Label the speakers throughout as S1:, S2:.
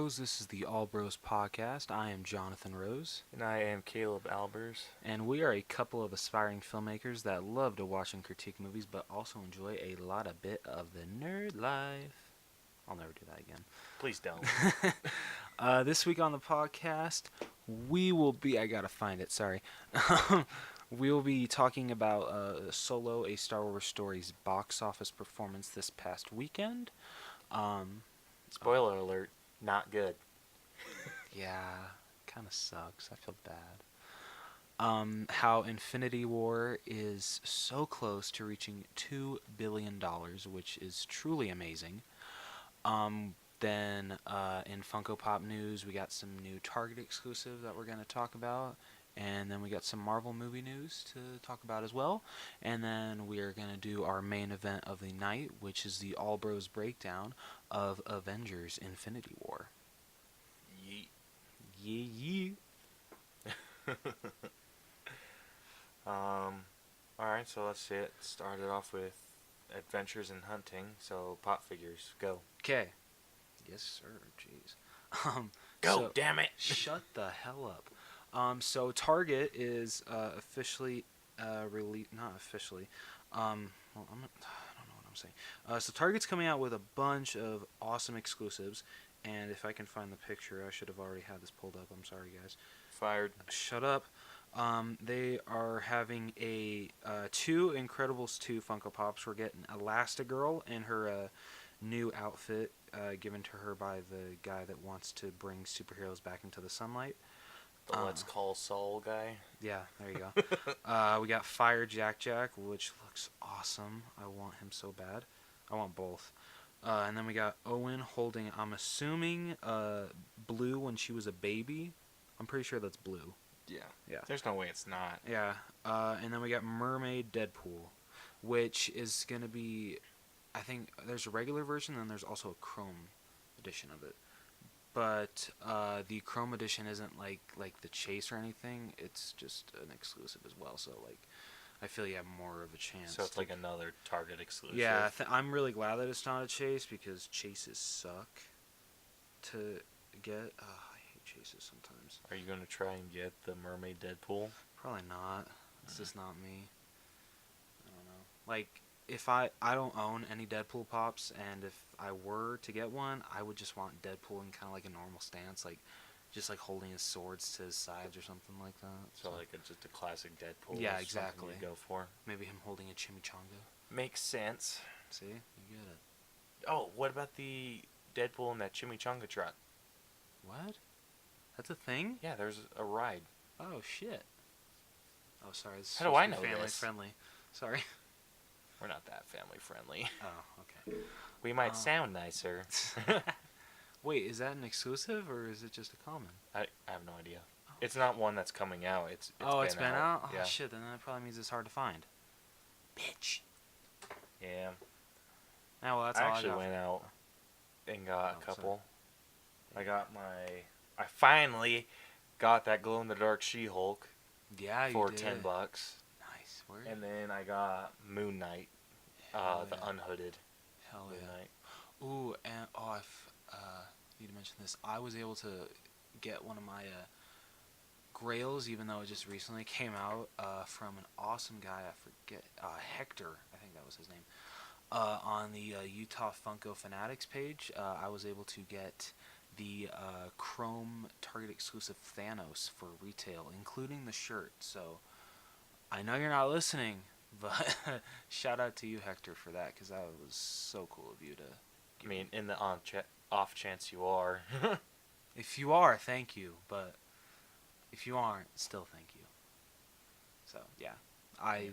S1: Bros. This is the All Bros podcast. I am Jonathan Rose,
S2: And I am Caleb Albers.
S1: and we are a couple of aspiring filmmakers that love to watch and critique movies, but also enjoy a bit of the nerd life. I'll never do that again.
S2: Please don't.
S1: This week on the podcast, I gotta find it, sorry. We will be talking about Solo, a Star Wars Story's box office performance this past weekend.
S2: Spoiler alert, not good.
S1: Yeah, kind of sucks. I feel bad. How Infinity War is so close to reaching $2 billion, which is truly amazing. Then in Funko Pop news, we got some new Target exclusive that we're going to talk about. And then we got some Marvel movie news to talk about as well. And then we are going to do our main event of the night, which is the All Bros breakdown of Avengers Infinity War.
S2: Yeet.
S1: Yeah.
S2: Alright, so let's see it. Started off with Adventures in Hunting, so pop figures, go.
S1: Okay. Yes, sir. Jeez.
S2: Go, damn it!
S1: Shut the hell up. So Target is officially not officially. Well, I don't know what I'm saying. So Target's coming out with a bunch of awesome exclusives, and if I can find the picture, I should have already had this pulled up. I'm sorry, guys.
S2: Fired.
S1: Shut up. They are having a 2 Incredibles 2 Funko Pops. We're getting Elastigirl in her new outfit given to her by the guy that wants to bring superheroes back into the sunlight.
S2: The Let's Call Saul guy.
S1: Yeah, there you go. We got Fire Jack, which looks awesome. I want him so bad. I want both. And then we got Owen holding, I'm assuming, Blue when she was a baby. I'm pretty sure that's Blue.
S2: Yeah. There's no way it's not.
S1: Yeah. And then we got Mermaid Deadpool, which is going to be, I think there's a regular version and there's also a Chrome edition of it. But the Chrome edition isn't like the Chase or anything. It's just an exclusive as well. So I feel you have more of a chance.
S2: So it's like another Target exclusive.
S1: Yeah, I'm really glad that it's not a Chase because Chases suck to get. I hate Chases sometimes.
S2: Are you going to try and get the Mermaid Deadpool?
S1: Probably not. It's just not me. I don't know. Like, if I don't own any Deadpool pops, and if I were to get one, I would just want Deadpool in kind of like a normal stance, like just like holding his swords to his sides or something like that.
S2: So like just a classic Deadpool.
S1: Yeah, exactly.
S2: You go for.
S1: Maybe him holding a chimichanga.
S2: Makes sense.
S1: See, you get it.
S2: Oh, what about the Deadpool in that chimichanga truck?
S1: What? That's a thing?
S2: Yeah, there's a ride.
S1: Oh shit. Oh, sorry. This is
S2: How do I
S1: supposed to be
S2: know
S1: family
S2: this?
S1: friendly. Sorry.
S2: We're not that family friendly.
S1: Oh, okay.
S2: We might sound nicer.
S1: Wait, is that an exclusive or is it just a common?
S2: I have no idea. It's not one that's coming out. It's
S1: It's been out? Oh,
S2: yeah.
S1: shit, then that probably means it's hard to find. Bitch.
S2: Yeah.
S1: Now, well, that's
S2: I
S1: all
S2: actually
S1: I got.
S2: went out and got a couple.
S1: Sorry.
S2: I finally got that glow-in-the-dark She-Hulk
S1: Yeah, you
S2: for
S1: did.
S2: $10.
S1: Nice. Word.
S2: And then I got Moon Knight,
S1: Hell
S2: the
S1: yeah.
S2: unhooded
S1: Hell
S2: Moon
S1: yeah.
S2: Knight.
S1: Ooh, and I need to mention this. I was able to get one of my Grails, even though it just recently came out, from an awesome guy. I forget, Hector. I think that was his name. On the Utah Funko Fanatics page, I was able to get the Chrome Target exclusive Thanos for retail, including the shirt. So I know you're not listening, but shout out to you, Hector, for that, because that was so cool of you to.
S2: I mean, in the off chance you are.
S1: If you are, thank you, but if you aren't, still thank you. So yeah, I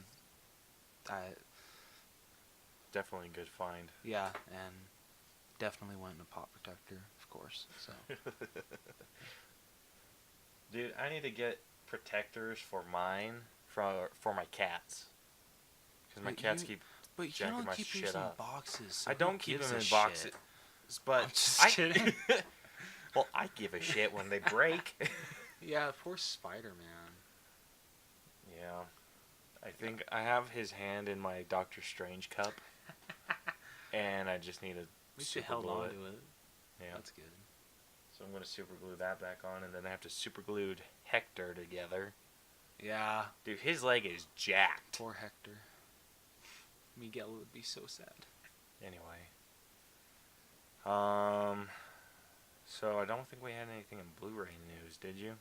S2: Definitely a good find.
S1: yeah, and definitely went in a pop protector, of course. So
S2: Dude, I need to get protectors for mine for my cats. Because my cats keep
S1: But you
S2: jacking
S1: don't
S2: my
S1: keep
S2: shit
S1: yours in
S2: up.
S1: boxes. So
S2: I
S1: who
S2: don't keep
S1: gives
S2: them
S1: a
S2: in boxes.
S1: shit?
S2: But
S1: I'm just kidding.
S2: Well, I give a shit when they break.
S1: Yeah, poor Spider-Man.
S2: Yeah. I think I have his hand in my Doctor Strange cup. And I just need to
S1: At least you held on to it.
S2: Yeah.
S1: That's good.
S2: So I'm going to super glue that back on, and then I have to super glue Hector together.
S1: Yeah.
S2: Dude, his leg is jacked.
S1: Poor Hector. Miguel would be so sad.
S2: Anyway. So I don't think we had anything in Blu-ray news, did you?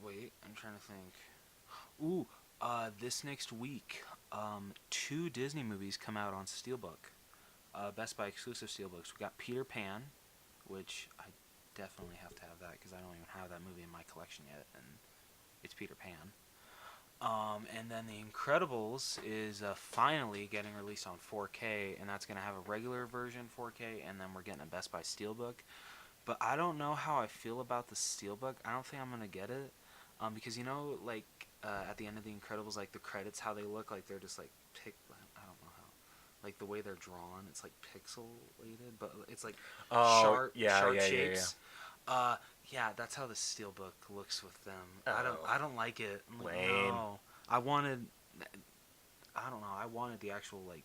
S1: Wait, I'm trying to think. Ooh, this next week, 2 Disney movies come out on Steelbook. Best Buy exclusive Steelbooks. We got Peter Pan, which I definitely have to have that because I don't even have that movie in my collection yet, and it's Peter Pan. And then The Incredibles is finally getting released on 4K, and that's going to have a regular version 4K, and then we're getting a Best Buy Steelbook. But I don't know how I feel about the Steelbook. I don't think I'm going to get it. Because, like, at the end of The Incredibles, like, the credits, how they look, like, they're just, like, I don't know how. Like, the way they're drawn, it's, like, pixelated, but it's, like, sharp shapes. Yeah, that's how the Steelbook looks with them.
S2: Oh.
S1: I don't like it. I'm like,
S2: Lame.
S1: no. I don't know, I wanted the actual, like,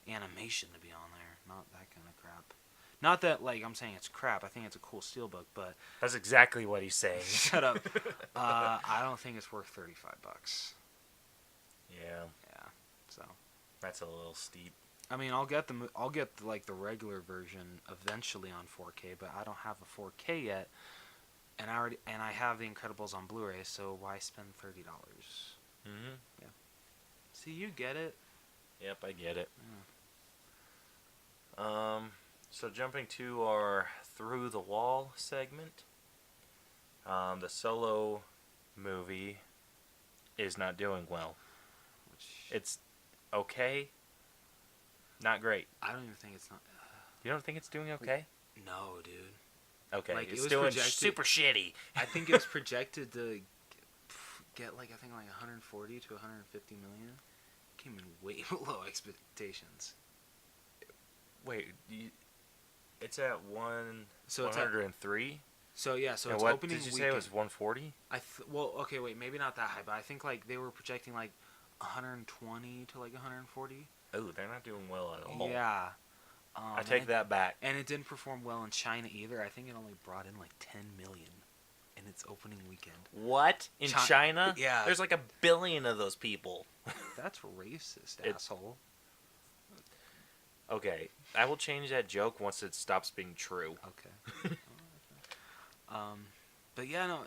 S1: animation to be on there, not that kind of crap. Not that, like, I'm saying it's crap. I think it's a cool Steelbook, but...
S2: That's exactly what he's saying.
S1: Shut up. I don't think it's worth $35.
S2: Yeah.
S1: Yeah, so...
S2: That's a little steep.
S1: I mean, I'll get like the regular version eventually on 4K, but I don't have a 4K yet, and I have The Incredibles on Blu-ray, so why spend $30?
S2: Mm-hmm.
S1: Yeah. See, you get it.
S2: Yep, I get it.
S1: Yeah.
S2: So jumping to our Through the Wall segment, the Solo movie is not doing well. It's okay, not great.
S1: I don't even think it's not...
S2: You don't think it's doing okay?
S1: No, dude.
S2: Okay,
S1: Like,
S2: it's
S1: it was
S2: doing
S1: projected-
S2: super shitty.
S1: I think it was projected to get, like, I think, like 140 to 150 million. Came in way below expectations.
S2: Wait, it's at
S1: So it's at-
S2: 103?
S1: So, yeah, so
S2: And
S1: it's
S2: what
S1: opening
S2: did you
S1: weekend.
S2: say it was 140?
S1: Well, okay, wait, maybe not that high, but I think, like, they were projecting, like, 120 to, like, 140.
S2: Oh, they're not doing well at all.
S1: Yeah.
S2: I take that back.
S1: And it didn't perform well in China either. I think it only brought in, like, 10 million in its opening weekend.
S2: What? In China?
S1: Yeah.
S2: There's like 1 billion of those people.
S1: That's racist, asshole.
S2: Okay, I will change that joke once it stops being true.
S1: Okay. But yeah, no,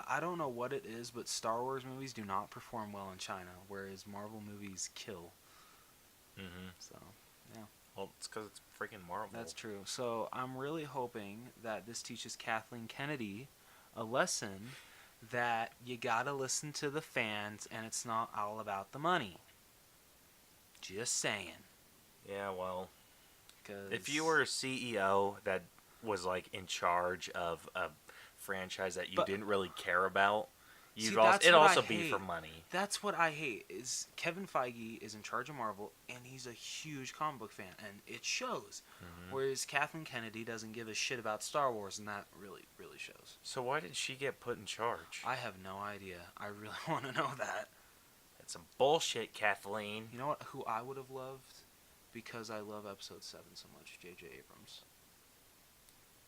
S1: I don't know what it is, but Star Wars movies do not perform well in China, whereas Marvel movies kill.
S2: Mm-hmm.
S1: So, yeah.
S2: Well, it's because it's freaking Marvel.
S1: That's true. So I'm really hoping that this teaches Kathleen Kennedy a lesson that you gotta listen to the fans, and it's not all about the money. Just saying.
S2: Yeah, well,
S1: 'Cause
S2: if you were a CEO that was like in charge of a franchise that you didn't really care about, it'd also be for money.
S1: That's what I hate. Is Kevin Feige is in charge of Marvel, and he's a huge comic book fan, and it shows.
S2: Mm-hmm.
S1: Whereas Kathleen Kennedy doesn't give a shit about Star Wars, and that really, really shows.
S2: So why did she get put in charge?
S1: I have no idea. I really want to know that.
S2: That's some bullshit, Kathleen.
S1: You know what? Who I would have loved, because I love Episode 7 so much, J.J. Abrams.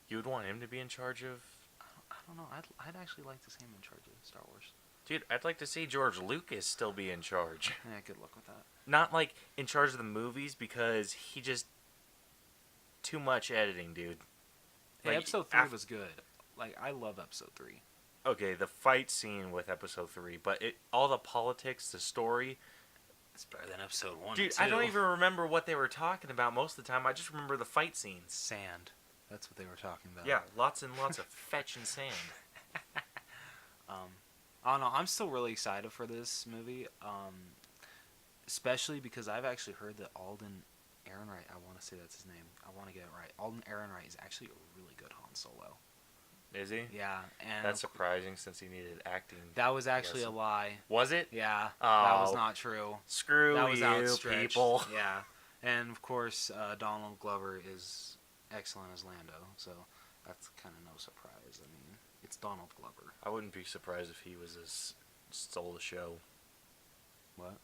S2: You would want him to be in charge of?
S1: I don't know. I'd actually like to see him in charge of Star Wars.
S2: Dude, I'd like to see George Lucas still be in charge.
S1: Yeah, good luck with that.
S2: Not like in charge of the movies, because he just... Too much editing, dude.
S1: Hey,
S2: Like,
S1: Episode 3 was good. Like, I love Episode 3.
S2: Okay, the fight scene with Episode 3, but all the politics, the story...
S1: It's better than Episode 1
S2: Dude,
S1: and 2.
S2: I don't even remember what they were talking about most of the time. I just remember the fight scenes.
S1: Sand. That's what they were talking about.
S2: Yeah, lots and lots of fetching sand.
S1: I don't know. I'm still really excited for this movie, especially because I've actually heard that Alden Ehrenreich, I want to say that's his name. I want to get it right. Alden Ehrenreich is actually a really good Han Solo.
S2: Is he?
S1: Yeah, and
S2: That's surprising since he needed acting.
S1: that was actually a lie.
S2: Was it?
S1: Yeah,
S2: Oh.
S1: that was not true.
S2: Screw
S1: That was
S2: you,
S1: outstretched.
S2: people.
S1: Yeah, and of course Donald Glover is excellent as Lando, so that's kind of no surprise. I mean, it's Donald Glover.
S2: I wouldn't be surprised if he stole the show.
S1: What?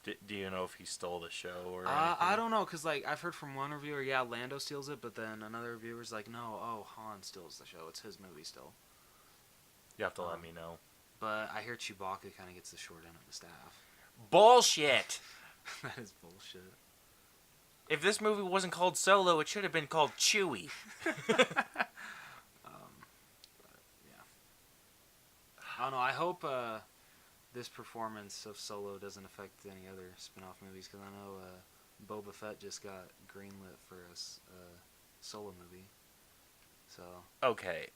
S2: Do you know if he stole the show or
S1: I
S2: anything?
S1: don't know, cause like I've heard from one reviewer, yeah, Lando steals it, but then another reviewer's like, no, oh, Han steals the show. It's his movie still.
S2: You have to let
S1: Um,
S2: me know.
S1: but I hear Chewbacca kind of gets the short end of the staff.
S2: Bullshit!
S1: That is bullshit.
S2: If this movie wasn't called Solo, it should have been called Chewie.
S1: But yeah, I don't know. I hope this performance of Solo doesn't affect any other spin-off movies, because I know Boba Fett just got greenlit for a Solo movie. So
S2: Okay.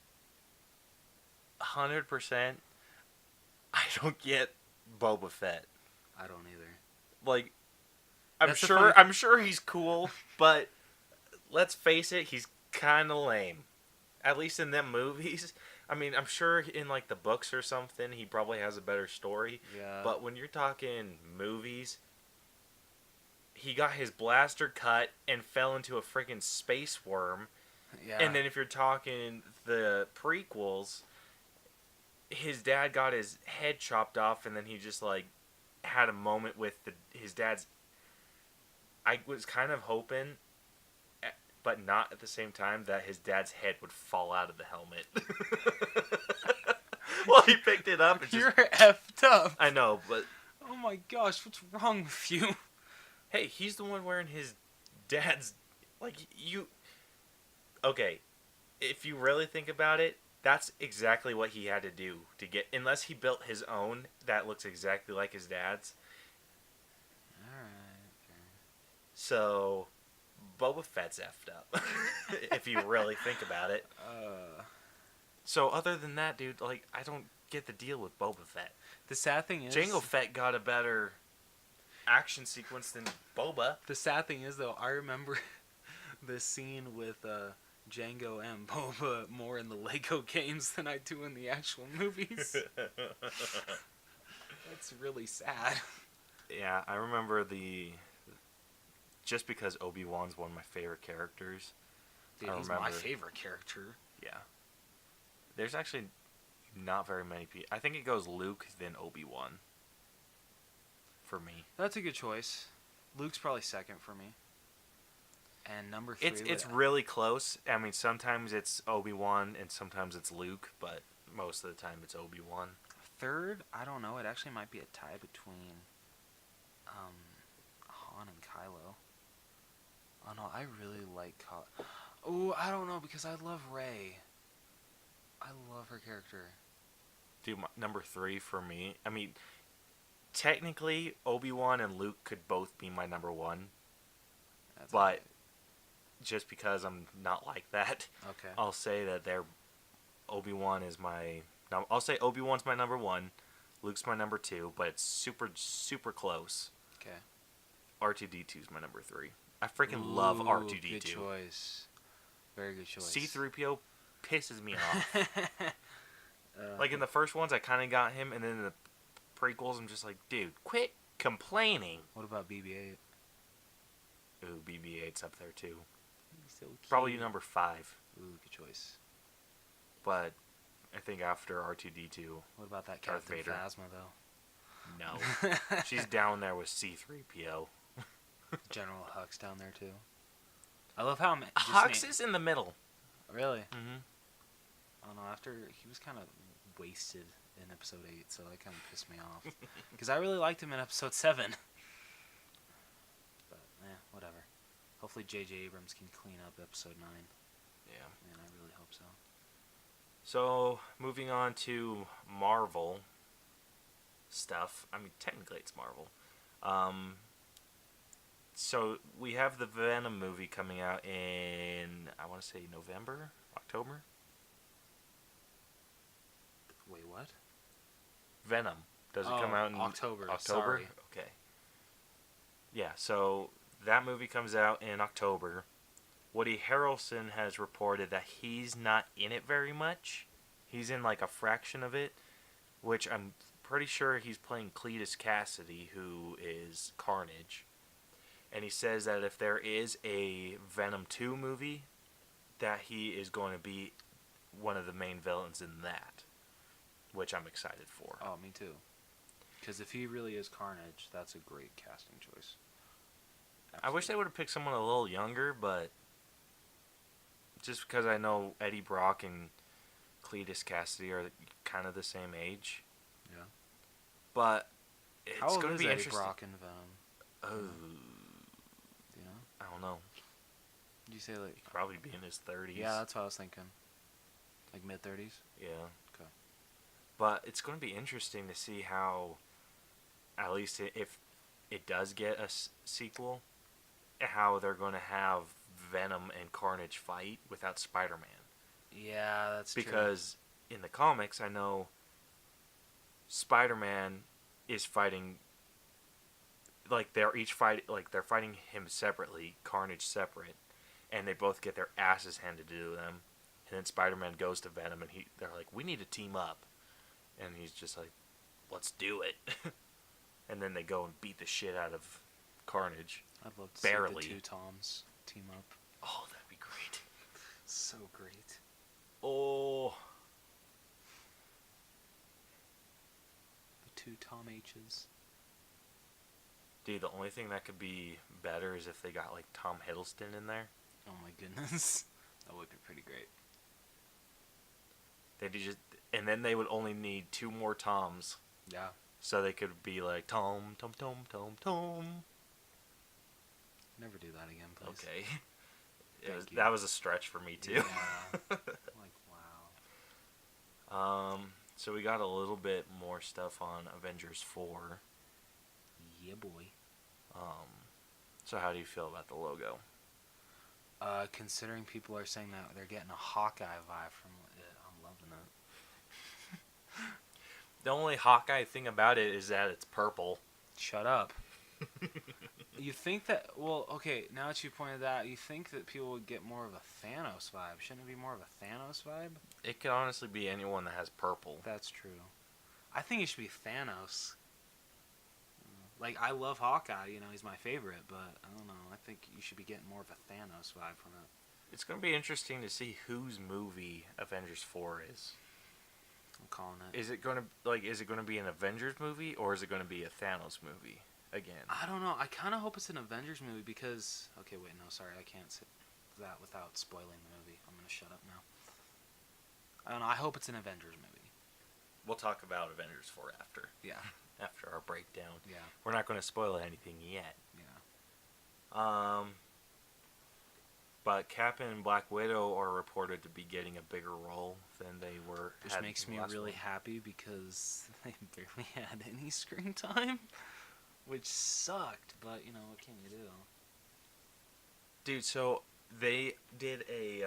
S2: 100%. I don't get Boba Fett.
S1: I don't either.
S2: Like,
S1: That's the funny-
S2: I'm sure he's cool, but let's face it, he's kind of lame. At least in them movies. I mean, I'm sure in like the books or something, he probably has a better story.
S1: Yeah.
S2: But when you're talking movies, he got his blaster cut and fell into a freaking space worm.
S1: Yeah.
S2: And then if you're talking the prequels, his dad got his head chopped off, and then he just like had a moment with his dad's. I was kind of hoping, but not at the same time, that his dad's head would fall out of the helmet. Well, he picked it up and just...
S1: You're effed up.
S2: I know, but...
S1: Oh my gosh, what's wrong with you?
S2: Hey, he's the one wearing his dad's... Like, you... Okay, if you really think about it, that's exactly what he had to do to get... Unless he built his own that looks exactly like his dad's.
S1: Alright.
S2: So, Boba Fett's effed up. If you really think about it. So, other than that, dude, like, I don't get the deal with Boba Fett.
S1: The sad thing is...
S2: Jango Fett got a better action sequence than Boba.
S1: The sad thing is, though, I remember the scene with Jango and Boba more in the Lego games than I do in the actual movies. That's really sad.
S2: Yeah, I remember just because Obi-Wan's one of my favorite characters.
S1: Dude, he's my favorite character.
S2: Yeah. There's actually not very many people. I think it goes Luke, then Obi-Wan. For me.
S1: That's a good choice. Luke's probably second for me. And number 3...
S2: It's really close. I mean, sometimes it's Obi-Wan and sometimes it's Luke, but most of the time it's Obi-Wan.
S1: Third, I don't know. It actually might be a tie between Han and Kylo. Oh no, I really like Oh, I don't know, because I love Rey. I love her character.
S2: Dude, number 3 for me. I mean, technically, Obi-Wan and Luke could both be my number 1. But just because I'm not like that,
S1: okay,
S2: I'll say that Obi-Wan is my... I'll say Obi-Wan's my number 1, Luke's my number 2, but it's super, super close.
S1: Okay.
S2: R2-D2's my number 3. I freaking love R2-D2.
S1: Good choice. Very good choice.
S2: C-3PO pisses me off. Like in the first ones, I kind of got him, and then in the prequels, I'm just like, dude, quit complaining.
S1: What about BB-8?
S2: Ooh, BB-8's up there too.
S1: He's so cute.
S2: Probably number 5.
S1: Ooh, good choice.
S2: But I think after R2-D2,
S1: What about that
S2: Darth
S1: Captain
S2: Vader.
S1: Phasma, though?
S2: No. She's down there with C-3PO.
S1: General Hux down there, too. I love how...
S2: Hux is in the middle.
S1: Really?
S2: Mm-hmm.
S1: I don't know, after... He was kind of wasted in Episode 8, so that kind of pissed me off. Because I really liked him in Episode 7. But, whatever. Hopefully J.J. Abrams can clean up Episode 9.
S2: Yeah.
S1: Man, I really hope so.
S2: So, moving on to Marvel stuff. I mean, technically it's Marvel. So, we have the Venom movie coming out in, I want to say November? October?
S1: Wait, what?
S2: Venom. Does it come out in
S1: October?
S2: October?
S1: Sorry.
S2: Okay. Yeah, so that movie comes out in October. Woody Harrelson has reported that he's not in it very much. He's in like a fraction of it, which I'm pretty sure he's playing Cletus Cassidy, who is Carnage. And he says that if there is a Venom 2 movie, that he is going to be one of the main villains in that, which I'm excited for.
S1: Oh, me too. Because if he really is Carnage, that's a great casting choice.
S2: I wish they would have picked someone a little younger, but just because I know Eddie Brock and Cletus Cassidy are kind of the same age.
S1: Yeah.
S2: But
S1: How
S2: it's
S1: old
S2: going
S1: is
S2: to be
S1: Eddie
S2: interesting.
S1: Brock in Venom?
S2: Oh,
S1: Do you know?
S2: I don't know.
S1: Did you say like?
S2: He'd probably be in his 30s.
S1: Yeah, that's what I was thinking. Like mid-30s.
S2: Yeah.
S1: Okay.
S2: But it's going to be interesting to see how, at least if it does get a sequel, how they're going to have Venom and Carnage fight without Spider-Man.
S1: Yeah, that's true.
S2: Because in the comics, I know Spider-Man is fighting, like they're fighting him separately, Carnage separate, and they both get their asses handed to them. And then Spider-Man goes to Venom, and they're like, "We need to team up," and he's just like, "Let's do it." And then they go and beat the shit out of Carnage.
S1: I'd love to
S2: Barely.
S1: see the two Toms team up.
S2: Oh, that'd be great.
S1: So great.
S2: Oh,
S1: The two Tom H's.
S2: dude, the only thing that could be better is if they got like Tom Hiddleston in there.
S1: Oh my goodness. That would be pretty great.
S2: And then they would only need 2 more Toms,
S1: Yeah.
S2: so they could be like Tom, Tom, Tom, Tom, Tom.
S1: Never do that again, please.
S2: Okay,
S1: Thank you.
S2: that was a stretch for me too.
S1: Yeah. Like, wow.
S2: So we got a little bit more stuff on Avengers 4.
S1: Yeah, boy.
S2: So how do you feel about the logo?
S1: Considering people are saying that they're getting a Hawkeye vibe from it, I'm loving it.
S2: The only Hawkeye thing about it is that it's purple.
S1: Shut up. You think that, well, okay, now that you pointed that out, you think that people would get more of a Thanos vibe. Shouldn't it be more of a Thanos vibe?
S2: It could honestly be anyone that has purple.
S1: That's true. I think it should be Thanos. Like, I love Hawkeye, he's my favorite, but I don't know. I think you should be getting more of a Thanos vibe from it.
S2: It's going to be interesting to see whose movie Avengers 4 is.
S1: I'm calling it.
S2: Is it going to be an Avengers movie, or is it going to be a Thanos movie again?
S1: I don't know. I kind of hope it's an Avengers movie because... Okay, wait, no, sorry. I can't say that without spoiling the movie. I'm going to shut up now. I don't know. I hope it's an Avengers movie.
S2: We'll talk about Avengers 4 after.
S1: Yeah.
S2: After our breakdown.
S1: Yeah.
S2: We're not going to spoil anything yet.
S1: Yeah.
S2: But Cap and Black Widow are reported to be getting a bigger role than they were.
S1: Which makes me really happy because they barely had any screen time. Which sucked, but, what can you do?
S2: Dude, so they did a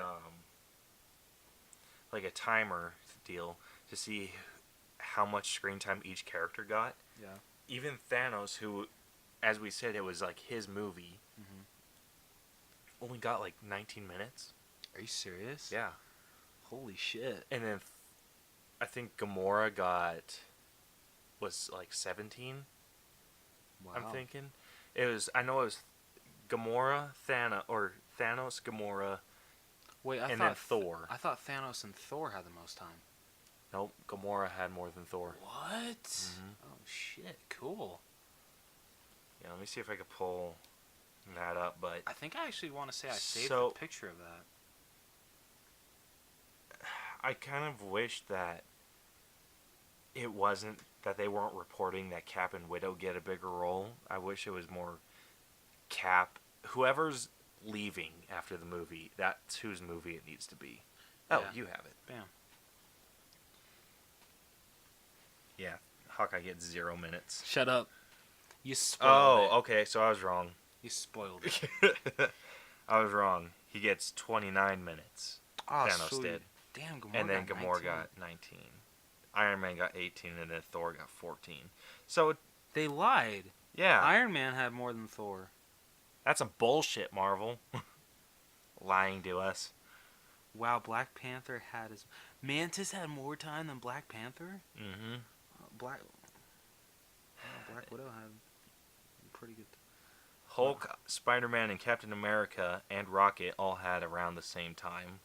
S2: timer deal to see how much screen time each character got.
S1: Yeah.
S2: Even Thanos, who, as we said, it was like his movie, only got like 19 minutes.
S1: Are you serious?
S2: Yeah.
S1: Holy shit.
S2: And then I think Gamora was like 17.
S1: Wow.
S2: I'm thinking. I know it was Gamora, Thanos, Gamora,
S1: Wait,
S2: and then Thor.
S1: I thought Thanos and Thor had the most time.
S2: Nope, Gamora had more than Thor.
S1: What?
S2: Mhm.
S1: Oh, shit. Cool.
S2: Yeah, let me see if I could pull that up, but
S1: I think I actually want to say I saved
S2: So-
S1: a picture of that.
S2: I kind of wish that it wasn't that they weren't reporting that Cap and Widow get a bigger role. I wish it was more Cap. Whoever's leaving after the movie, that's whose movie it needs to be. Oh,
S1: Yeah.
S2: you have it.
S1: Bam.
S2: Yeah, Hawkeye gets 0 minutes.
S1: Shut up. You spoiled it.
S2: Oh, okay, so I was wrong.
S1: You spoiled it.
S2: I was wrong. He gets 29 minutes.
S1: Oh,
S2: Thanos
S1: sweet.
S2: did.
S1: Damn, Gamora
S2: And then
S1: got
S2: Gamora
S1: 19.
S2: got 19. Iron Man got 18, and then Thor got 14. So,
S1: They lied.
S2: yeah.
S1: Iron Man had more than Thor.
S2: That's some bullshit, Marvel. Lying to us.
S1: Wow, Black Panther had his... Mantis had more time than Black Panther?
S2: Mm-hmm.
S1: Black Widow had pretty good...
S2: Hulk, Spider-Man, and Captain America and Rocket all had around the same time.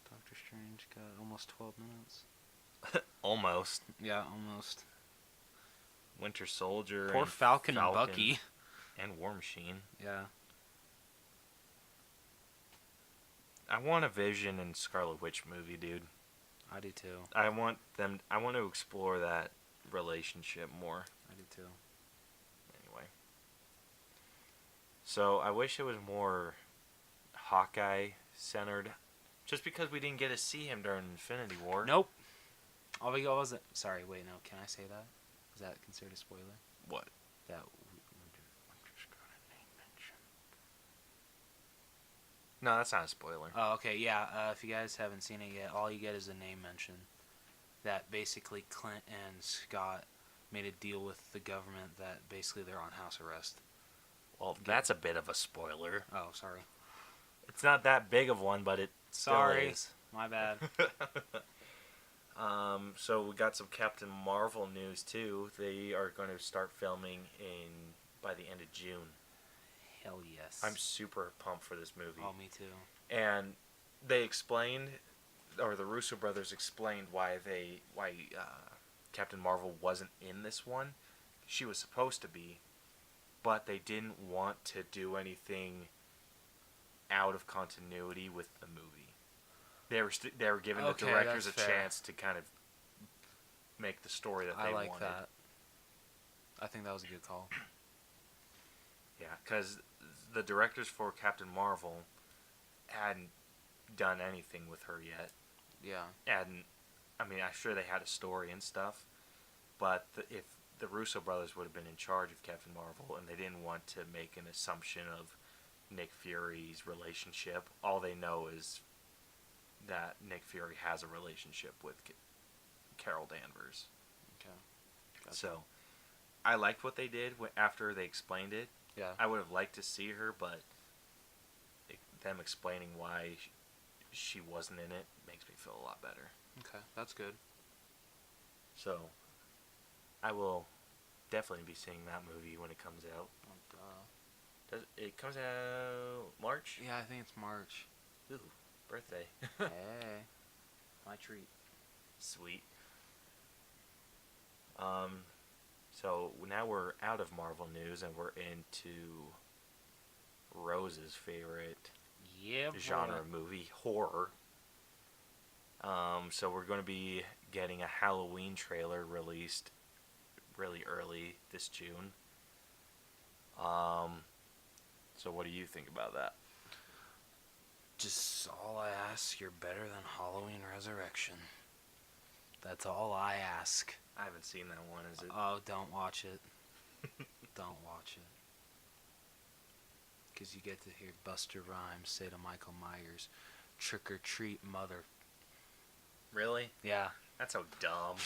S1: Doctor Strange got almost 12 minutes.
S2: Almost.
S1: Yeah, almost.
S2: Winter Soldier,
S1: Poor
S2: and
S1: Falcon and Bucky.
S2: and War Machine.
S1: Yeah.
S2: I want a Vision and Scarlet Witch movie, dude.
S1: I do too.
S2: I want to explore that relationship more.
S1: I do too.
S2: Anyway. So I wish it was more Hawkeye centered, just because we didn't get to see him during Infinity War.
S1: Nope. All we got was it. Sorry, wait, no. Can I say that? Is that considered a spoiler?
S2: What?
S1: That we just got a name mention.
S2: No, that's not a spoiler.
S1: Oh, okay, yeah. If you guys haven't seen it yet, all you get is a name mention. That basically Clint and Scott made a deal with the government that basically they're on house arrest.
S2: Well, that's a bit of a spoiler.
S1: Oh, sorry.
S2: It's not that big of one, but it still is.
S1: My bad.
S2: So we got some Captain Marvel news too. They are going to start filming by the end of June.
S1: Hell yes.
S2: I'm super pumped for this movie.
S1: Oh, me too.
S2: And they explained, or the Russo brothers explained why Captain Marvel wasn't in this one. She was supposed to be, but they didn't want to do anything out of continuity with the movie. They were giving the directors a chance to kind of make the story that they wanted. I like that.
S1: I think that was a good call.
S2: Yeah, because the directors for Captain Marvel hadn't done anything with her yet.
S1: Yeah.
S2: And, I mean, I'm sure they had a story and stuff, but if the Russo brothers would have been in charge of Captain Marvel and they didn't want to make an assumption of Nick Fury's relationship, all they know is that Nick Fury has a relationship with Carol Danvers.
S1: Okay. Gotcha.
S2: So, I liked what they did after they explained it.
S1: Yeah.
S2: I would have liked to see her, but them explaining why she wasn't in it makes me feel a lot better.
S1: Okay, that's good.
S2: So, I will definitely be seeing that movie when it comes out. It comes out March?
S1: Yeah, I think it's March.
S2: Ooh, birthday.
S1: Hey, my treat.
S2: Sweet. So now we're out of Marvel news and we're into Rose's favorite genre movie, horror. So we're going to be getting a Halloween trailer released really early this June. So what do you think about that?
S1: Just all I ask, you're better than Halloween Resurrection. That's all I ask.
S2: I haven't seen that one, is it?
S1: Oh, don't watch it. Don't watch it. Because you get to hear Buster Rhymes say to Michael Myers, "Trick or treat, mother."
S2: Really?
S1: Yeah.
S2: That's so dumb.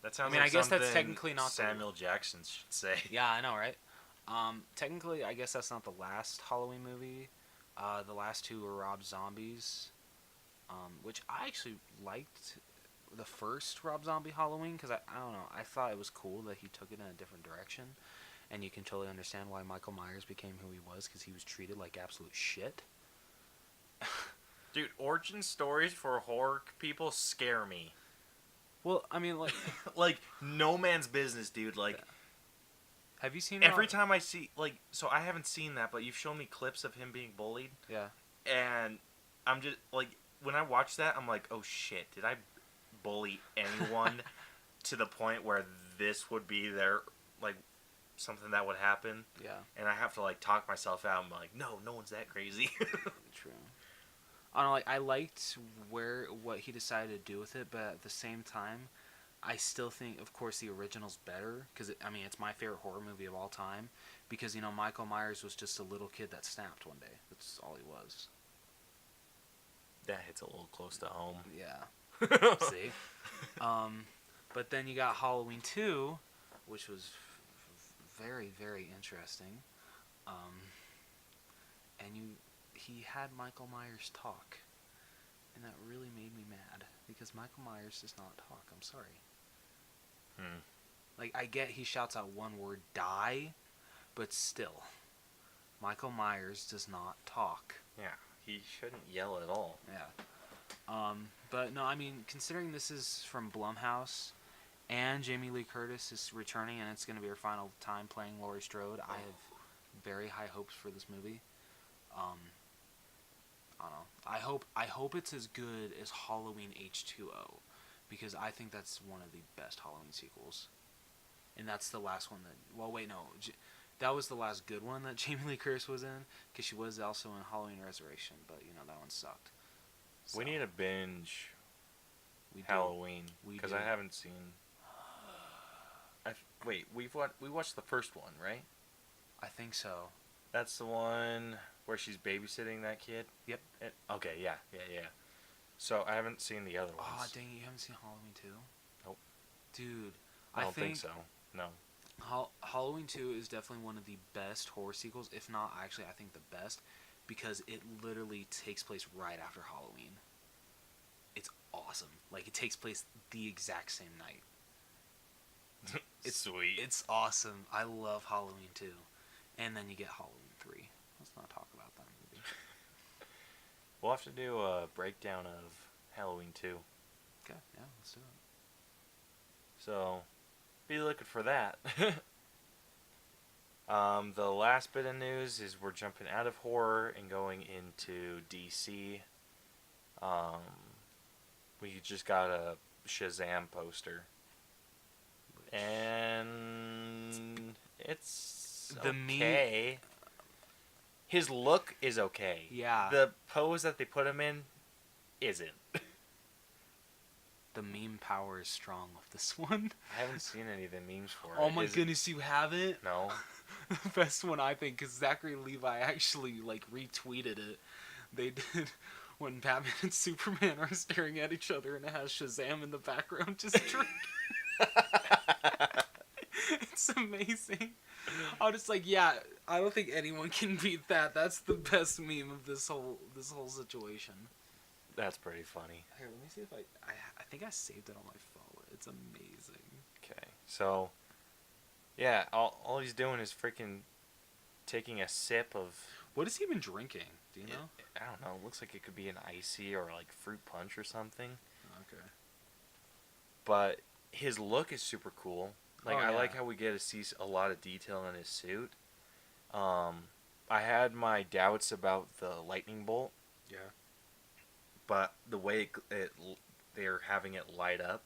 S2: That sounds
S1: I guess that's technically not
S2: Samuel Jackson should say.
S1: Yeah, I know, right? Technically, I guess that's not the last Halloween movie. The last two were Rob Zombie's, which I actually liked the first Rob Zombie Halloween because I don't know, I thought it was cool that he took it in a different direction, and you can totally understand why Michael Myers became who he was because he was treated like absolute shit.
S2: Dude, origin stories for horror people scare me.
S1: Well, I mean, like,
S2: like no man's business, dude. Like,
S1: yeah. Have you seen
S2: every time I see so I haven't seen that, but you've shown me clips of him being bullied.
S1: Yeah.
S2: And I'm just like, when I watch that, I'm like, oh shit, did I bully anyone to the point where this would be their like something that would happen?
S1: Yeah. And
S2: I have to like talk myself out. I'm like, no one's that crazy.
S1: True. I don't know, like, I liked what he decided to do with it, but at the same time, I still think, of course, the original's better because it's my favorite horror movie of all time. Because Michael Myers was just a little kid that snapped one day. That's all he was.
S2: That hits a little close to home.
S1: Yeah. See. But then you got Halloween 2, which was very, very interesting. And he had Michael Myers talk, and that really made me mad because Michael Myers does not talk. I'm sorry. Like, I get he shouts out one word, "die," but still, Michael Myers does not talk.
S2: Yeah, he shouldn't yell at all.
S1: Yeah. But no, considering this is from Blumhouse, And Jamie Lee Curtis is returning, and it's going to be her final time playing Laurie Strode. I have very high hopes for this movie. Um, I don't know. I hope it's as good as Halloween H2O, because I think that's one of the best Halloween sequels. And that's the last one that. Well, wait, no. That was the last good one that Jamie Lee Curtis was in, because she was also in Halloween Resurrection, but that one sucked. So,
S2: We need to binge
S1: we do.
S2: Halloween
S1: We
S2: because
S1: do.
S2: I haven't seen. Wait, we watched the first one, right?
S1: I think so.
S2: That's the one where she's babysitting that kid.
S1: Yep.
S2: Okay, yeah. So I haven't seen the other ones.
S1: Oh, dang it, you haven't seen Halloween 2?
S2: Nope.
S1: Dude,
S2: I don't think so. No.
S1: Halloween 2 is definitely one of the best horror sequels, if not, actually, I think the best, because it literally takes place right after Halloween. It's awesome. Like, it takes place the exact same night.
S2: It's sweet.
S1: It's awesome. I love Halloween 2. And then you get Halloween 3. Let's not talk about that movie.
S2: We'll have to do a breakdown of Halloween 2.
S1: Okay, yeah, let's do it.
S2: So, be looking for that. The last bit of news is we're jumping out of horror and going into DC. We just got a Shazam poster. And it's okay. His look is okay.
S1: Yeah.
S2: The pose that they put him in isn't.
S1: The meme power is strong with this one.
S2: I haven't seen any of the memes for it.
S1: Oh my goodness, you haven't?
S2: No.
S1: The best one, I think, because Zachary Levi actually retweeted it. They did when Batman and Superman are staring at each other, and it has Shazam in the background just drinking. It's amazing. I was just like, yeah, I don't think anyone can beat that. That's the best meme of this whole situation.
S2: That's pretty funy.
S1: Here, let me see if I think I saved it on my phone. It's amazing.
S2: Okay, so yeah, all he's doing is freaking taking a sip of.
S1: What has he been drinking? Do you know?
S2: I don't know. It looks like it could be an icy or like fruit punch or something.
S1: Okay.
S2: But his look is super cool. Like
S1: Oh,
S2: I
S1: yeah.
S2: like how we get to see a lot of detail in his suit. I had my doubts about the lightning bolt,
S1: Yeah.
S2: but the way they're having it light up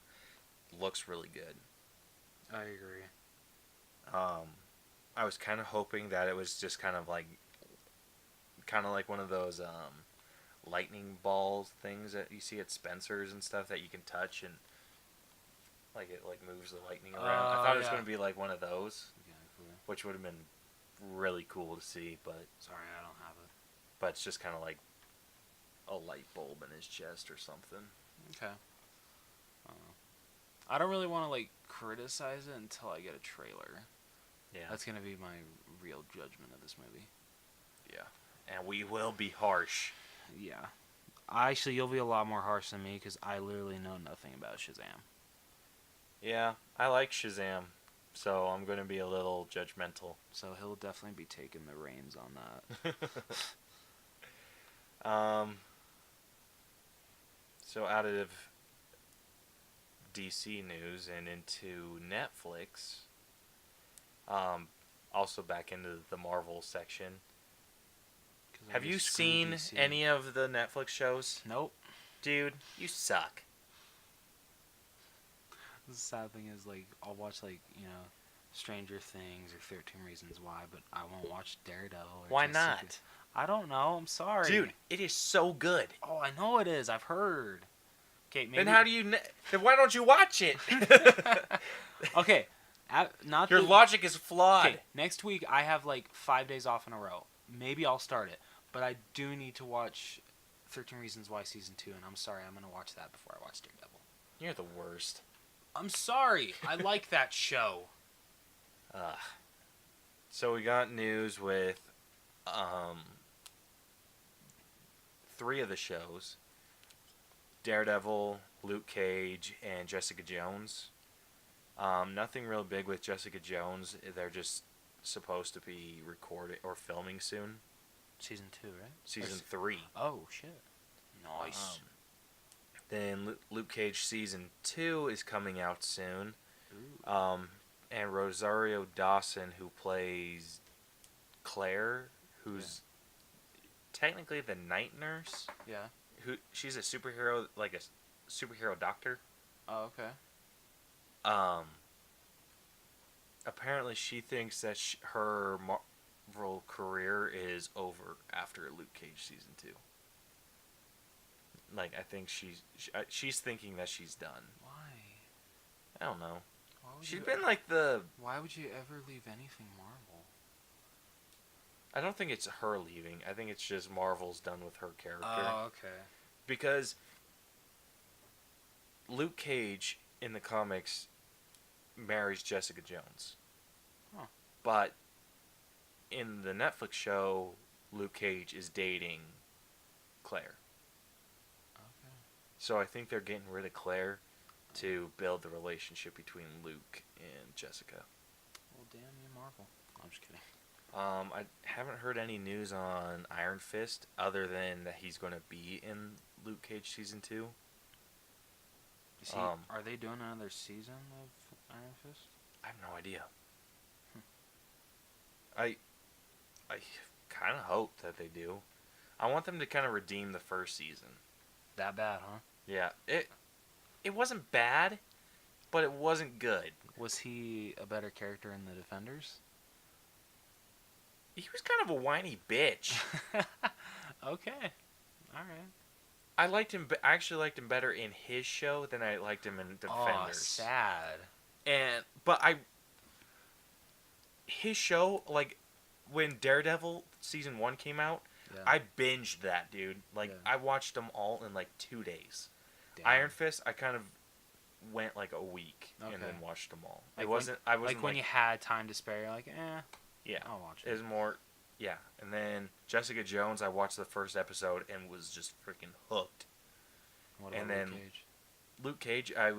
S2: looks really good.
S1: I agree.
S2: I was kind of hoping that it was just kind of like one of those lightning balls things that you see at Spencer's and stuff that you can touch and like it like moves the lightning around. I thought it was
S1: yeah.
S2: going to be like one of those,
S1: Yeah, cool.
S2: which would have been really cool to see, but
S1: Sorry, I don't have it.
S2: it's just kind of like a light bulb in his chest or something.
S1: Okay. I don't really want to criticize it until I get a trailer.
S2: Yeah.
S1: That's gonna be my real judgment of this movie.
S2: Yeah. And we will be harsh.
S1: Yeah. Actually, you'll be a lot more harsh than me because I literally know nothing about Shazam.
S2: Yeah, I like Shazam, so I'm going to be a little judgmental.
S1: So he'll definitely be taking the reins on that.
S2: So out of DC news and into Netflix, also back into the Marvel section. Have you seen any of the Netflix shows?
S1: Nope.
S2: Dude, you suck.
S1: The sad thing is, I'll watch, Stranger Things or 13 Reasons Why, but I won't watch Daredevil or
S2: Why
S1: Jessica.
S2: not?
S1: I don't know. I'm sorry.
S2: Dude, it is so good.
S1: Oh, I know it is. I've heard. Okay, maybe.
S2: Then how do you... Then why don't you watch it?
S1: Okay.
S2: Your logic is flawed.
S1: Okay, next week I have 5 days off in a row. Maybe I'll start it. But I do need to watch 13 Reasons Why Season 2, and I'm sorry, I'm going to watch that before I watch Daredevil.
S2: You're the worst.
S1: I'm sorry. I like that show.
S2: So we got news with 3 of the shows. Daredevil, Luke Cage, and Jessica Jones. Nothing real big with Jessica Jones. They're just supposed to be recording or filming soon.
S1: Season 2, right?
S2: Season 3.
S1: Oh, shit. Nice.
S2: Then Luke Cage Season 2 is coming out soon.
S1: Ooh.
S2: And Rosario Dawson, who plays Claire, who's technically the night nurse.
S1: Yeah.
S2: Who she's a superhero, like a superhero doctor.
S1: Oh, okay.
S2: Um, Apparently she thinks that her Marvel career is over after Luke Cage season 2. Like I think she's thinking that she's done.
S1: Why?
S2: I don't know.
S1: Why would
S2: She's
S1: you?
S2: been like the.
S1: Why would you ever leave anything Marvel?
S2: I don't think it's her leaving. I think it's just Marvel's done with her character.
S1: Oh, okay.
S2: Because Luke Cage in the comics marries Jessica Jones.
S1: Huh.
S2: But in the Netflix show, Luke Cage is dating Claire.
S1: Okay.
S2: So I think they're getting rid of Claire to build the relationship between Luke and Jessica.
S1: Well, damn you, Marvel. I'm just kidding.
S2: I haven't heard any news on Iron Fist other than that he's going to be in Luke Cage season 2.
S1: Is he, are they doing another season of Iron Fist?
S2: I have no idea. I kind of hope that they do. I want them to kind of redeem the first season.
S1: That bad, huh?
S2: Yeah, it wasn't bad, but it wasn't good.
S1: Was he a better character in the Defenders?
S2: He was kind of a whiny bitch.
S1: Okay. All right.
S2: I liked him. I actually liked him better in his show than I liked him in Defenders.
S1: Oh, sad.
S2: But his show, like when Daredevil season 1 came out,
S1: Yeah.
S2: I binged that, dude. Like
S1: Yeah.
S2: I watched them all in like 2 days.
S1: Damn.
S2: Iron Fist, I kind of went like a week and
S1: Okay.
S2: then watched them all.
S1: Like
S2: It wasn't. I wasn't
S1: like when you had time to spare. You're like,
S2: Yeah.
S1: I'll watch
S2: It
S1: it.
S2: was more. Yeah, and then Jessica Jones, I watched the first episode and was just freaking hooked.
S1: What
S2: and
S1: about
S2: then
S1: Luke Cage?
S2: Luke Cage, I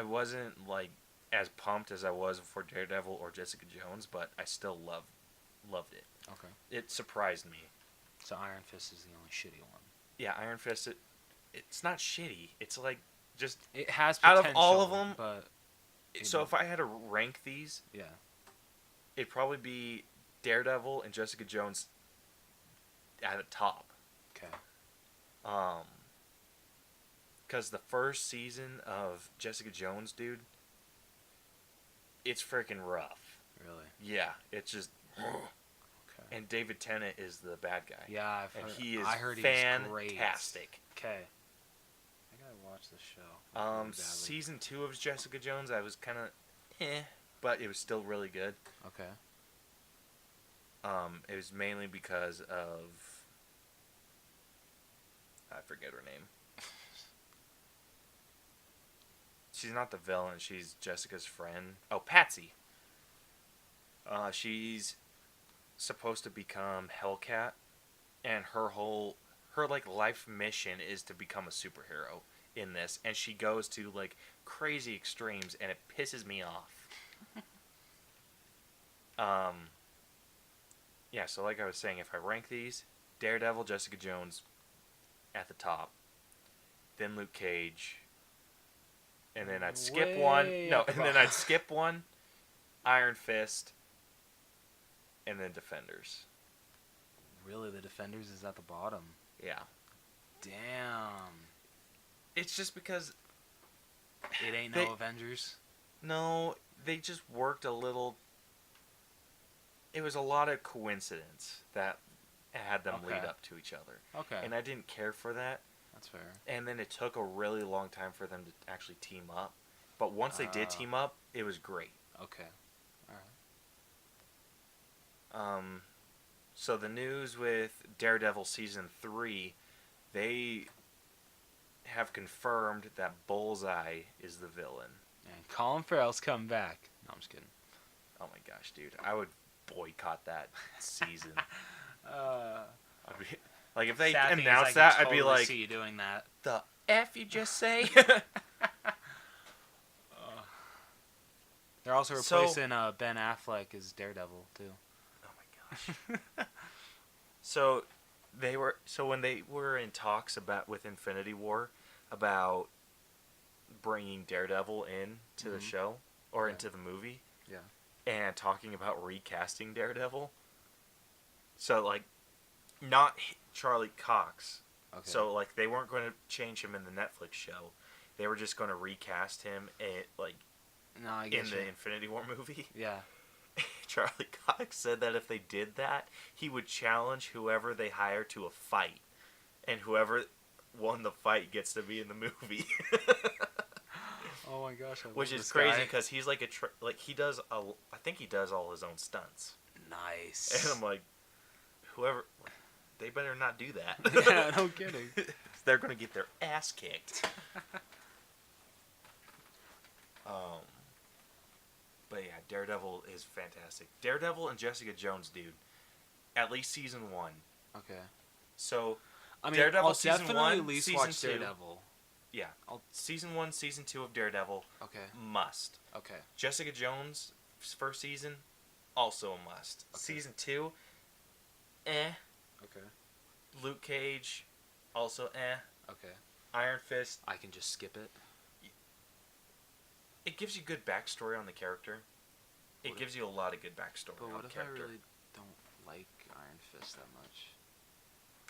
S2: wasn't like as pumped as I was for Daredevil or Jessica Jones, but I still loved it.
S1: Okay.
S2: It surprised me.
S1: So Iron Fist is the only shitty one.
S2: Yeah, Iron Fist. It's not shitty. It's like just
S1: It has
S2: out
S1: potential,
S2: of all of them.
S1: but
S2: So if I had to rank these,
S1: yeah.
S2: it'd probably be Daredevil and Jessica Jones at the top.
S1: Okay.
S2: Because the first season of Jessica Jones, dude, it's freaking rough.
S1: Really?
S2: Yeah, it's just.
S1: Okay.
S2: And David Tennant is the bad guy.
S1: Yeah,
S2: and he is
S1: I heard
S2: fantastic.
S1: Okay. I gotta watch this show.
S2: Season 2 of Jessica Jones, I was kind of, but it was still really good.
S1: Okay.
S2: It was mainly because of, I forget her name. She's not the villain. She's Jessica's friend. Oh, Patsy. She's supposed to become Hellcat, and her like life mission is to become a superhero in this, and she goes to like crazy extremes, and it pisses me off. Yeah, so like I was saying, if I rank these, Daredevil, Jessica Jones at the top, then Luke Cage, and then I'd skip one. No, and then I'd skip one, Iron Fist, and then Defenders.
S1: Really, the Defenders is at the bottom.
S2: Yeah.
S1: Damn.
S2: It's just because
S1: It ain't no Avengers.
S2: no, they just worked a little. It was a lot of coincidence that had them lead up to each other.
S1: Okay.
S2: And I didn't care for that.
S1: That's fair.
S2: And then it took a really long time for them to actually team up. But once they did team up, it was great.
S1: Okay. Alright.
S2: So the news with Daredevil season 3, they have confirmed that Bullseye is the villain.
S1: And Colin Farrell's come back. No, I'm just kidding.
S2: Oh my gosh, dude. I would boycott that season. I'd be, like, if they announced that, I'd be like,
S1: see you doing that.
S2: the F you just say?
S1: They're also replacing Ben Affleck as Daredevil, too.
S2: Oh my gosh. So when they were in talks with Infinity War about bringing Daredevil in to the show or
S1: Yeah.
S2: into the movie
S1: Yeah.
S2: and talking about recasting Daredevil. So like, not Charlie Cox.
S1: Okay.
S2: So like, they weren't going to change him in the Netflix show. They were just going to recast him
S1: No, I get
S2: in
S1: you.
S2: the Infinity War movie.
S1: Yeah.
S2: Charlie Cox said that if they did that, he would challenge whoever they hire to a fight, and whoever won the fight gets to be in the movie.
S1: Oh my gosh, I
S2: Which
S1: love
S2: is
S1: this
S2: crazy
S1: guy.
S2: because he's like I think he does all his own stunts.
S1: Nice.
S2: And I'm like, whoever, they better not do that.
S1: Yeah, no kidding.
S2: They're gonna get their ass kicked. But yeah, Daredevil is fantastic. Daredevil and Jessica Jones, dude. At least season 1.
S1: Okay.
S2: So,
S1: I mean,
S2: Daredevil
S1: I'll
S2: season
S1: definitely
S2: 1,
S1: at least
S2: season
S1: watch
S2: 2.
S1: Daredevil.
S2: Yeah, season 1, season 2 of Daredevil.
S1: Okay.
S2: Must.
S1: Okay.
S2: Jessica Jones first season, also a must.
S1: Okay.
S2: Season 2,
S1: Okay.
S2: Luke Cage, also
S1: Okay.
S2: Iron Fist.
S1: I can just skip it.
S2: It gives you good backstory on the character. It
S1: What
S2: gives you a lot of good backstory
S1: But
S2: on
S1: what
S2: the
S1: if I
S2: character.
S1: really don't like Iron Fist that much?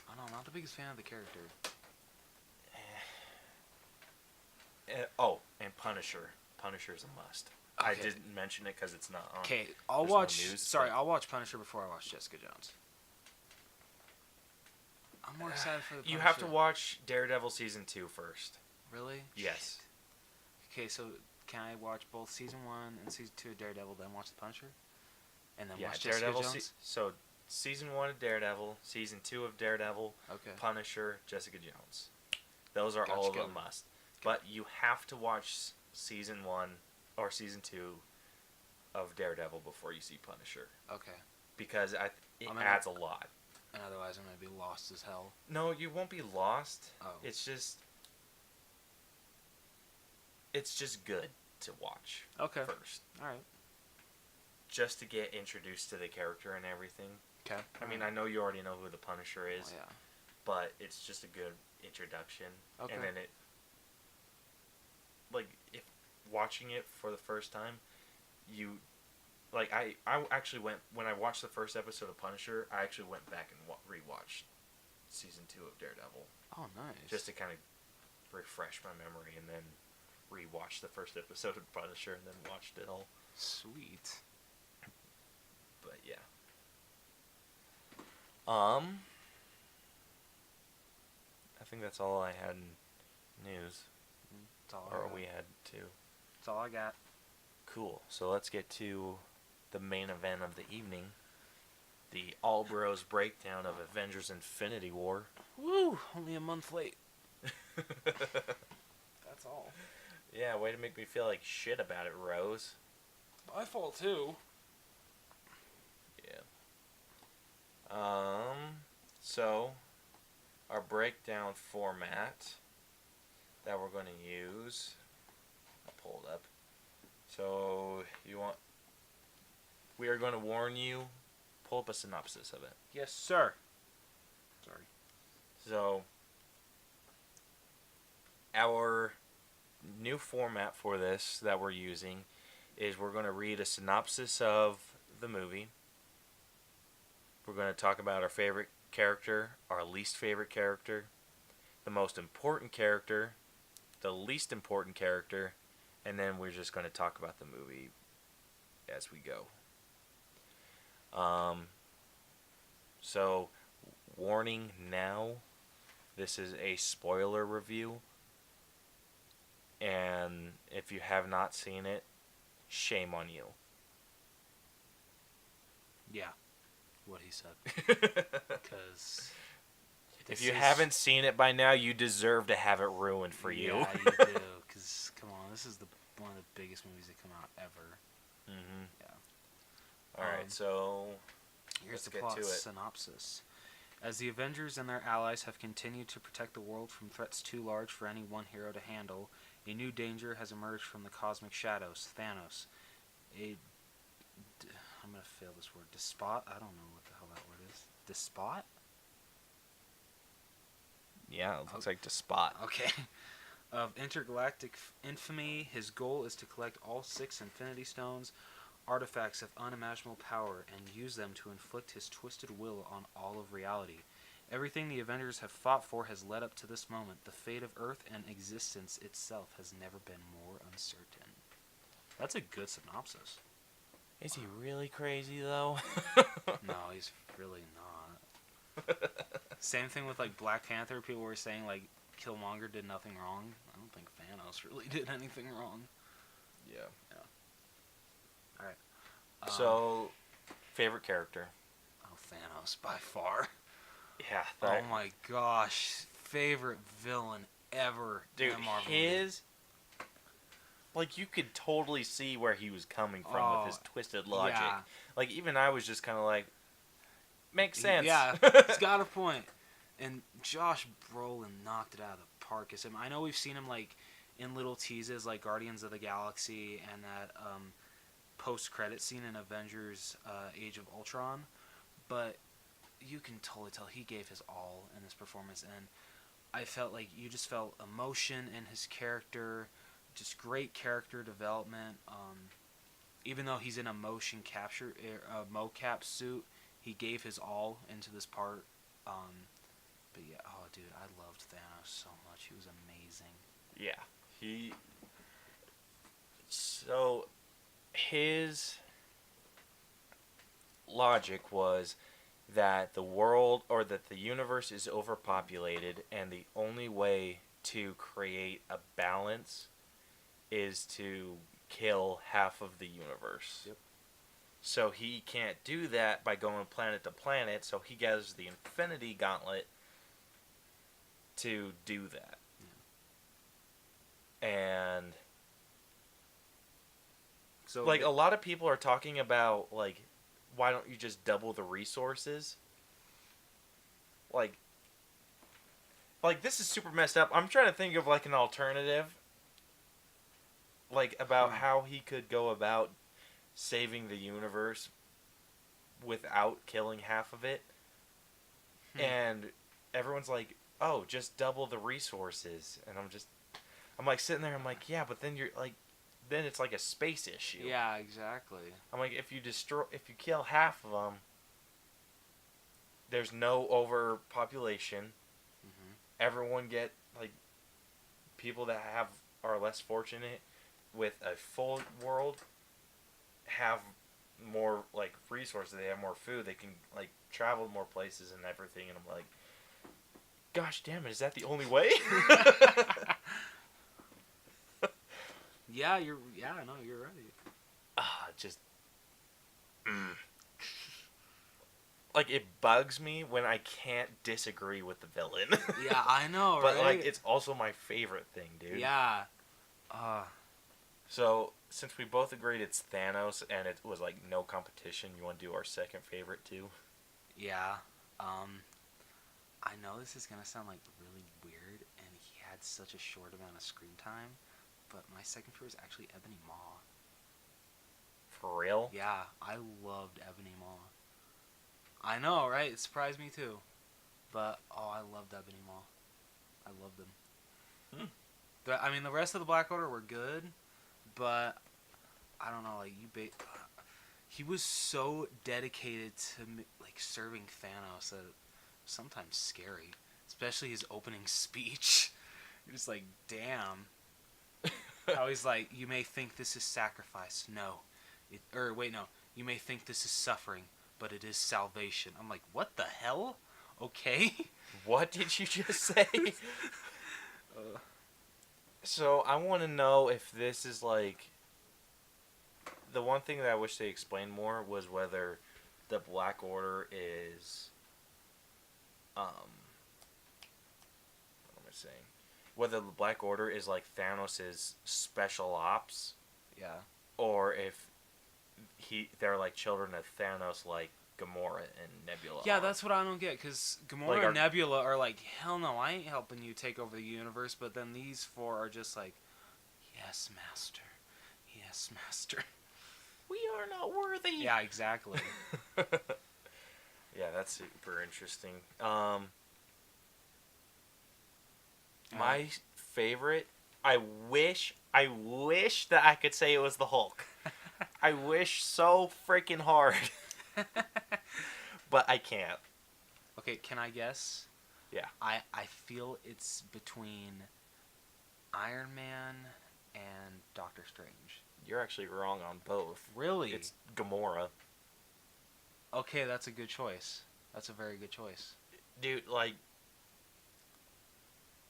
S1: I don't know. I'm not the biggest fan of the character.
S2: And Punisher. Punisher is a must. I
S1: Okay.
S2: didn't mention it because it's not on.
S1: Okay, I'll
S2: there's no
S1: watch.
S2: news,
S1: sorry,
S2: but-
S1: I'll watch Punisher before I watch Jessica Jones. I'm more excited for the Punisher.
S2: You have to watch Daredevil season 2 first.
S1: Really?
S2: Yes.
S1: Okay, so can I watch both season 1 and season 2 of Daredevil, then watch the Punisher, and then
S2: Yeah,
S1: watch Jessica
S2: Daredevil.
S1: Jones?
S2: So season 1 of Daredevil, season 2 of Daredevil,
S1: Okay.
S2: Punisher, Jessica Jones. Those are
S1: Gotcha,
S2: all of
S1: got
S2: a
S1: it.
S2: must. But you have to watch season 1 or season 2 of Daredevil before you see Punisher,
S1: Okay.
S2: because it
S1: I'm gonna-
S2: adds a lot.
S1: And otherwise, I'm gonna be lost as hell.
S2: No, you won't be lost.
S1: Oh.
S2: It's just good to watch
S1: Okay.
S2: first,
S1: All right.
S2: just to get introduced to the character and everything.
S1: Okay.
S2: I mean, I know you already know who the Punisher is,
S1: Oh, yeah.
S2: but it's just a good introduction.
S1: Okay.
S2: And then if watching it for the first time, you, like, I actually went, when I watched the first episode of Punisher, I actually went back and rewatched season 2 of Daredevil,
S1: Oh, nice.
S2: just to kind of refresh my memory, and then rewatched the first episode of Punisher, and then watched it all.
S1: Sweet.
S2: But yeah. I think that's all I had in news.
S1: That's all I
S2: Or
S1: got.
S2: we had two.
S1: That's all I got.
S2: Cool. So let's get to the main event of the evening. The All Bros breakdown of Avengers Infinity War.
S1: Woo! Only a month late. That's all.
S2: Yeah, way to make me feel like shit about it, Rose.
S1: My fault too.
S2: Yeah. So our breakdown format that we're going to use, I'll pull it up. So we are going to warn you, pull up a synopsis of it.
S1: Yes, sir. Sorry.
S2: So our new format for this that we're using is we're going to read a synopsis of the movie. We're going to talk about our favorite character, our least favorite character, the most important character, the least important character, and then we're just going to talk about the movie as we go. So, warning now, this is a spoiler review, and if you have not seen it, shame on you.
S1: Yeah. What he said. Because
S2: If you haven't seen it by now, you deserve to have it ruined for you.
S1: Yeah, you do. Because, come on, this is one of the biggest movies that come out ever.
S2: Mm-hmm.
S1: Yeah.
S2: Alright, so
S1: Here's
S2: let's
S1: the
S2: get
S1: plot
S2: to it.
S1: synopsis. As the Avengers and their allies have continued to protect the world from threats too large for any one hero to handle, a new danger has emerged from the cosmic shadows, Thanos. I'm going to fail this word. Despot? I don't know what the hell that word is. Despot?
S2: Yeah, it looks like to spot.
S1: Okay. Of intergalactic infamy, his goal is to collect all 6 Infinity Stones, artifacts of unimaginable power, and use them to inflict his twisted will on all of reality. Everything the Avengers have fought for has led up to this moment. The fate of Earth and existence itself has never been more uncertain. That's a good synopsis.
S2: Is he really crazy though?
S1: No, he's really not. Same thing with like Black Panther. People were saying like Killmonger did nothing wrong. I don't think Thanos really did anything wrong.
S2: Yeah.
S1: All right.
S2: So, favorite character?
S1: Oh, Thanos by far.
S2: Yeah.
S1: Oh my gosh, favorite villain ever.
S2: Dude,
S1: in a Marvel movie.
S2: his... Like, you could totally see where he was coming from with his twisted logic.
S1: Yeah.
S2: Like, even I was just kind of like, makes sense.
S1: Yeah, he's got a point. And Josh Brolin knocked it out of the park as him. I know we've seen him like in little teases like Guardians of the Galaxy and that post-credit scene in Avengers Age of Ultron, but you can totally tell he gave his all in this performance, and I felt like you just felt emotion in his character, just great character development. Even though he's in a motion capture, mocap suit, he gave his all into this part. But yeah, oh dude, I loved Thanos so much. He was amazing.
S2: Yeah. So, his logic was that the world, or that the universe is overpopulated, and the only way to create a balance is to kill half of the universe.
S1: Yep.
S2: So he can't do that by going planet to planet, so he gathers the Infinity Gauntlet to do that. Yeah. And
S1: so
S2: like a lot of people are talking about like, why don't you just double the resources? Like this is super messed up. I'm trying to think of like an alternative, like about how he could go about saving the universe without killing half of it. And everyone's like, oh, just double the resources. And I'm like sitting there, I'm like, yeah, but then then it's like a space issue.
S1: Yeah, exactly.
S2: I'm like, if you kill half of them, there's no overpopulation.
S1: Mm-hmm.
S2: Everyone get, like, people that are less fortunate with a full world have more, like, resources. They have more food. They can, like, travel more places and everything. And I'm like, gosh damn it, is that the only way?
S1: Yeah, you're right.
S2: Just... Like, it bugs me when I can't disagree with the villain.
S1: Yeah, I know,
S2: but,
S1: right?
S2: like, it's also my favorite thing, dude.
S1: Yeah.
S2: So, since we both agreed it's Thanos and it was, like, no competition, you want to do our second favorite, too?
S1: Yeah. I know this is going to sound, like, really weird, and he had such a short amount of screen time, but my second favorite is actually Ebony Maw.
S2: For real?
S1: Yeah, I loved Ebony Maw. I know, right? It surprised me too. But, I loved Ebony Maw. I loved them. I mean, the rest of the Black Order were good, but I don't know, like, he was so dedicated to, like, serving Thanos that it was sometimes scary. Especially his opening speech. You're just like, damn. How he's like, you may think this is sacrifice. No. You may think this is suffering, but it is salvation. I'm like, what the hell? Okay.
S2: What did you just say? So, I want to know if this is like... The one thing that I wish they explained more was whether the Black Order is... What am I saying? Whether the Black Order is like Thanos' special ops.
S1: Yeah.
S2: Or if they're like children of Thanos, like Gamora and Nebula.
S1: Yeah, that's what I don't get, because Gamora and Nebula are like, hell no, I ain't helping you take over the universe, but then these four are just like, yes, master. Yes, master.
S2: We are not worthy.
S1: Yeah, exactly.
S2: Yeah, that's super interesting. My favorite I wish that I could say it was the Hulk. I wish so freaking hard, but I can't.
S1: Okay, can I guess?
S2: Yeah.
S1: I feel it's between Iron Man and Doctor Strange.
S2: You're actually wrong on both.
S1: Really?
S2: It's Gamora.
S1: Okay, that's a good choice. That's a very good choice.
S2: Dude, like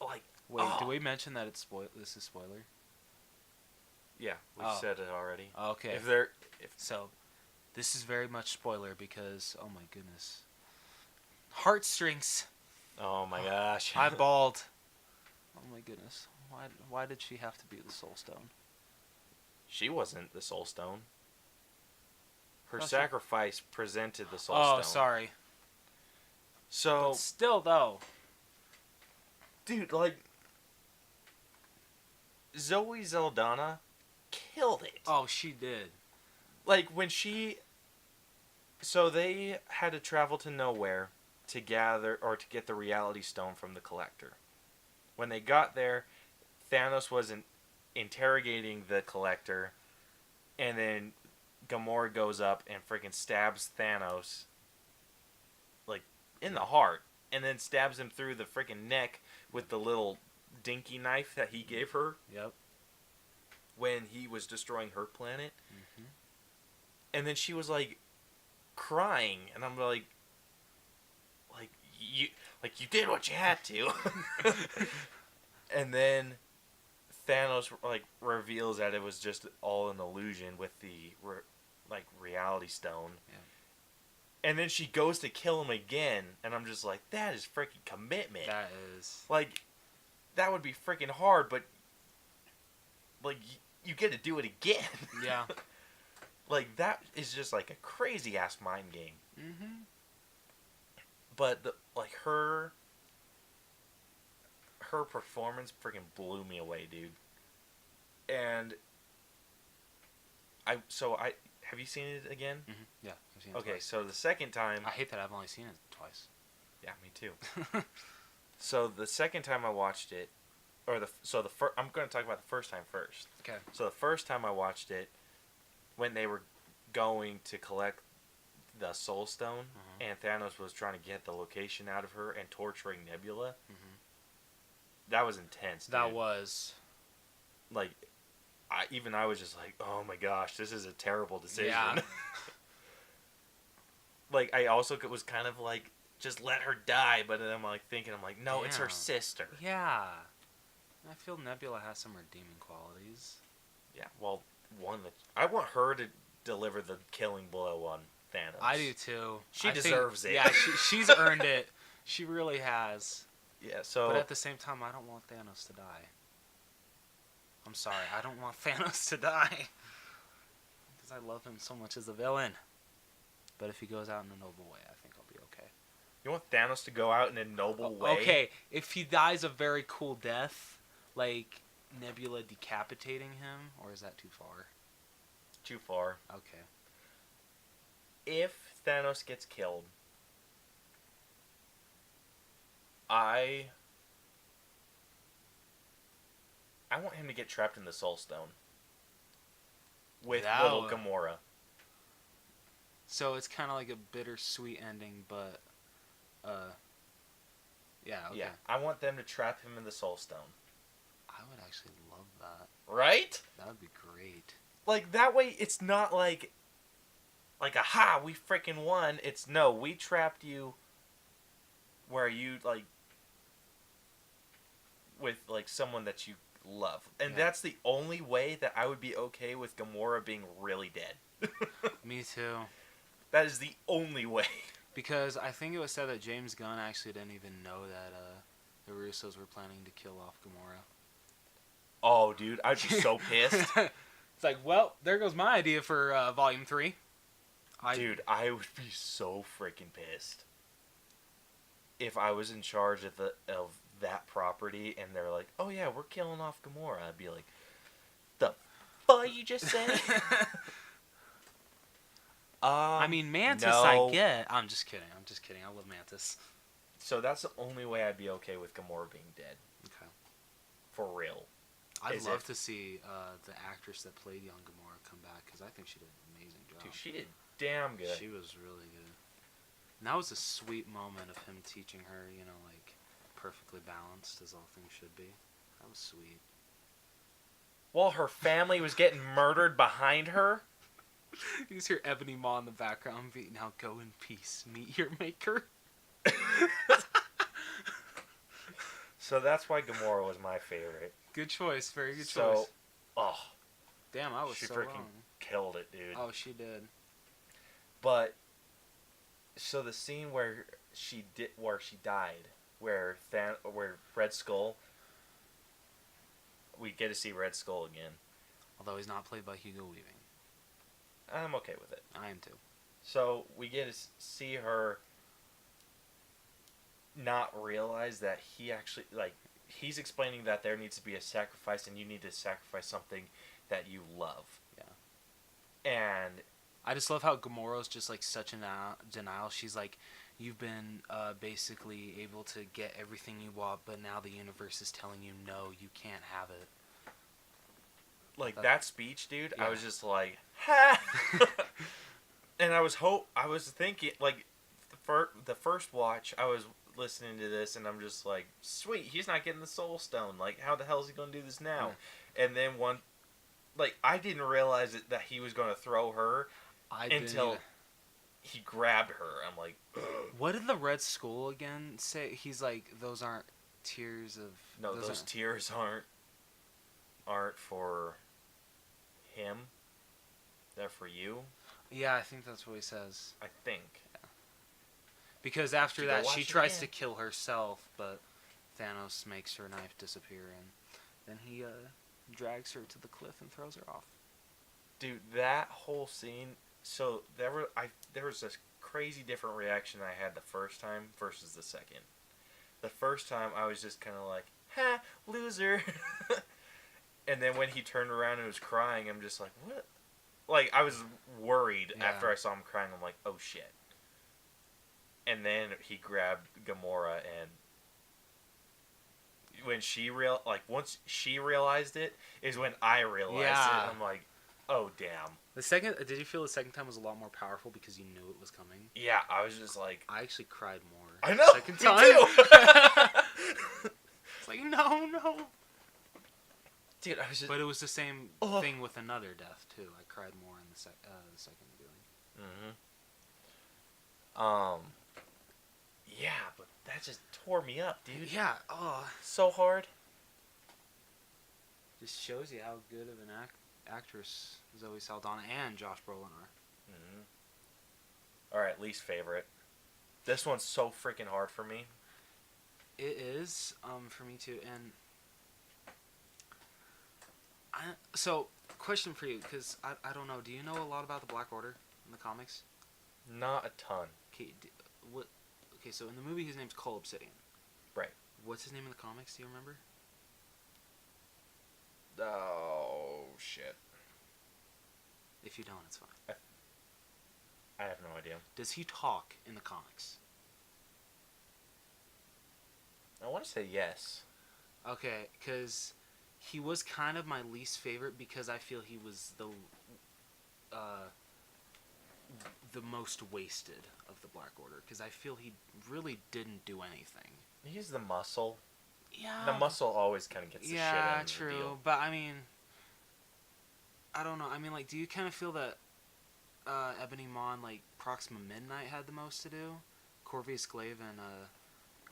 S1: Wait,
S2: oh.
S1: did we mention that it's this is spoiler?
S2: Yeah, we
S1: Oh.
S2: said it already.
S1: Okay.
S2: If
S1: So, this is very much spoiler because, oh my goodness. Heartstrings.
S2: oh my gosh.
S1: I bawled. Oh my goodness. Why did she have to be the Soul Stone?
S2: She wasn't the Soul Stone. Her
S1: Oh, she-
S2: sacrifice presented the Soul
S1: Oh,
S2: Stone.
S1: sorry.
S2: So,
S1: But still, though.
S2: dude, like Zoe Saldana killed it.
S1: Oh, she did.
S2: Like when she so they had to travel to nowhere to gather or to get the reality stone from the collector. When they got there, Thanos was interrogating the collector, and then Gamora goes up and freaking stabs Thanos like in the heart, and then stabs him through the freaking neck with the little dinky knife that he gave her
S1: Yep.
S2: when he was destroying her planet.
S1: Mm-hmm.
S2: And then she was like crying, and I'm like you did what you had to. And then Thanos like reveals that it was just all an illusion with the reality stone.
S1: Yeah.
S2: And then she goes to kill him again, and I'm just like, that is freaking commitment.
S1: That is.
S2: Like, that would be freaking hard, but like you get to do it again.
S1: Yeah.
S2: Like, that is just like a crazy ass mind game.
S1: Mm-hmm.
S2: But her performance freaking blew me away, dude. And I have you seen it again?
S1: Mm-hmm. Yeah, I've seen it
S2: Okay,
S1: twice.
S2: so the second time,
S1: I hate that I've only seen it twice.
S2: yeah, me too. So the second time I watched it, I'm going to talk about the first time first.
S1: Okay.
S2: So the first time I watched it, when they were going to collect the Soul Stone, and Thanos was trying to get the location out of her and torturing Nebula, that was intense. Dude.
S1: That was.
S2: Like, I was just like, oh my gosh, this is a terrible decision.
S1: Yeah.
S2: Like, I also was kind of like, just let her die, but then I'm like, no, it's her
S1: Damn.
S2: sister.
S1: Yeah. I feel Nebula has some redeeming qualities.
S2: Yeah, well, I want her to deliver the killing blow on Thanos.
S1: I do too.
S2: She
S1: I
S2: deserves
S1: think,
S2: it.
S1: Yeah, she's earned it. She really has.
S2: Yeah, so...
S1: But at the same time, I don't want Thanos to die. I'm sorry, I don't want Thanos to die. Because I love him so much as a villain. But if he goes out in a noble way, I think I'll be okay.
S2: You want Thanos to go out in a noble way?
S1: Okay, if he dies a very cool death, like Nebula decapitating him, or is that too far?
S2: Too far.
S1: Okay.
S2: If Thanos gets killed, I want him to get trapped in the Soul Stone with little Gamora.
S1: So it's kind of like a bittersweet ending, but, yeah, okay.
S2: Yeah, I want them to trap him in the Soul Stone.
S1: I would actually love that.
S2: Right?
S1: That would be great.
S2: Like, that way it's not like, aha, we freaking won. It's, no, we trapped you where you, like, with, like, someone that you love. And that's the only way that I would be okay with Gamora being really dead.
S1: Me too.
S2: That is the only way.
S1: Because I think it was said that James Gunn actually didn't even know that the Russos were planning to kill off Gamora.
S2: Oh, dude, I'd be so pissed.
S1: It's like, well, there goes my idea for Volume 3.
S2: Dude, I would be so freaking pissed if I was in charge of that property and they're like, oh yeah, we're killing off Gamora. I'd be like, the fuck you just said?
S1: I mean, Mantis
S2: no.
S1: I get. I'm just kidding. I love Mantis.
S2: So that's the only way I'd be okay with Gamora being dead.
S1: Okay.
S2: For real.
S1: I'd love to see the actress that played young Gamora come back because I think she did an amazing job.
S2: Dude, she did damn good.
S1: She was really good. And that was a sweet moment of him teaching her, like perfectly balanced as all things should be. That was sweet.
S2: While her family was getting murdered behind her.
S1: You just hear Ebony Maw in the background beat, now go in peace, meet your maker.
S2: So that's why Gamora was my favorite.
S1: Good choice, very good choice.
S2: Oh.
S1: Damn, I was
S2: she
S1: so
S2: freaking
S1: wrong.
S2: Killed it, dude.
S1: Oh, she did.
S2: But, so the scene where she died, where Red Skull, we get to see Red Skull again.
S1: Although he's not played by Hugo Weaving.
S2: I'm okay with it.
S1: I am too.
S2: So we get to see her not realize that he actually, he's explaining that there needs to be a sacrifice and you need to sacrifice something that you love.
S1: Yeah.
S2: And
S1: I just love how Gamora's just like such in denial. She's like, you've been basically able to get everything you want, but now the universe is telling you no, you can't have it.
S2: Like that speech, dude,
S1: yeah.
S2: I was just like, ha! And I was thinking, like, the first watch, I was listening to this, and I'm just like, sweet, he's not getting the Soul Stone. Like, how the hell is he going to do this now? Yeah. And then I didn't realize that he was going to throw her until he grabbed her. I'm like, ugh.
S1: What did the Red Skull again say? He's like, those aren't tears of...
S2: No, those tears aren't for him. They're for you.
S1: Yeah, I think that's what he says.
S2: I think.
S1: Yeah. Because after that, she tries to kill herself, but Thanos makes her knife disappear, and then he drags her to the cliff and throws her off.
S2: Dude, that whole scene. So there was this crazy different reaction I had the first time versus the second. The first time I was just kind of like, ha, loser. And then when he turned around and was crying, I'm just like, what? Like, I was worried after I saw him crying. I'm like, oh shit. And then he grabbed Gamora, and when once she realized it, is when I realized it. I'm like, oh damn.
S1: Did you feel the second time was a lot more powerful because you knew it was coming?
S2: Yeah, I was just like...
S1: I actually cried more.
S2: I know,
S1: second time.
S2: Me too!
S1: It's like, no.
S2: Dude, I was just...
S1: But it was the same thing with another death, too. I cried more in the second viewing.
S2: Mm-hmm. Yeah, but that just tore me up, dude.
S1: Yeah,
S2: so hard.
S1: Just shows you how good of an actress Zoe Saldana and Josh Brolin are.
S2: Mm-hmm. Alright, least favorite. This one's so freaking hard for me.
S1: It is, for me too, and... So, question for you, because I don't know, do you know a lot about the Black Order in the comics?
S2: Not a ton.
S1: Okay, so in the movie his name's Cole Obsidian.
S2: Right.
S1: What's his name in the comics, do you remember?
S2: Oh, shit.
S1: If you don't, it's fine.
S2: I have no idea.
S1: Does he talk in the comics?
S2: I want to say yes.
S1: Okay, because he was kind of my least favorite because I feel he was the most wasted of the Black Order, because I feel he really didn't do anything.
S2: He's the muscle.
S1: Yeah.
S2: The muscle always kind of gets the shit in
S1: Yeah,
S2: the
S1: true.
S2: deal.
S1: But, I mean, I don't know. I mean, like, do you kind of feel that Ebony Maw and, like, Proxima Midnight had the most to do? Corvus Glaive and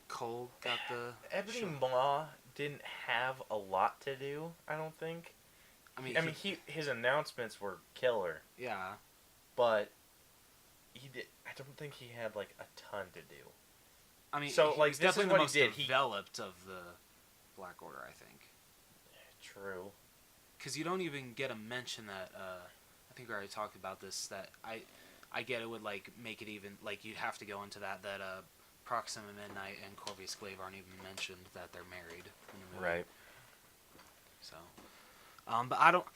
S1: Cole got the...
S2: Ebony Maw didn't have a lot to do, I don't think.
S1: I mean,
S2: his announcements were killer.
S1: Yeah.
S2: But I don't think he had, like, a ton to do.
S1: I mean,
S2: so, like,
S1: he's
S2: this
S1: definitely
S2: is what
S1: the most
S2: he did.
S1: developed of the Black Order, I think.
S2: True.
S1: Because you don't even get a mention that, I think we already talked about this, that I get it would, like, make it even, like, you'd have to go into that Proxima Midnight and Corvus Glaive aren't even mentioned that they're married in the movie.
S2: Right.
S1: So, but I don't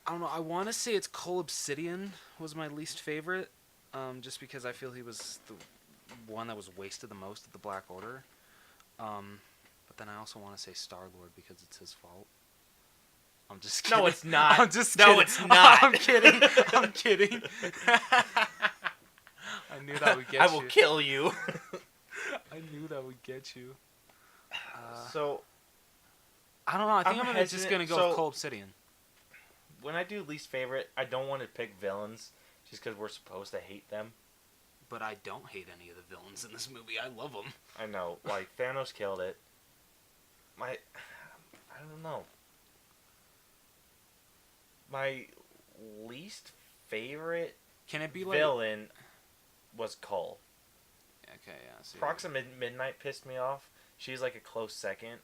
S1: know, I want to say it's Cole Obsidian was my least favorite, just because I feel he was the one that was wasted the most of the Black Order. But then I also want to say Star-Lord because it's his fault. I'm just kidding.
S2: No, it's not.
S1: I'm just
S2: No,
S1: kidding.
S2: it's not.
S1: I'm kidding. I'm kidding. I knew that would get
S2: I
S1: you.
S2: will kill you.
S1: I knew that would get you.
S2: So
S1: I don't know. I think
S2: I'm
S1: I'm just
S2: hesitant.
S1: gonna go
S2: So-
S1: with Coal Obsidian.
S2: when I do least favorite, I don't want to pick villains just because we're supposed to hate them.
S1: But I don't hate any of the villains in this movie. I love them.
S2: I know, like Thanos killed it. I don't know. My least favorite
S1: Can it be like?
S2: villain was Cull.
S1: Okay, yeah. See.
S2: Proxima Midnight pissed me off. She's like a close second.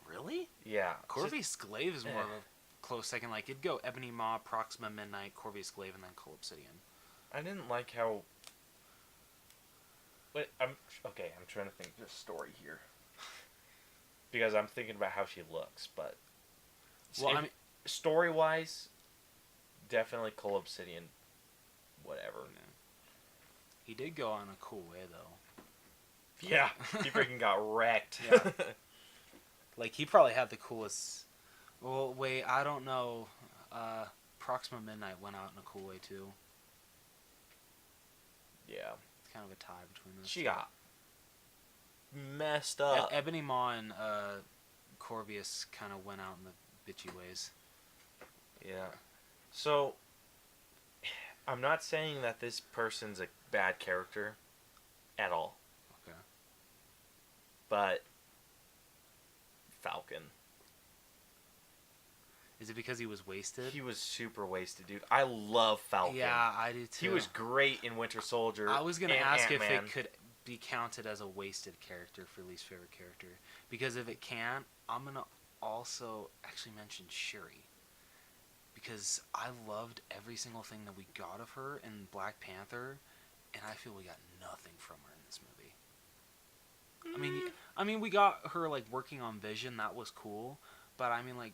S1: Really?
S2: Yeah.
S1: Corvus Glaive is more
S2: eh.
S1: of a close second. Like it'd go Ebony Maw, Proxima Midnight, Corvus Glaive, and then Coal Obsidian.
S2: I didn't like how. Wait, I'm trying to think of the story here. Because I'm thinking about how she looks, but.
S1: Well, I mean,
S2: story wise, definitely Coal Obsidian. Whatever.
S1: yeah. He did go on a cool way though.
S2: Yeah, he freaking got wrecked.
S1: Yeah. Like he probably had the coolest. Well, wait, I don't know. Proxima Midnight went out in a cool way too.
S2: Yeah.
S1: It's kind of a tie between those.
S2: She
S1: two.
S2: got messed up.
S1: Ebony Maw and Corvus kind of went out in the bitchy ways.
S2: Yeah. So, I'm not saying that this person's a bad character at all.
S1: Okay.
S2: But Falcon.
S1: Is it because he was wasted?
S2: He was super wasted, dude. I love Falcon.
S1: Yeah, I do too.
S2: He was great in Winter Soldier.
S1: I was gonna
S2: and
S1: ask
S2: Ant-Man.
S1: if it could be counted as a wasted character for least favorite character, because if it can, I'm gonna also actually mention Shuri, because I loved every single thing that we got of her in Black Panther, and I feel we got nothing from her in this movie. I mean, we got her like working on Vision. That was cool, but I mean, like,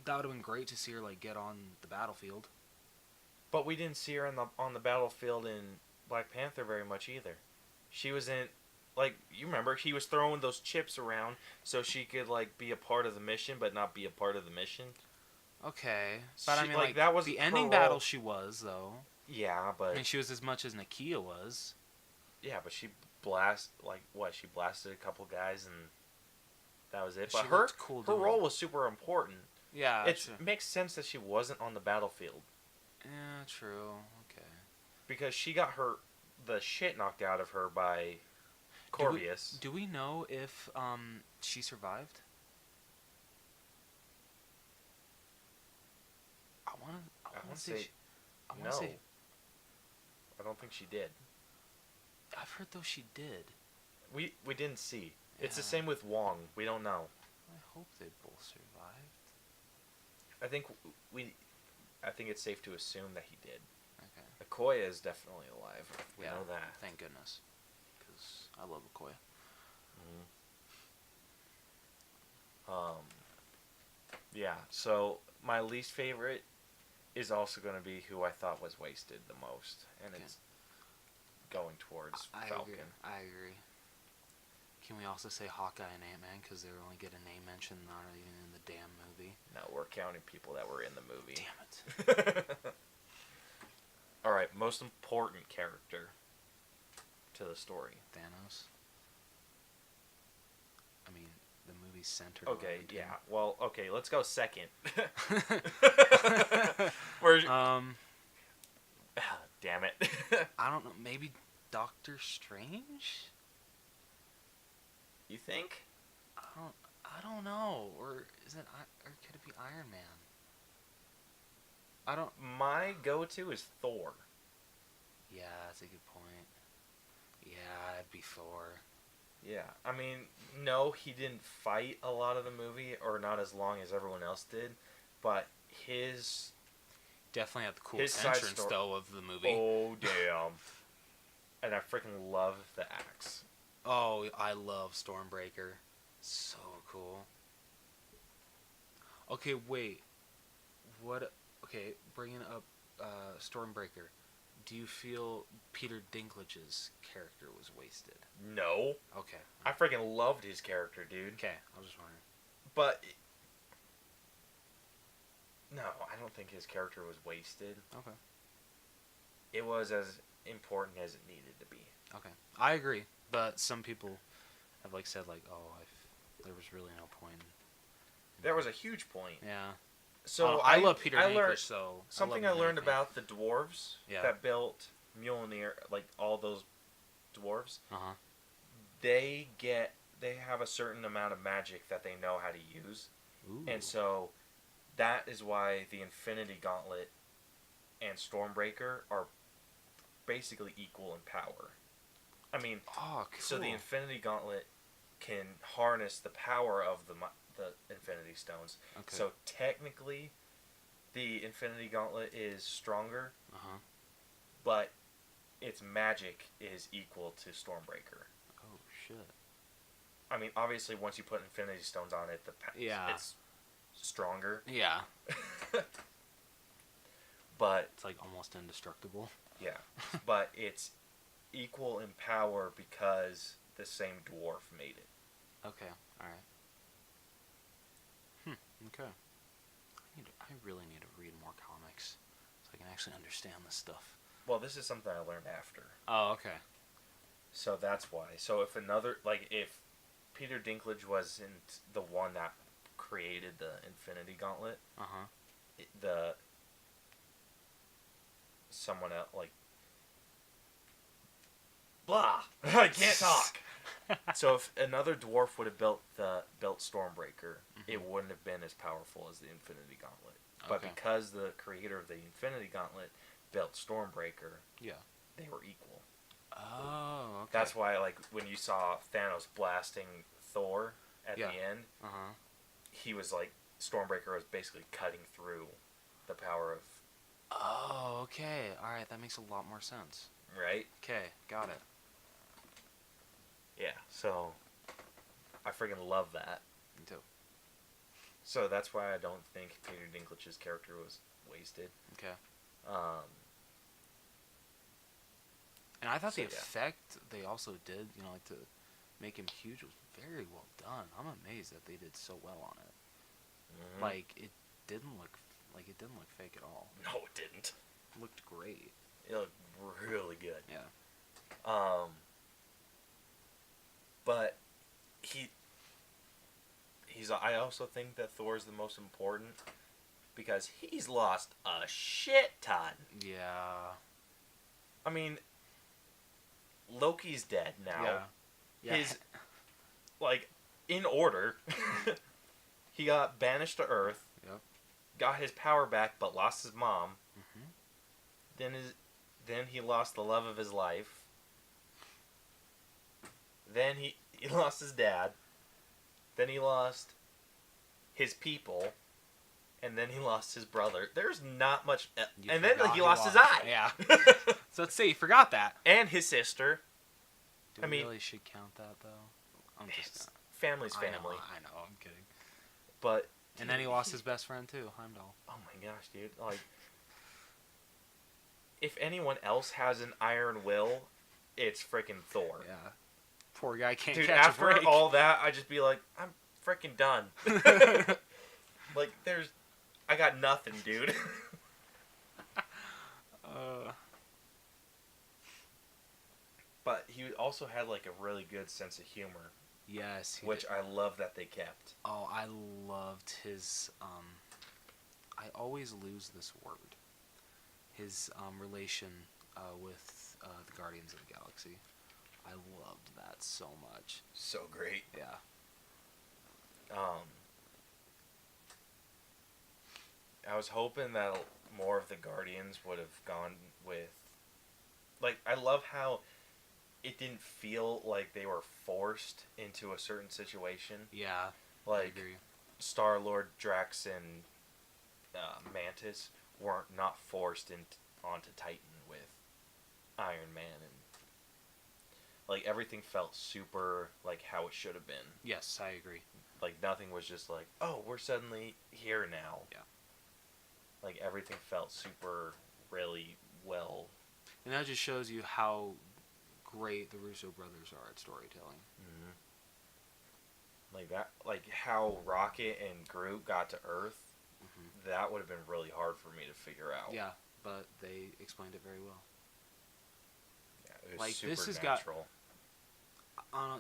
S1: that would have been great to see her like get on the battlefield.
S2: But we didn't see her on the battlefield in Black Panther very much either. She was in, like, you remember, he was throwing those chips around so she could, like, be a part of the mission but not be a part of the mission.
S1: Okay, but I
S2: She-
S1: mean,
S2: like,
S1: like
S2: that was
S1: the
S2: her
S1: ending
S2: role.
S1: battle. She was though.
S2: Yeah,
S1: I
S2: but
S1: mean, she was as much as Nakia was.
S2: she she blasted a couple guys and that was it.
S1: She
S2: But her
S1: looked cool doing
S2: role
S1: it.
S2: was super important.
S1: Yeah,
S2: It makes sense that she wasn't on the battlefield
S1: yeah, true. Okay.
S2: because she got the shit knocked out of her by Corvus.
S1: Do we know if she survived? I want to say. I want
S2: no.
S1: to say.
S2: I don't think she did.
S1: I've heard though she did.
S2: We didn't see. It's the
S1: Yeah.
S2: same with Wong. We don't know.
S1: I hope they both survived.
S2: I think I think it's safe to assume that he did.
S1: Okay.
S2: Okoye is definitely alive. We
S1: Yeah.
S2: know that.
S1: Thank goodness, because I love Okoye.
S2: Yeah. So my least favorite is also going to be who I thought was wasted the most, and
S1: Okay.
S2: it's going towards
S1: I
S2: Falcon.
S1: agree. I agree. Can we also say Hawkeye and Ant-Man because they only get a name mention, not even in the damn movie?
S2: No, we're counting people that were in the movie.
S1: Damn it.
S2: All right, most important character to the story.
S1: Thanos. I mean, the movie's centered.
S2: Okay,
S1: around him.
S2: yeah. Well, okay, let's go second. Where's damn it.
S1: I don't know. Maybe Doctor Strange.
S2: You think?
S1: I don't know. Or is it? Or could it be Iron Man? I don't.
S2: My go-to is Thor.
S1: Yeah, that's a good point. Yeah, it'd be Thor.
S2: Yeah, I mean, no, he didn't fight a lot of the movie, or not as long as everyone else did, but his...
S1: Definitely had the coolest
S2: side
S1: entrance
S2: story-
S1: though of the movie.
S2: Oh, damn. And I freaking love the axe.
S1: Oh, I love Stormbreaker. So cool. Okay, wait. What? Okay, bringing up Stormbreaker. Do you feel Peter Dinklage's character was wasted?
S2: No.
S1: Okay.
S2: I freaking loved his character, dude.
S1: Okay, I was just wondering.
S2: But No, I don't think his character was wasted.
S1: Okay.
S2: It was as important as it needed to be.
S1: Okay. I agree, but some people have like said like, oh, there was really no point.
S2: There was a huge point.
S1: Yeah.
S2: So
S1: I love Peter Dinklage,
S2: learned
S1: so
S2: something
S1: I
S2: I
S1: love him in
S2: learned
S1: anything.
S2: about the dwarves that built Mjolnir, like all those dwarves.
S1: Uh-huh.
S2: They have a certain amount of magic that they know how to use,
S1: Ooh.
S2: and so that is why the Infinity Gauntlet and Stormbreaker are basically equal in power. I mean,
S1: oh, cool.
S2: so the Infinity Gauntlet can harness the power of the Infinity Stones.
S1: Okay.
S2: So technically, the Infinity Gauntlet is stronger, but its magic is equal to Stormbreaker.
S1: Oh shit.
S2: I mean, obviously, once you put Infinity Stones on it, it's stronger.
S1: Yeah.
S2: But
S1: it's like almost indestructible.
S2: Yeah, but it's equal in power because the same dwarf made it.
S1: Okay. All right. Okay. I really need to read more comics so I can actually understand this stuff.
S2: Well, this is something I learned after.
S1: Oh, okay.
S2: So that's why. So if Peter Dinklage wasn't the one that created the Infinity Gauntlet, someone else, like, blah, I can't talk. So if another dwarf would have built Stormbreaker, it wouldn't have been as powerful as the Infinity Gauntlet. But because the creator of the Infinity Gauntlet built Stormbreaker, they were equal.
S1: Oh, okay.
S2: That's why, like, when you saw Thanos blasting Thor at the end, he was like, Stormbreaker was basically cutting through the power of...
S1: Oh, okay. Alright, that makes a lot more sense.
S2: Right?
S1: Okay, got it.
S2: Yeah, so I freaking love that.
S1: Me too.
S2: So that's why I don't think Peter Dinklage's character was wasted.
S1: Okay. And I thought the effect they also did, like to make him huge, was very well done. I'm amazed that they did so well on it.
S2: Mm-hmm.
S1: Like it didn't look fake at all.
S2: No, it didn't.
S1: It looked great.
S2: It looked really good.
S1: Yeah.
S2: But I also think that Thor's the most important because he's lost a shit ton.
S1: Yeah.
S2: I mean, Loki's dead now.
S1: Yeah.
S2: His, like, in order, he got banished to Earth.
S1: Yep.
S2: Got his power back, but lost his mom.
S1: Mm-hmm.
S2: Then he lost the love of his life. Then he lost his dad. Then he lost his people. And then he lost his brother. There's not much... and then he lost his eye.
S1: Yeah. So let's see, you forgot that.
S2: And his sister.
S1: Do we really should count that, though? I'm just...
S2: Family's family.
S1: I know, I'm kidding.
S2: But...
S1: And then he lost his best friend, too, Heimdall.
S2: Oh my gosh, dude. Like... if anyone else has an iron will, it's freaking Thor.
S1: Yeah. Poor guy can't
S2: dude,
S1: catch a break.
S2: After all that, I'd just be like, I'm freaking done. Like, I got nothing, dude. But he also had, like, a really good sense of humor.
S1: Yes.
S2: Which I love that they kept.
S1: Oh, I loved his, I always lose this word. His, relation, with, the Guardians of the Galaxy. I loved that so much.
S2: So great.
S1: Yeah.
S2: I was hoping that more of the Guardians would have gone with... Like, I love how it didn't feel like they were forced into a certain situation.
S1: Yeah,
S2: like,
S1: I agree.
S2: Star-Lord, Drax, and Mantis weren't not forced onto Titan with Iron Man. And, like, everything felt super, like, how it should have been.
S1: Yes, I agree.
S2: Like, nothing was just like, oh, we're suddenly here now.
S1: Yeah. Like,
S2: everything felt super, really well.
S1: And that just shows you how great the Russo brothers are at storytelling.
S2: Mm-hmm. Like, how Rocket and Groot got to Earth that would have been really hard for me to figure out.
S1: Yeah, but they explained it very well.
S2: Yeah, it was
S1: Like, this has
S2: supernatural.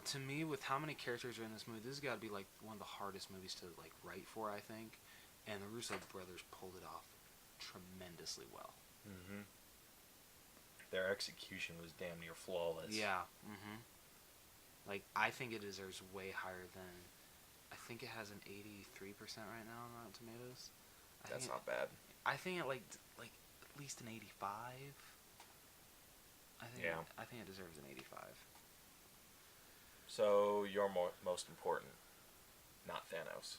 S1: To me, with how many characters are in this movie, this has got to be like one of the hardest movies to like write for, I think. And the Russo brothers pulled it off tremendously well.
S2: Mm-hmm. Their execution was damn near flawless.
S1: Yeah. Like, I think it deserves way higher than. I think it has an 83% right now on Rotten Tomatoes.
S2: That's not bad.
S1: I think it like at least an 85. I think it deserves an 85.
S2: So you're most important, not Thanos.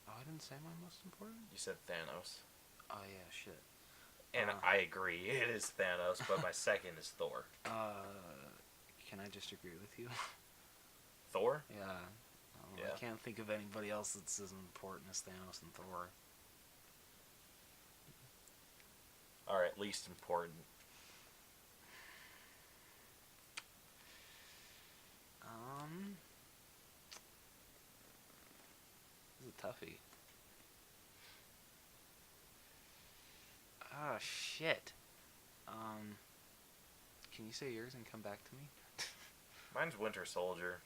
S1: I didn't say my most important.
S2: You said Thanos.
S1: Oh yeah, shit.
S2: And I agree, it is Thanos, but my second is Thor.
S1: Can I just agree with you?
S2: Thor?
S1: Yeah. I can't think of anybody else that's as important as Thanos and Thor.
S2: Alright, least important.
S1: This is a toughie. Oh, shit. Can you say yours and come back to me?
S2: Mine's Winter Soldier.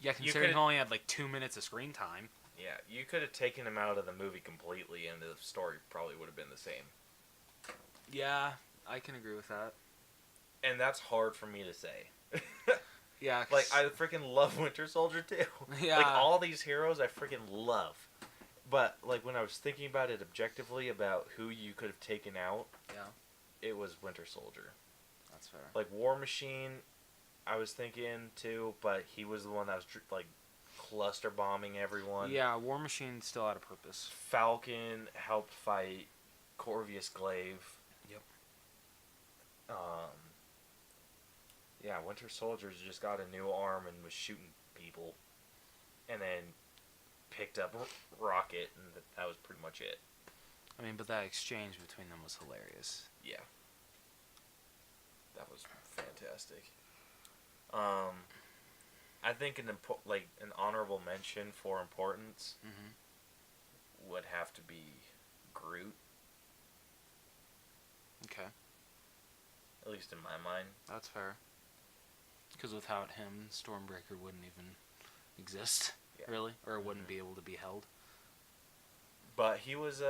S1: Yeah, considering he only had like 2 minutes of screen time.
S2: Yeah, you could have taken him out of the movie completely and the story probably would have been the same.
S1: Yeah, I can agree with that.
S2: And that's hard for me to say.
S1: Yeah.
S2: Like, I freaking love Winter Soldier too.
S1: Yeah.
S2: Like, all these heroes I freaking love. But, like, when I was thinking about it objectively, about who you could have taken out, it was Winter Soldier.
S1: That's fair.
S2: Like, War Machine, I was thinking too, but he was the one that was, like, cluster bombing everyone.
S1: Yeah, War Machine still had a purpose.
S2: Falcon helped fight Corvus Glaive.
S1: Yep.
S2: Yeah, Winter Soldier just got a new arm and was shooting people. And then picked up Rocket, and that was pretty much it.
S1: I mean, but that exchange between them was hilarious.
S2: Yeah. That was fantastic. I think an honorable mention for importance would have to be Groot.
S1: Okay.
S2: At least in my mind.
S1: That's fair. Because without him, Stormbreaker wouldn't even exist, really, or wouldn't be able to be held.
S2: But he was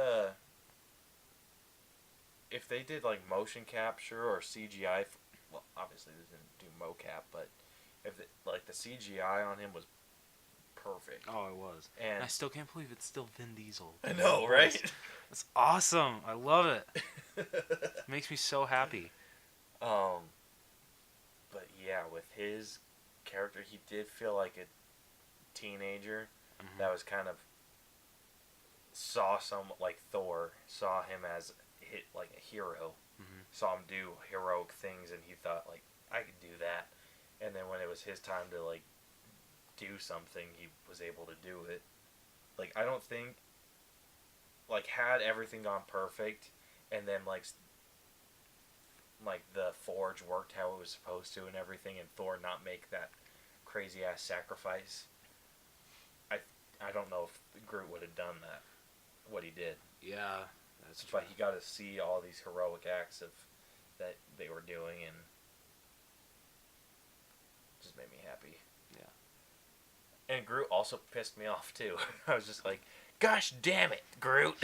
S2: if they did like motion capture or CGI, well, obviously they didn't do mocap, but if the CGI on him was perfect.
S1: Oh, it was. And I still can't believe it's still Vin Diesel.
S2: I know, right?
S1: That's awesome. I love it. It makes me so happy.
S2: But yeah, with his character, he did feel like a teenager that was kind of saw Thor, saw him as like a hero, saw him do heroic things, and he thought like, I could do that. And then when it was his time to like do something, he was able to do it. Like, I don't think, like, had everything gone perfect, and then like the Forge worked how it was supposed to and everything, and Thor not make that crazy ass sacrifice, I don't know if Groot would have done that, what he did.
S1: Yeah, that's true.
S2: But he got to see all these heroic acts that they were doing, and just made me happy. Yeah. And Groot also pissed me off too. I was just like, gosh damn it, Groot.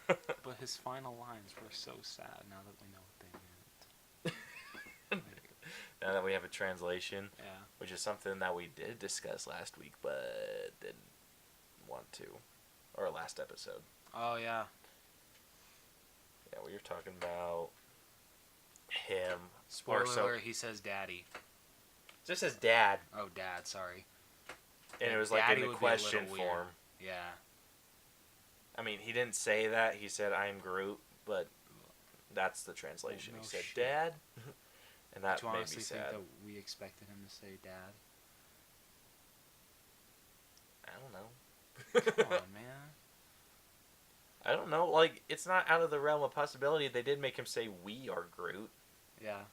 S1: But his final lines were so sad now that we know what they meant.
S2: Now that we have a translation,
S1: yeah,
S2: which is something that we did discuss last week, but didn't want to, or last episode.
S1: Oh yeah.
S2: Yeah, we were talking about him.
S1: Spoiler alert, he says daddy.
S2: Just says dad.
S1: Oh, dad, sorry.
S2: And it was like in the question form.
S1: Yeah.
S2: I mean, he didn't say that. He said, I'm Groot, but that's the translation.
S1: Oh, no
S2: he said,
S1: shit.
S2: Dad? And that
S1: Do you
S2: made me
S1: honestly
S2: sad.
S1: think that we expected him to say dad?
S2: I don't know.
S1: Come on, man.
S2: I don't know. Like, it's not out of the realm of possibility. They did make him say, we are Groot.
S1: Yeah.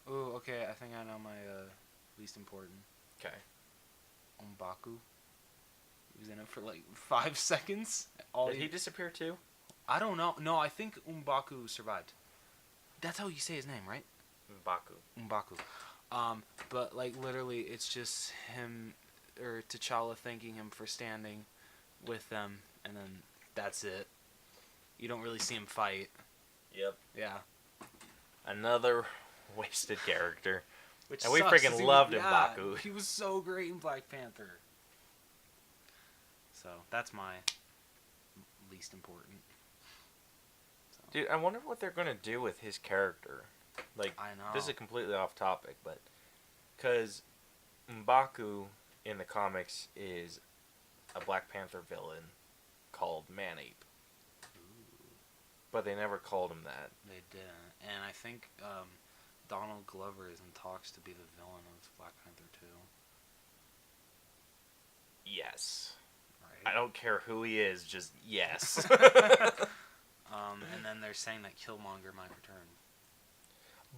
S1: Ooh, okay, I think I know my least important.
S2: Okay.
S1: M'Baku. He was in it for like 5 seconds.
S2: Did he disappear too?
S1: I don't know. No, I think M'Baku survived. That's how you say his name, right?
S2: M'Baku.
S1: M'Baku. But like literally, it's just him or T'Challa thanking him for standing with them, and then that's it. You don't really see him fight.
S2: Yep.
S1: Yeah.
S2: Another wasted character.
S1: Which
S2: And we
S1: sucks,
S2: freaking
S1: 'cause
S2: loved
S1: yeah,
S2: M'Baku.
S1: He was so great in Black Panther. So that's my least important. So,
S2: Dude, I wonder what they're gonna do with his character. Like,
S1: I know.
S2: this is completely off topic, but because M'Baku in the comics is a Black Panther villain called Man-Ape, but they never called him that.
S1: They didn't, and I think Donald Glover is in talks to be the villain of Black Panther 2.
S2: Yes.
S1: Right.
S2: I don't care who he is, just yes.
S1: And then they're saying that Killmonger might return.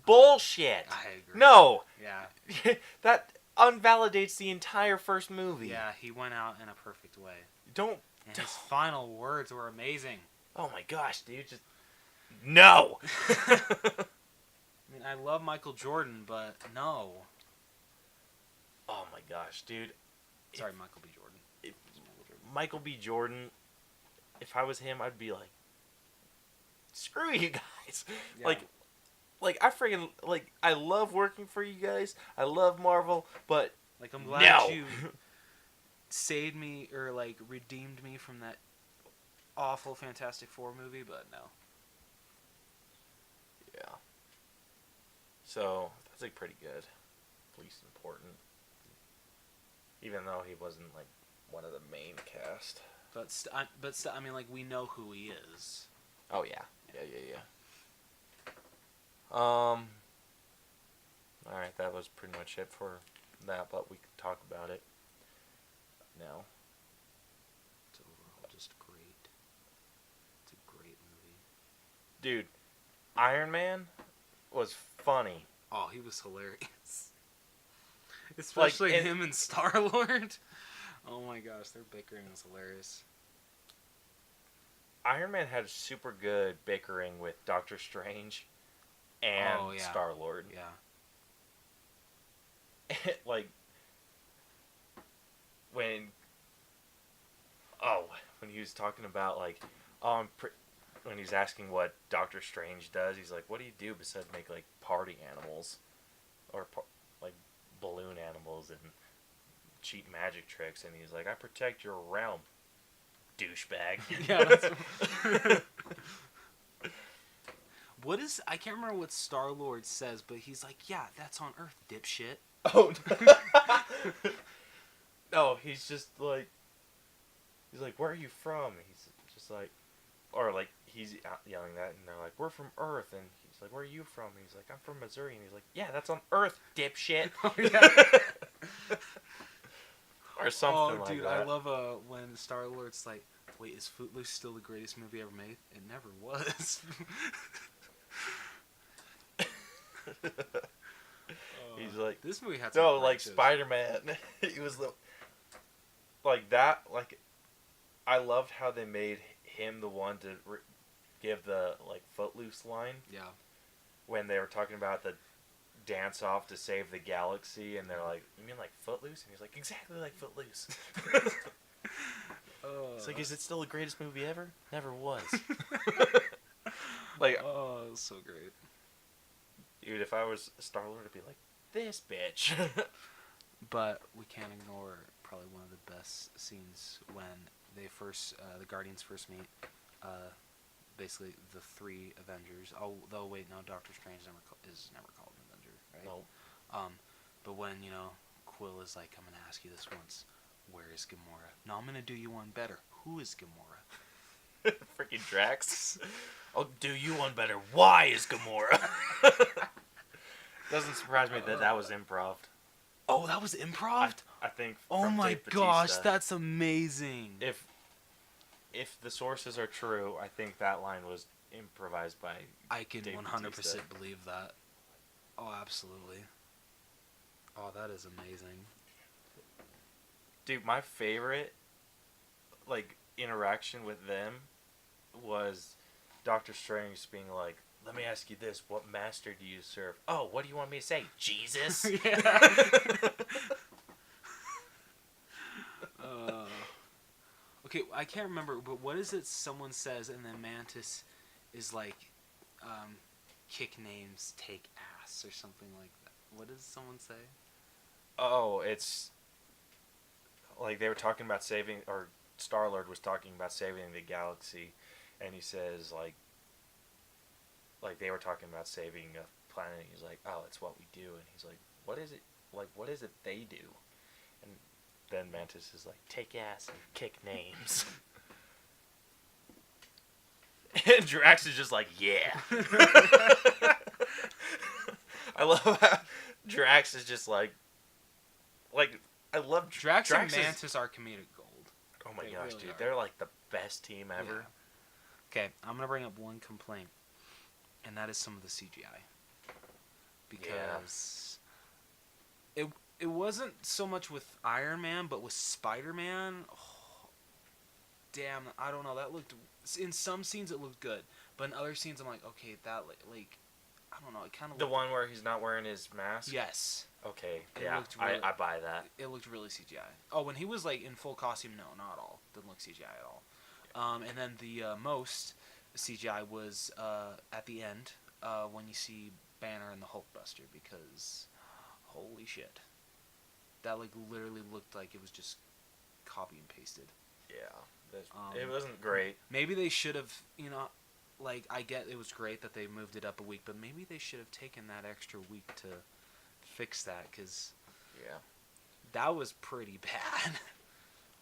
S2: Bullshit.
S1: I agree.
S2: No.
S1: Yeah.
S2: That unvalidates the entire first movie.
S1: Yeah, he went out in a perfect way.
S2: Don't.
S1: And his final words were amazing.
S2: Oh my gosh, dude! Just no.
S1: I mean, I love Michael Jordan, but no.
S2: Oh my gosh, dude!
S1: Sorry, Michael B. Jordan.
S2: Michael B. Jordan. If I was him, I'd be like, screw you guys.
S1: Yeah.
S2: Like I freaking like. I love working for you guys. I love Marvel, but
S1: Like, I'm glad
S2: no.
S1: you saved me or like redeemed me from that awful Fantastic Four movie, but no.
S2: Yeah. So that's like pretty good. Least important. Even though he wasn't like one of the main cast.
S1: But I mean, like, we know who he is.
S2: Oh yeah. Yeah. Alright, that was pretty much it for that, but we could talk about it now.
S1: It's overall just great. It's a great movie.
S2: Dude, Iron Man was funny.
S1: Oh, he was hilarious. Especially
S2: Like,
S1: him and Star-Lord. Oh my gosh, their bickering was hilarious.
S2: Iron Man had super good bickering with Doctor Strange and
S1: Oh, yeah.
S2: Star-Lord.
S1: Yeah.
S2: Like, when he was talking about, like, when he was asking what Doctor Strange does, he's like, what do you do besides make, like, party animals? Or, like, balloon animals and cheat magic tricks? And he's like, I protect your realm, douchebag.
S1: Yeah, that's... What is... I can't remember what Star-Lord says, but he's like, yeah, that's on Earth, dipshit.
S2: Oh, no, he's just like, he's like, where are you from? He's just like, or like, he's yelling that, and they're like, we're from Earth, and he's like, where are you from? And he's like, I'm from Missouri, and he's like, yeah, that's on Earth, dipshit.
S1: Oh, yeah.
S2: Or something
S1: dude,
S2: like that.
S1: I love when Star-Lord's like, wait, is Footloose still the greatest movie ever made? It never was.
S2: He's like,
S1: this movie had some
S2: no,
S1: great
S2: like
S1: shows.
S2: Spider-Man. He was the, like that, like, I loved how they made him the one to give the, like, Footloose line.
S1: Yeah.
S2: When they were talking about the dance off to save the galaxy, and they're like, you mean like Footloose? And he's like, exactly like Footloose. It's like, is it still the greatest movie ever? Never was. Like,
S1: oh, it was so great.
S2: dude, if I was Star-Lord, I'd be like, this bitch.
S1: But we can't ignore probably one of the best scenes when they first, the Guardians first meet, basically the three Avengers. Although, wait, no, Doctor Strange is never called an Avenger, right?
S2: No.
S1: But when, Quill is like, I'm going to ask you this once, where is Gamora? No, I'm going to do you one better. Who is Gamora?
S2: Freaking Drax. I'll do you one better. Why is Gamora? Doesn't surprise me that was improv.
S1: Oh, that was improv?
S2: I think.
S1: Oh
S2: from
S1: my
S2: Dave
S1: gosh,
S2: Bautista.
S1: that's amazing.
S2: If the sources are true, I think that line was improvised by
S1: I can
S2: Dave
S1: 100%
S2: Bautista.
S1: believe that. Oh, absolutely. Oh, that is amazing.
S2: Dude, my favorite like interaction with them was Doctor Strange being like, "Let me ask you this: what master do you serve?" "Oh, what do you want me to say? Jesus."
S1: Yeah. uh, okay, I can't remember, but what is it someone says and then Mantis is like, kick names, take ass, or something like that. What does someone say?
S2: Oh, it's like they were talking about saving, or Star Lord was talking about saving the galaxy, and he says like they were talking about saving a planet. And he's like, "Oh, it's what we do," and he's like, "What is it? Like, what is it they do?" And then Mantis is like, "Take ass and kick names." And Drax is just like, "Yeah." I love how Drax is just like I love
S1: Drax and
S2: Drax
S1: Mantis are comedic gold.
S2: oh my
S1: They
S2: gosh,
S1: really
S2: dude,
S1: are.
S2: they're like the best team ever.
S1: Yeah. Okay, I'm gonna bring up one complaint, and that is some of the CGI, because it wasn't so much with Iron Man, but with Spider-Man. Oh, damn, I don't know. That looked, in some scenes it looked good, but in other scenes I'm like, okay, that like I don't know. It kind of
S2: The one where he's not wearing his mask.
S1: Yes.
S2: Okay.
S1: It
S2: Yeah,
S1: looked really,
S2: I buy that.
S1: it looked really CGI. Oh, when he was like in full costume, no, not at all. Didn't look CGI at all. And then the most CGI was at the end when you see Banner and the Hulkbuster, because holy shit, that like literally looked like it was just copy and pasted.
S2: Yeah, it wasn't great.
S1: Maybe they should have, like I get it was great that they moved it up a week, but maybe they should have taken that extra week to fix that, because
S2: Yeah.
S1: that was pretty bad.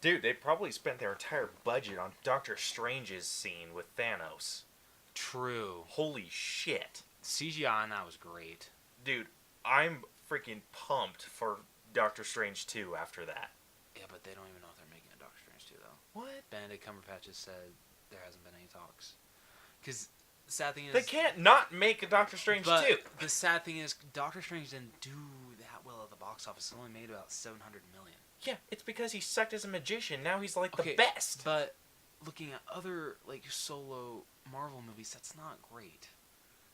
S2: Dude, they probably spent their entire budget on Doctor Strange's scene with Thanos.
S1: True.
S2: Holy shit.
S1: CGI on that was great.
S2: Dude, I'm freaking pumped for Doctor Strange 2 after that.
S1: Yeah, but they don't even know if they're making a Doctor Strange 2, though.
S2: What?
S1: Benedict Cumberbatch has said there hasn't been any talks. Because the sad thing is...
S2: They can't not make a Doctor Strange 2.
S1: The sad thing is, Doctor Strange didn't do that well at the box office. It only made about $700 million.
S2: Yeah, it's because he sucked as a magician. Now he's like the best.
S1: But looking at other like solo Marvel movies, that's not great.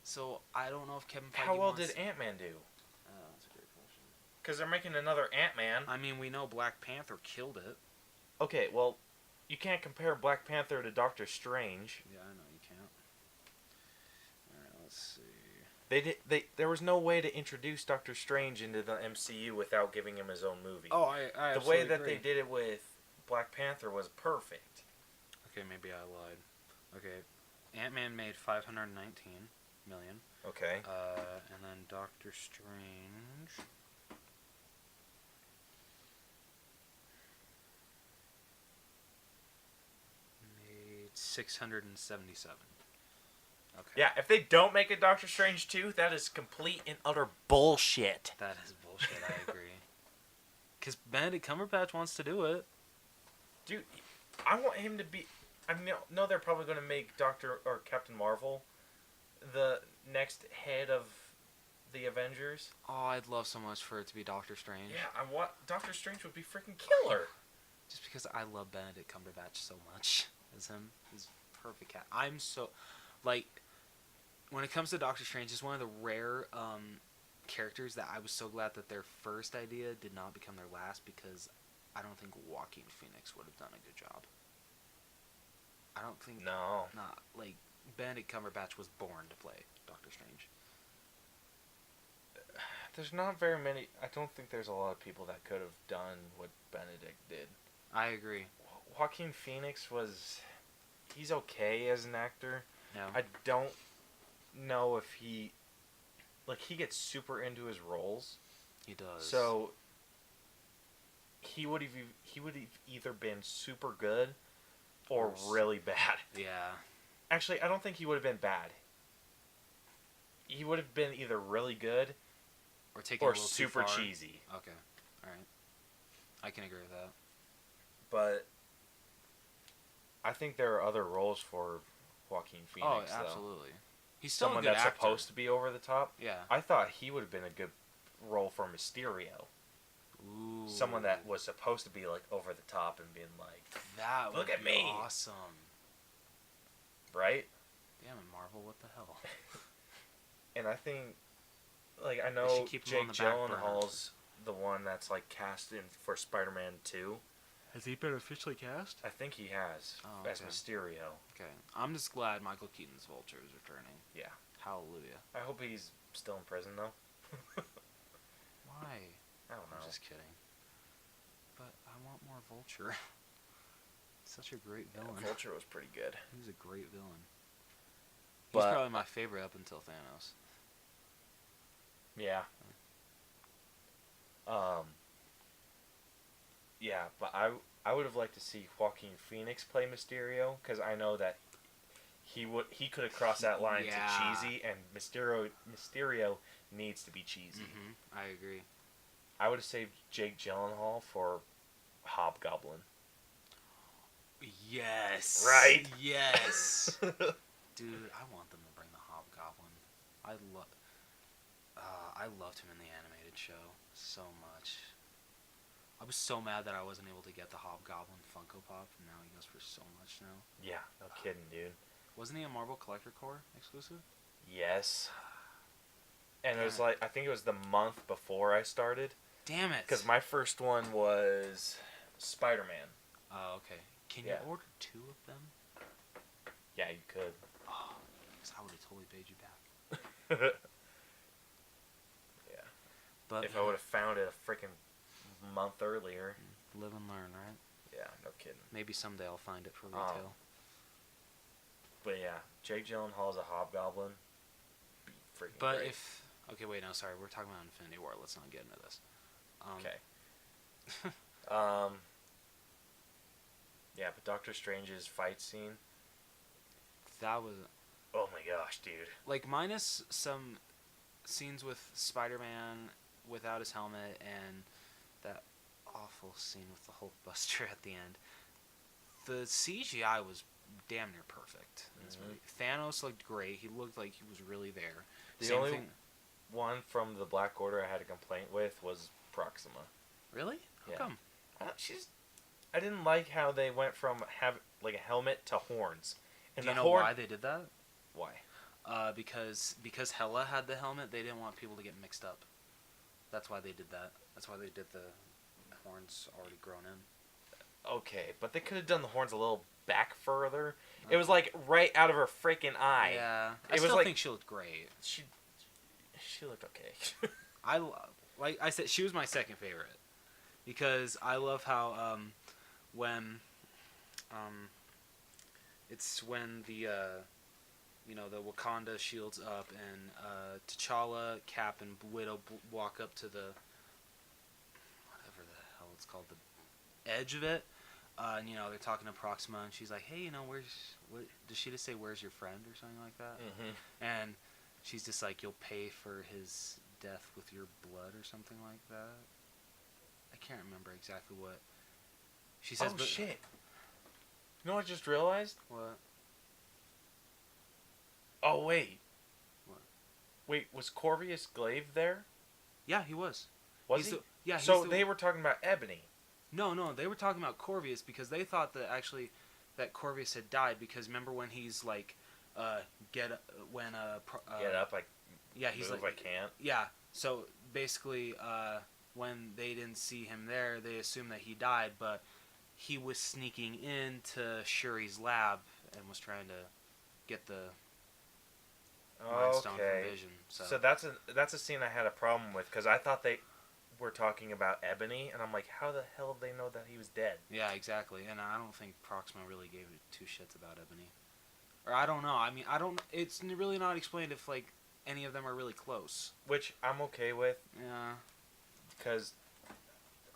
S1: So I don't know if Kevin Feige
S2: How well
S1: wants...
S2: did Ant-Man do?
S1: That's a great question.
S2: Because they're making another Ant-Man.
S1: I mean, we know Black Panther killed it.
S2: Okay, well, you can't compare Black Panther to Doctor Strange.
S1: Yeah, I know you can't. Alright, let's see.
S2: There was no way to introduce Doctor Strange into the MCU without giving him his own movie.
S1: Oh, I
S2: the way that they did it with Black Panther was perfect.
S1: Okay, maybe I lied. Okay, Ant-Man made $519 million.
S2: Okay.
S1: And then Doctor Strange made 677. Okay.
S2: Yeah, if they don't make a Doctor Strange 2, that is complete and utter bullshit.
S1: That is bullshit, I agree. Because Benedict Cumberbatch wants to do it.
S2: Dude, I want him to be... I know they're probably going to make Captain Marvel the next head of the Avengers.
S1: Oh, I'd love so much for it to be Doctor Strange.
S2: Yeah, Doctor Strange would be freaking killer.
S1: Just because I love Benedict Cumberbatch so much as him. He's perfect cat. I'm so... Like, when it comes to Doctor Strange, it's one of the rare characters that I was so glad that their first idea did not become their last, because I don't think Joaquin Phoenix would have done a good job. I don't think...
S2: No.
S1: Not, like, Benedict Cumberbatch was born to play Doctor Strange.
S2: There's not very many... I don't think there's a lot of people that could have done what Benedict did.
S1: I agree.
S2: Joaquin Phoenix was... He's okay as an actor.
S1: No.
S2: I don't know if he... Like, he gets super into his roles.
S1: He does.
S2: So, he would have either been super good or really bad.
S1: Yeah.
S2: Actually, I don't think he would have been bad. He would have been either really good
S1: or
S2: super cheesy.
S1: Okay. Alright. I can agree with that.
S2: But I think there are other roles for Joaquin Phoenix.
S1: Oh, absolutely. He's still
S2: someone
S1: a good
S2: that's
S1: actor.
S2: supposed to be over the top.
S1: Yeah.
S2: I thought he would have been a good role for Mysterio.
S1: Ooh.
S2: Someone that was supposed to be like over the top and being like,
S1: That
S2: look
S1: would
S2: at
S1: be
S2: me,
S1: awesome.
S2: right?
S1: Damn it, Marvel, what the hell?
S2: And I think, like, I
S1: They
S2: know
S1: should keep him on
S2: Jake
S1: the back burner.
S2: Gyllenhaal's the one that's like cast in for Spider-Man 2.
S1: Has he been officially cast?
S2: I think he has as
S1: Okay.
S2: Mysterio.
S1: Okay. I'm just glad Michael Keaton's Vulture is returning.
S2: Yeah.
S1: Hallelujah.
S2: I hope he's still in prison though.
S1: Why?
S2: I don't know.
S1: I'm just kidding. But I want more Vulture. Such a great villain.
S2: Yeah, Vulture was pretty good.
S1: He was a great villain.
S2: But,
S1: He's probably my favorite up until Thanos.
S2: Yeah. Yeah, but I would have liked to see Joaquin Phoenix play Mysterio because I know that he could have crossed that line
S1: Yeah.
S2: to cheesy, and Mysterio needs to be cheesy.
S1: Mm-hmm. I agree.
S2: I would have saved Jake Gyllenhaal for Hobgoblin.
S1: Yes.
S2: Right?
S1: Yes. Dude, I want them to bring the Hobgoblin. I loved him in the animated show so much. I was so mad that I wasn't able to get the Hobgoblin Funko Pop, and now he goes for so much now.
S2: Yeah, no kidding, dude.
S1: Wasn't he a Marvel Collector Core exclusive?
S2: Yes. And it was
S1: Damn it.
S2: like, I think it was the month before I started.
S1: Damn it.
S2: Because my first one was Spider-Man.
S1: Oh, okay. Can
S2: Yeah.
S1: you order 2 of them?
S2: Yeah, you could.
S1: Oh, because I would have totally paid you back.
S2: Yeah.
S1: But
S2: If I would have found it a freaking month earlier.
S1: live and learn, right?
S2: Yeah, no kidding.
S1: Maybe someday I'll find it for retail.
S2: But yeah, Jake Gyllenhaal's a Hobgoblin. Be freaking
S1: But
S2: great.
S1: if... Okay, wait, no, sorry. We're talking about Infinity War. Let's not get into this.
S2: Okay. Yeah, but Doctor Strange's fight scene.
S1: That was...
S2: Oh my gosh, dude.
S1: Like, minus some scenes with Spider-Man without his helmet and that awful scene with the Hulk Buster at the end, the CGI was damn near perfect in this movie. Thanos looked great. He looked like he was really there.
S2: The
S1: Same
S2: only
S1: thing...
S2: one from the Black Order I had a complaint with was Proxima.
S1: Really? How
S2: Yeah.
S1: come?
S2: I didn't like how they went from like a helmet to horns. And
S1: Do you
S2: the
S1: know why they did that?
S2: Why?
S1: Because Hela had the helmet, they didn't want people to get mixed up. That's why they did that. That's why they did the horns already grown in.
S2: Okay, but they could have done the horns a little back further. It was like right out of her freaking eye.
S1: Yeah, I
S2: It was
S1: still
S2: like-
S1: think she looked great.
S2: She looked okay.
S1: Like I said, she was my second favorite because I love how when it's when the the Wakanda shields up and T'Challa, Cap, and Widow walk up to the whatever the hell it's called, the edge of it. And they're talking to Proxima, and she's like, "Hey, what does she just say? Where's your friend or something like that?"
S2: Mm-hmm.
S1: And she's just like, "You'll pay for his death with your blood," or something like that. I can't remember exactly what she says.
S2: Oh
S1: but
S2: shit! You know what I just realized?
S1: What?
S2: Oh wait.
S1: What?
S2: Wait, was Corvus Glaive there?
S1: Yeah, he was.
S2: Was
S1: He's
S2: he?
S1: the- yeah. He's
S2: So
S1: the-
S2: they were talking about Ebony.
S1: No, they were talking about Corvus because they thought that Corvus had died because remember when he's like, get up,
S2: Like
S1: yeah, he's
S2: move,
S1: like,
S2: I can't.
S1: yeah. So basically, when they didn't see him there, they assumed that he died, but he was sneaking into Shuri's lab and was trying to get the Mind Stone from Vision.
S2: So that's a scene I had a problem with because I thought they were talking about Ebony, and I'm like, how the hell did they know that he was dead?
S1: Yeah, exactly. And I don't think Proxima really gave two shits about Ebony. Or I don't know. I mean, it's really not explained if like any of them are really close.
S2: Which I'm okay with
S1: Yeah.
S2: because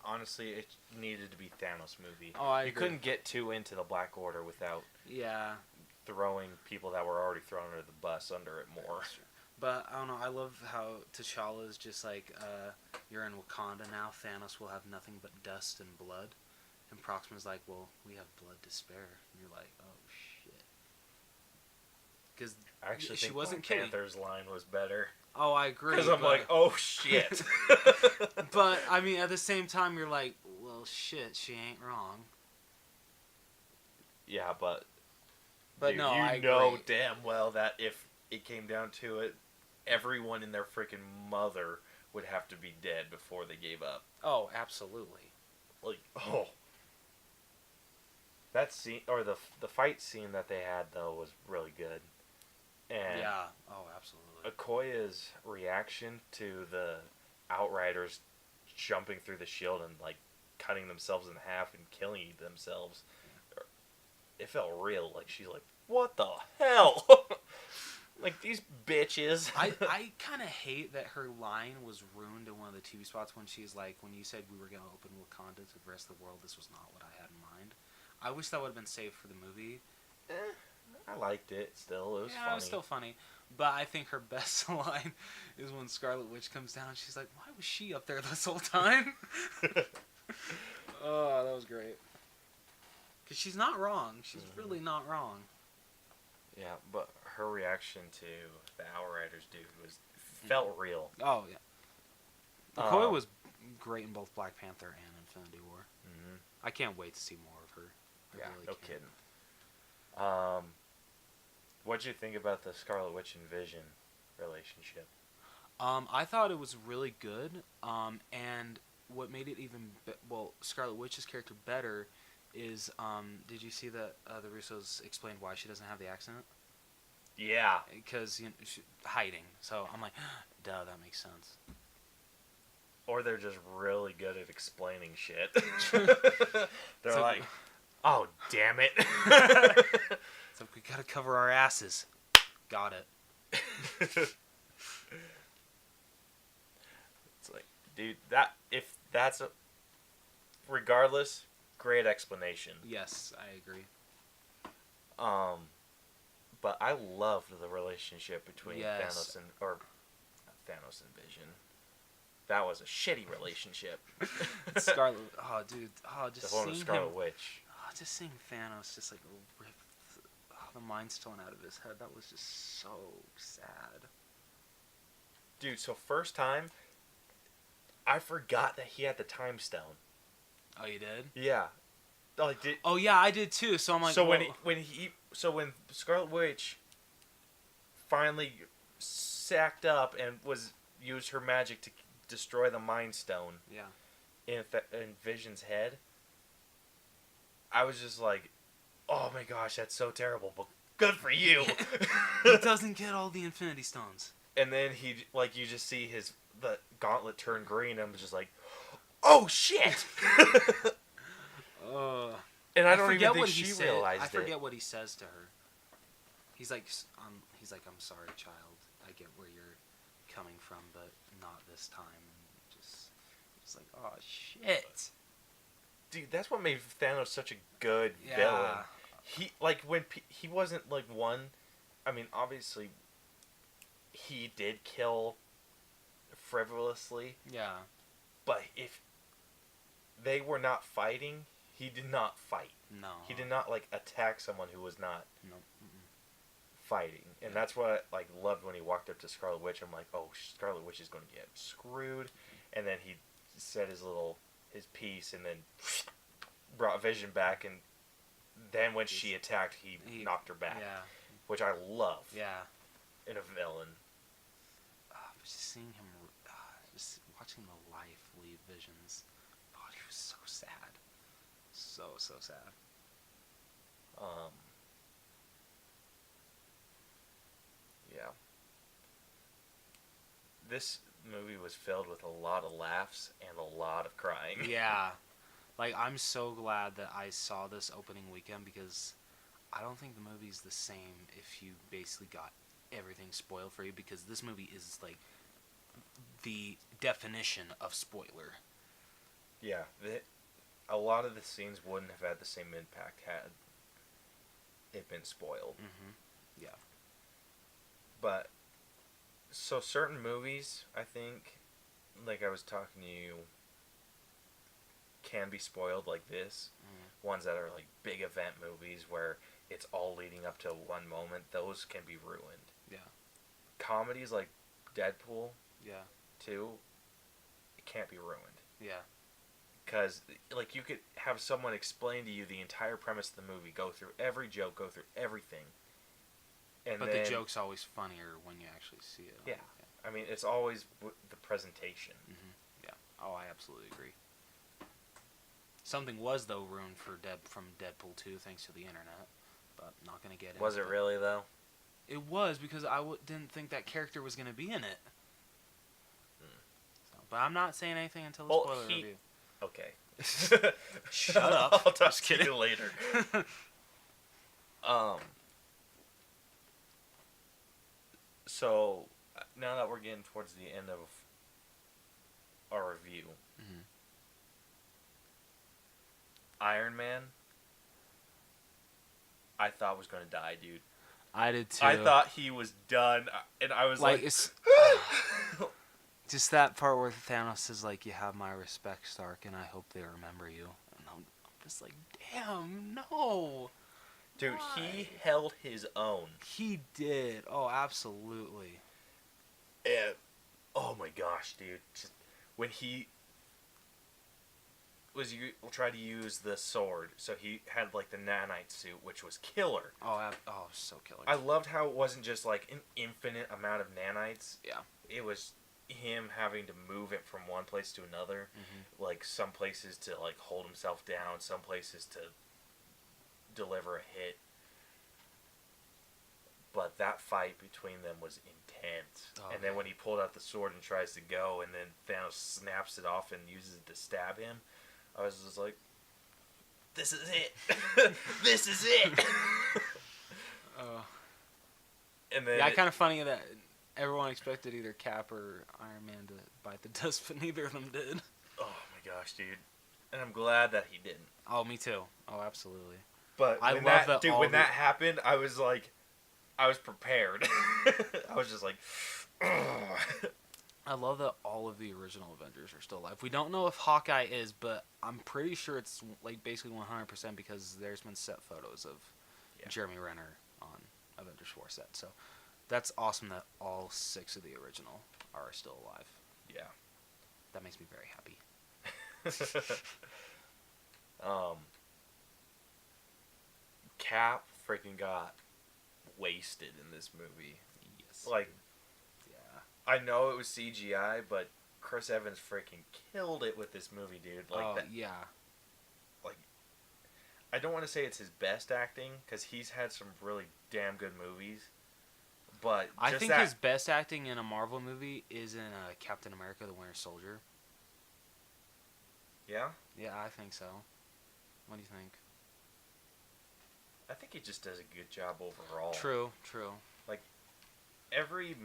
S2: honestly, it needed to be Thanos movie.
S1: Oh, I
S2: You
S1: agree.
S2: couldn't get too into the Black Order without
S1: Yeah.
S2: throwing people that were already thrown under the bus under it more.
S1: But I don't know. I love how T'Challa is just like, you're in Wakanda now. Thanos will have nothing but dust and blood. And Proxima's like, well, we have blood to spare. And you're like, oh shit. because
S2: I actually
S1: she
S2: think
S1: wasn't
S2: Black
S1: killing.
S2: Panther's line was better.
S1: Oh, I agree.
S2: Because I'm
S1: but,
S2: like, oh shit.
S1: but I mean, at the same time, you're like, well, shit, she ain't wrong.
S2: Yeah, but
S1: But
S2: dude,
S1: no,
S2: you
S1: I
S2: know
S1: agree.
S2: damn well that if it came down to it, everyone in their freaking mother would have to be dead before they gave up.
S1: Oh, absolutely.
S2: Like, oh, that scene or the fight scene that they had though was really good, and
S1: Yeah. Oh, absolutely.
S2: Okoye's reaction to the Outriders jumping through the shield and like cutting themselves in half and killing themselves, it felt real. Like she's like, "What the hell?" Like these bitches.
S1: I kind of hate that her line was ruined in one of the TV spots when she's like, when you said we were going to open Wakanda to the rest of the world, this was not what I had in mind. I wish that would have been saved for the movie.
S2: I liked it still. It was
S1: Yeah,
S2: funny.
S1: it was still funny. But I think her best line is when Scarlet Witch comes down. She's like, why was she up there this whole time? Oh, that was great. Because she's not wrong. She's really not wrong.
S2: Yeah, but her reaction to the Outriders dude felt real.
S1: Oh, yeah. Okoye was great in both Black Panther and Infinity War.
S2: Mm-hmm.
S1: I can't wait to see more of her. I really
S2: no
S1: can't.
S2: kidding. What'd you think about the Scarlet Witch and Vision relationship?
S1: I thought it was really good. And what made it even Scarlet Witch's character better is did you see that the Russos explained why she doesn't have the accent?
S2: Yeah.
S1: Because she's hiding. So I'm like, duh, that makes sense.
S2: Or they're just really good at explaining shit. They're
S1: So-
S2: like, oh, damn it.
S1: So we gotta cover our asses. Got it.
S2: It's like, dude, regardless, great explanation.
S1: Yes, I agree.
S2: But I loved the relationship between
S1: Yes.
S2: Thanos and Vision. That was a shitty relationship.
S1: Scarlet. Oh, dude. Oh, just
S2: The one with
S1: seeing
S2: Scarlet
S1: him.
S2: Witch.
S1: Oh, just seeing Thanos just like rip the Mind Stone out of his head. That was just so sad.
S2: Dude, so first time, I forgot that he had the Time Stone.
S1: Oh, you did?
S2: Yeah. Like, did,
S1: Oh yeah, I did too. So I'm like,
S2: so
S1: well,
S2: when Scarlet Witch finally sacked up and used her magic to destroy the Mind Stone
S1: yeah,
S2: in Vision's head, I was just like, oh my gosh, that's so terrible, but good for you.
S1: he doesn't get all the Infinity Stones.
S2: And then you just see the gauntlet turn green. And I'm just like, oh shit. And I don't even think she realized it.
S1: I forget what he says to her. He's like, I'm sorry, child. I get where you're coming from, but not this time. And just like, oh shit.
S2: Dude, that's what made Thanos such a good
S1: Yeah.
S2: villain. He wasn't like one. I mean, obviously, he did kill frivolously,
S1: Yeah.
S2: but if they were not fighting, he did not fight.
S1: No.
S2: He did not like attack someone who was not
S1: No.
S2: fighting, and that's what I loved when he walked up to Scarlet Witch. I'm like, oh, Scarlet Witch is going to get screwed, and then he said his piece, and then brought Vision back, and then when she attacked, he knocked her back,
S1: Yeah.
S2: which I love
S1: Yeah.
S2: in a villain.
S1: Just seeing him, just watching the life leave Visions. God, he was so sad. So sad.
S2: Yeah. This movie was filled with a lot of laughs and a lot of crying.
S1: Yeah. Like, I'm so glad that I saw this opening weekend because I don't think the movie's the same if you basically got everything spoiled for you, because this movie is, like, the definition of spoiler.
S2: Yeah. A lot of the scenes wouldn't have had the same impact had it been spoiled.
S1: Mm-hmm. Yeah.
S2: But, so certain movies, I think, like I was talking to you, can be spoiled like this.
S1: Mm.
S2: Ones that are like big event movies where it's all leading up to one moment, those can be ruined.
S1: Yeah.
S2: Comedies like Deadpool
S1: Yeah.
S2: 2, it can't be ruined.
S1: Yeah.
S2: Because, like, you could have someone explain to you the entire premise of the movie, go through every joke, go through everything. And
S1: But
S2: then,
S1: the joke's always funnier when you actually see it.
S2: Yeah. I mean, it's always the presentation.
S1: Mm-hmm. Yeah. Oh, I absolutely agree. Something was, though, ruined from Deadpool 2 thanks to the internet. But I'm not going to get into
S2: Was it really, though?
S1: It was, because didn't think that character was going to be in it. So, but I'm not saying anything until the spoiler review.
S2: Okay.
S1: Shut up.
S2: I'll talk
S1: Just
S2: to
S1: kidding.
S2: you later. So, now that we're getting towards the end of our review,
S1: Mm-hmm.
S2: Iron Man, I thought was going to die, dude.
S1: I did too.
S2: I thought he was done, and I was like
S1: it's just that part where Thanos is like, "You have my respect, Stark, and I hope they remember you." And I'm just like, "Damn, no."
S2: dude,
S1: Why?
S2: he held his own.
S1: He did. Oh, absolutely.
S2: And, oh my gosh, dude. Just, when he tried to use the sword, so he had like the nanite suit, which was killer.
S1: Oh, so killer.
S2: I loved how it wasn't just like an infinite amount of nanites.
S1: Yeah.
S2: It was him having to move it from one place to another.
S1: Mm-hmm.
S2: Like some places to like hold himself down, some places to deliver a hit. But that fight between them was intense.
S1: Oh,
S2: and then when he pulled out the sword and tries to go, and then Thanos snaps it off and uses it to stab him, I was just like, "This is it! This is it!" And then
S1: yeah, kind of funny that everyone expected either Cap or Iron Man to bite the dust, but neither of them did.
S2: oh my gosh, dude! And I'm glad that he didn't.
S1: Oh, me too. Oh, absolutely.
S2: But
S1: I
S2: when
S1: love that
S2: dude,
S1: all
S2: when
S1: the-
S2: that happened, I was like, I was prepared. I was just like, ugh.
S1: I love that all of the original Avengers are still alive. We don't know if Hawkeye is, but I'm pretty sure it's like basically 100% because there's been set photos of Jeremy Renner on Avengers 4 set. So that's awesome that all 6 of the original are still alive.
S2: Yeah.
S1: That makes me very happy.
S2: Cap freaking got wasted in this movie.
S1: Yes.
S2: Like,
S1: yeah.
S2: I know it was CGI, but Chris Evans freaking killed it with this movie, dude. Like that.
S1: Yeah.
S2: Like, I don't want to say it's his best acting because he's had some really damn good movies, but
S1: I
S2: just
S1: think
S2: that,
S1: his best acting in a Marvel movie is in Captain America: The Winter Soldier.
S2: Yeah,
S1: Yeah, I think so. What do you think?
S2: I think he just does a good job overall.
S1: True.
S2: Like, every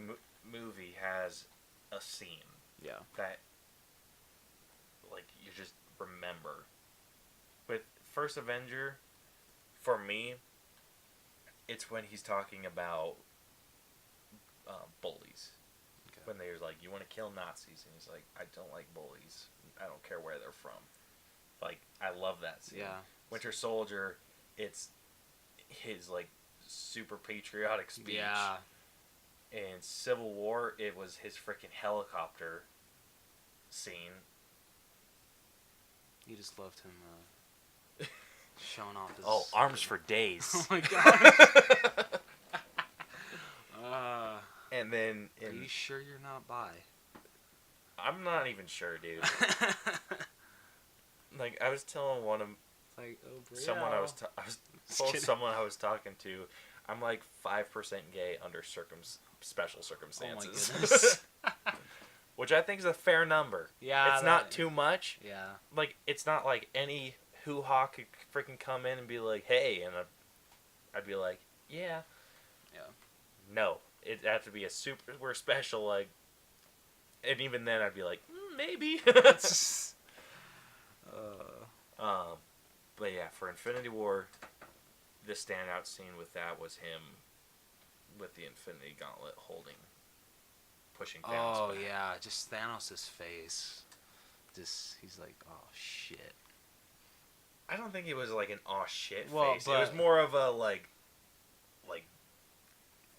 S2: movie has a scene
S1: Yeah.
S2: that, like, you just remember. With First Avenger, for me, it's when he's talking about bullies.
S1: Okay.
S2: When they're like, "You want to kill Nazis?" And he's like, "I don't like bullies. I don't care where they're from." Like, I love that scene.
S1: Yeah.
S2: Winter Soldier, it's his, like, super patriotic speech.
S1: Yeah.
S2: In Civil War, it was his freaking helicopter scene.
S1: You just loved him showing off his...
S2: Oh, arms for days.
S1: Oh my gosh.
S2: And then
S1: Are you sure you're not bi?
S2: I'm not even sure, dude. Like, I was telling one of
S1: Like, oh,
S2: someone I was told
S1: kidding.
S2: someone I was talking to, I'm like 5% gay under special
S1: Oh my
S2: circumstances.
S1: goodness.
S2: Which I think is a fair number.
S1: Yeah.
S2: It's not too much.
S1: Yeah.
S2: Like, it's not like any hoo-ha could freaking come in and be like, "Hey," and I'd be like, "Yeah."
S1: Yeah.
S2: No. It'd have to be a super special, like, and even then I'd be like, maybe. But yeah, for Infinity War, the standout scene with that was him with the Infinity Gauntlet pushing Thanos
S1: Oh,
S2: back.
S1: yeah. Just Thanos' face. Just, he's like, oh, shit.
S2: I don't think it was like an aw shit
S1: Well,
S2: face. It was more of a like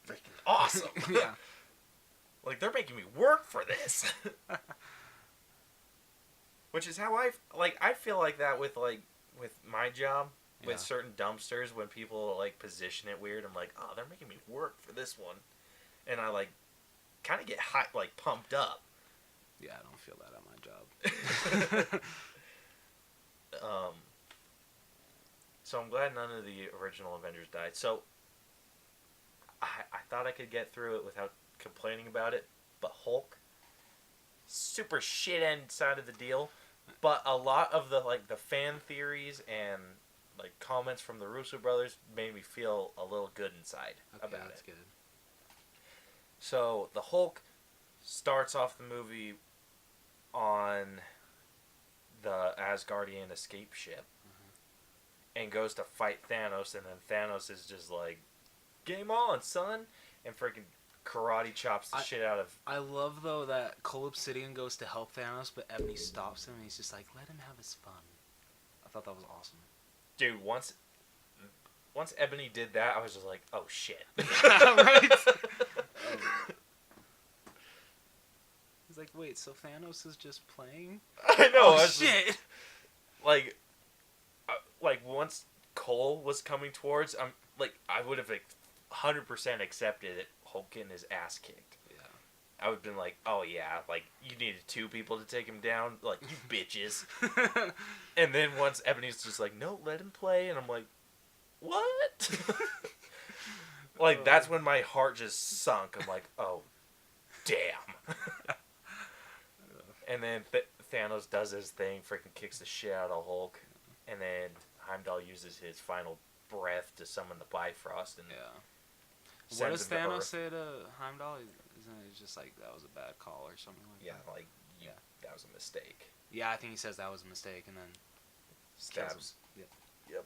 S2: freaking awesome.
S1: Yeah.
S2: Like, they're making me work for this. Which is how I feel like that with my job.
S1: Yeah.
S2: With certain dumpsters, when people like position it weird, I'm like, oh, they're making me work for this one, and I like kind of get hot, like pumped up.
S1: Yeah, I don't feel that at my job.
S2: So I'm glad none of the original Avengers died. So I thought I could get through it without complaining about it, but Hulk, super shit end side of the deal. But a lot of the fan theories and like comments from the Russo brothers made me feel a little good inside about
S1: that's
S2: it.
S1: Good.
S2: So the Hulk starts off the movie on the Asgardian escape ship and goes to fight Thanos, and then Thanos is just like, "Game on, son!" and freaking karate chops the shit out of.
S1: I love though that Cole Obsidian goes to help Thanos, but Ebony stops him, and he's just like, "Let him have his fun." I thought that was awesome.
S2: Dude, once Ebony did that, I was just like, "Oh shit!"
S1: Right? He's like, "Wait, so Thanos is just playing?"
S2: I know.
S1: Oh shit!
S2: Like once Cole was coming towards, I would have 100% accepted it. Hulk getting his ass kicked.
S1: Yeah.
S2: I would have been like, "Oh yeah, like you needed 2 people to take him down, like you bitches." And then once Ebony's just like, "No, let him play," and I'm like, "What?" Like that's when my heart just sunk. I'm like, "Oh, damn." And then Thanos does his thing, freaking kicks the shit out of Hulk, and then Heimdall uses his final breath to summon the Bifrost, and
S1: what does
S2: him to
S1: Thanos
S2: Earth.
S1: say to Heimdall? Isn't it just like that was a bad call or something like that?
S2: Yeah, that was a mistake.
S1: Yeah, I think he says that was a mistake, and then
S2: Stabs. Yep.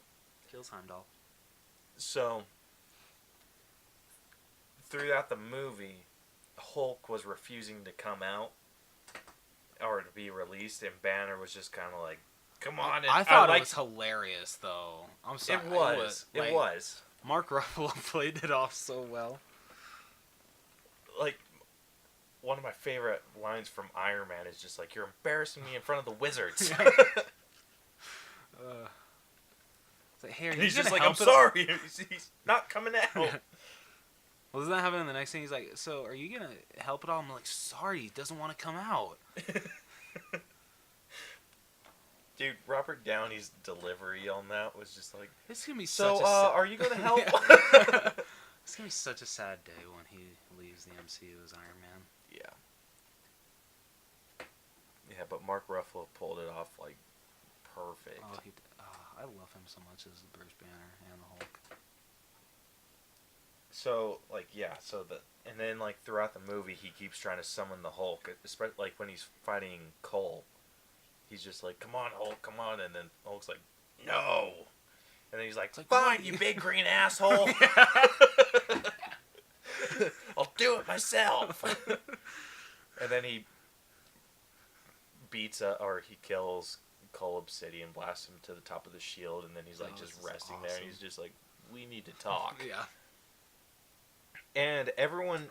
S1: Kills Heimdall.
S2: So throughout the movie, Hulk was refusing to come out or to be released, and Banner was just kind of like, "Come on!" And
S1: I thought it was hilarious, though. I'm sorry.
S2: It was.
S1: Mark Ruffalo played it off so well.
S2: Like, one of my favorite lines from Iron Man is just like, "You're embarrassing me in front of the wizards."
S1: It's like, hey,
S2: he's just like, "I'm sorry." He's not coming out.
S1: Well, doesn't that happen in the next scene? He's like, "So, are you gonna help at all?" I'm like, "Sorry, he doesn't want to come out."
S2: Dude, Robert Downey's delivery on that was just like,
S1: It's gonna be
S2: "So,
S1: such a
S2: are you gonna help?"
S1: It's gonna be such a sad day when he leaves the MCU as Iron Man.
S2: Yeah. Yeah, but Mark Ruffalo pulled it off like perfect.
S1: I love him so much as Bruce Banner and the Hulk.
S2: So and then like throughout the movie, he keeps trying to summon the Hulk, especially like when he's fighting Cole. He's just like, "Come on, Hulk, come on," and then Hulk's like, "No," and then he's like, "Fine, you big green asshole. I'll do it myself." And then he he kills Cole Obsidian, blasts him to the top of the shield, and then he's like just resting there, and he's just like, "We need to talk."
S1: Yeah.
S2: And everyone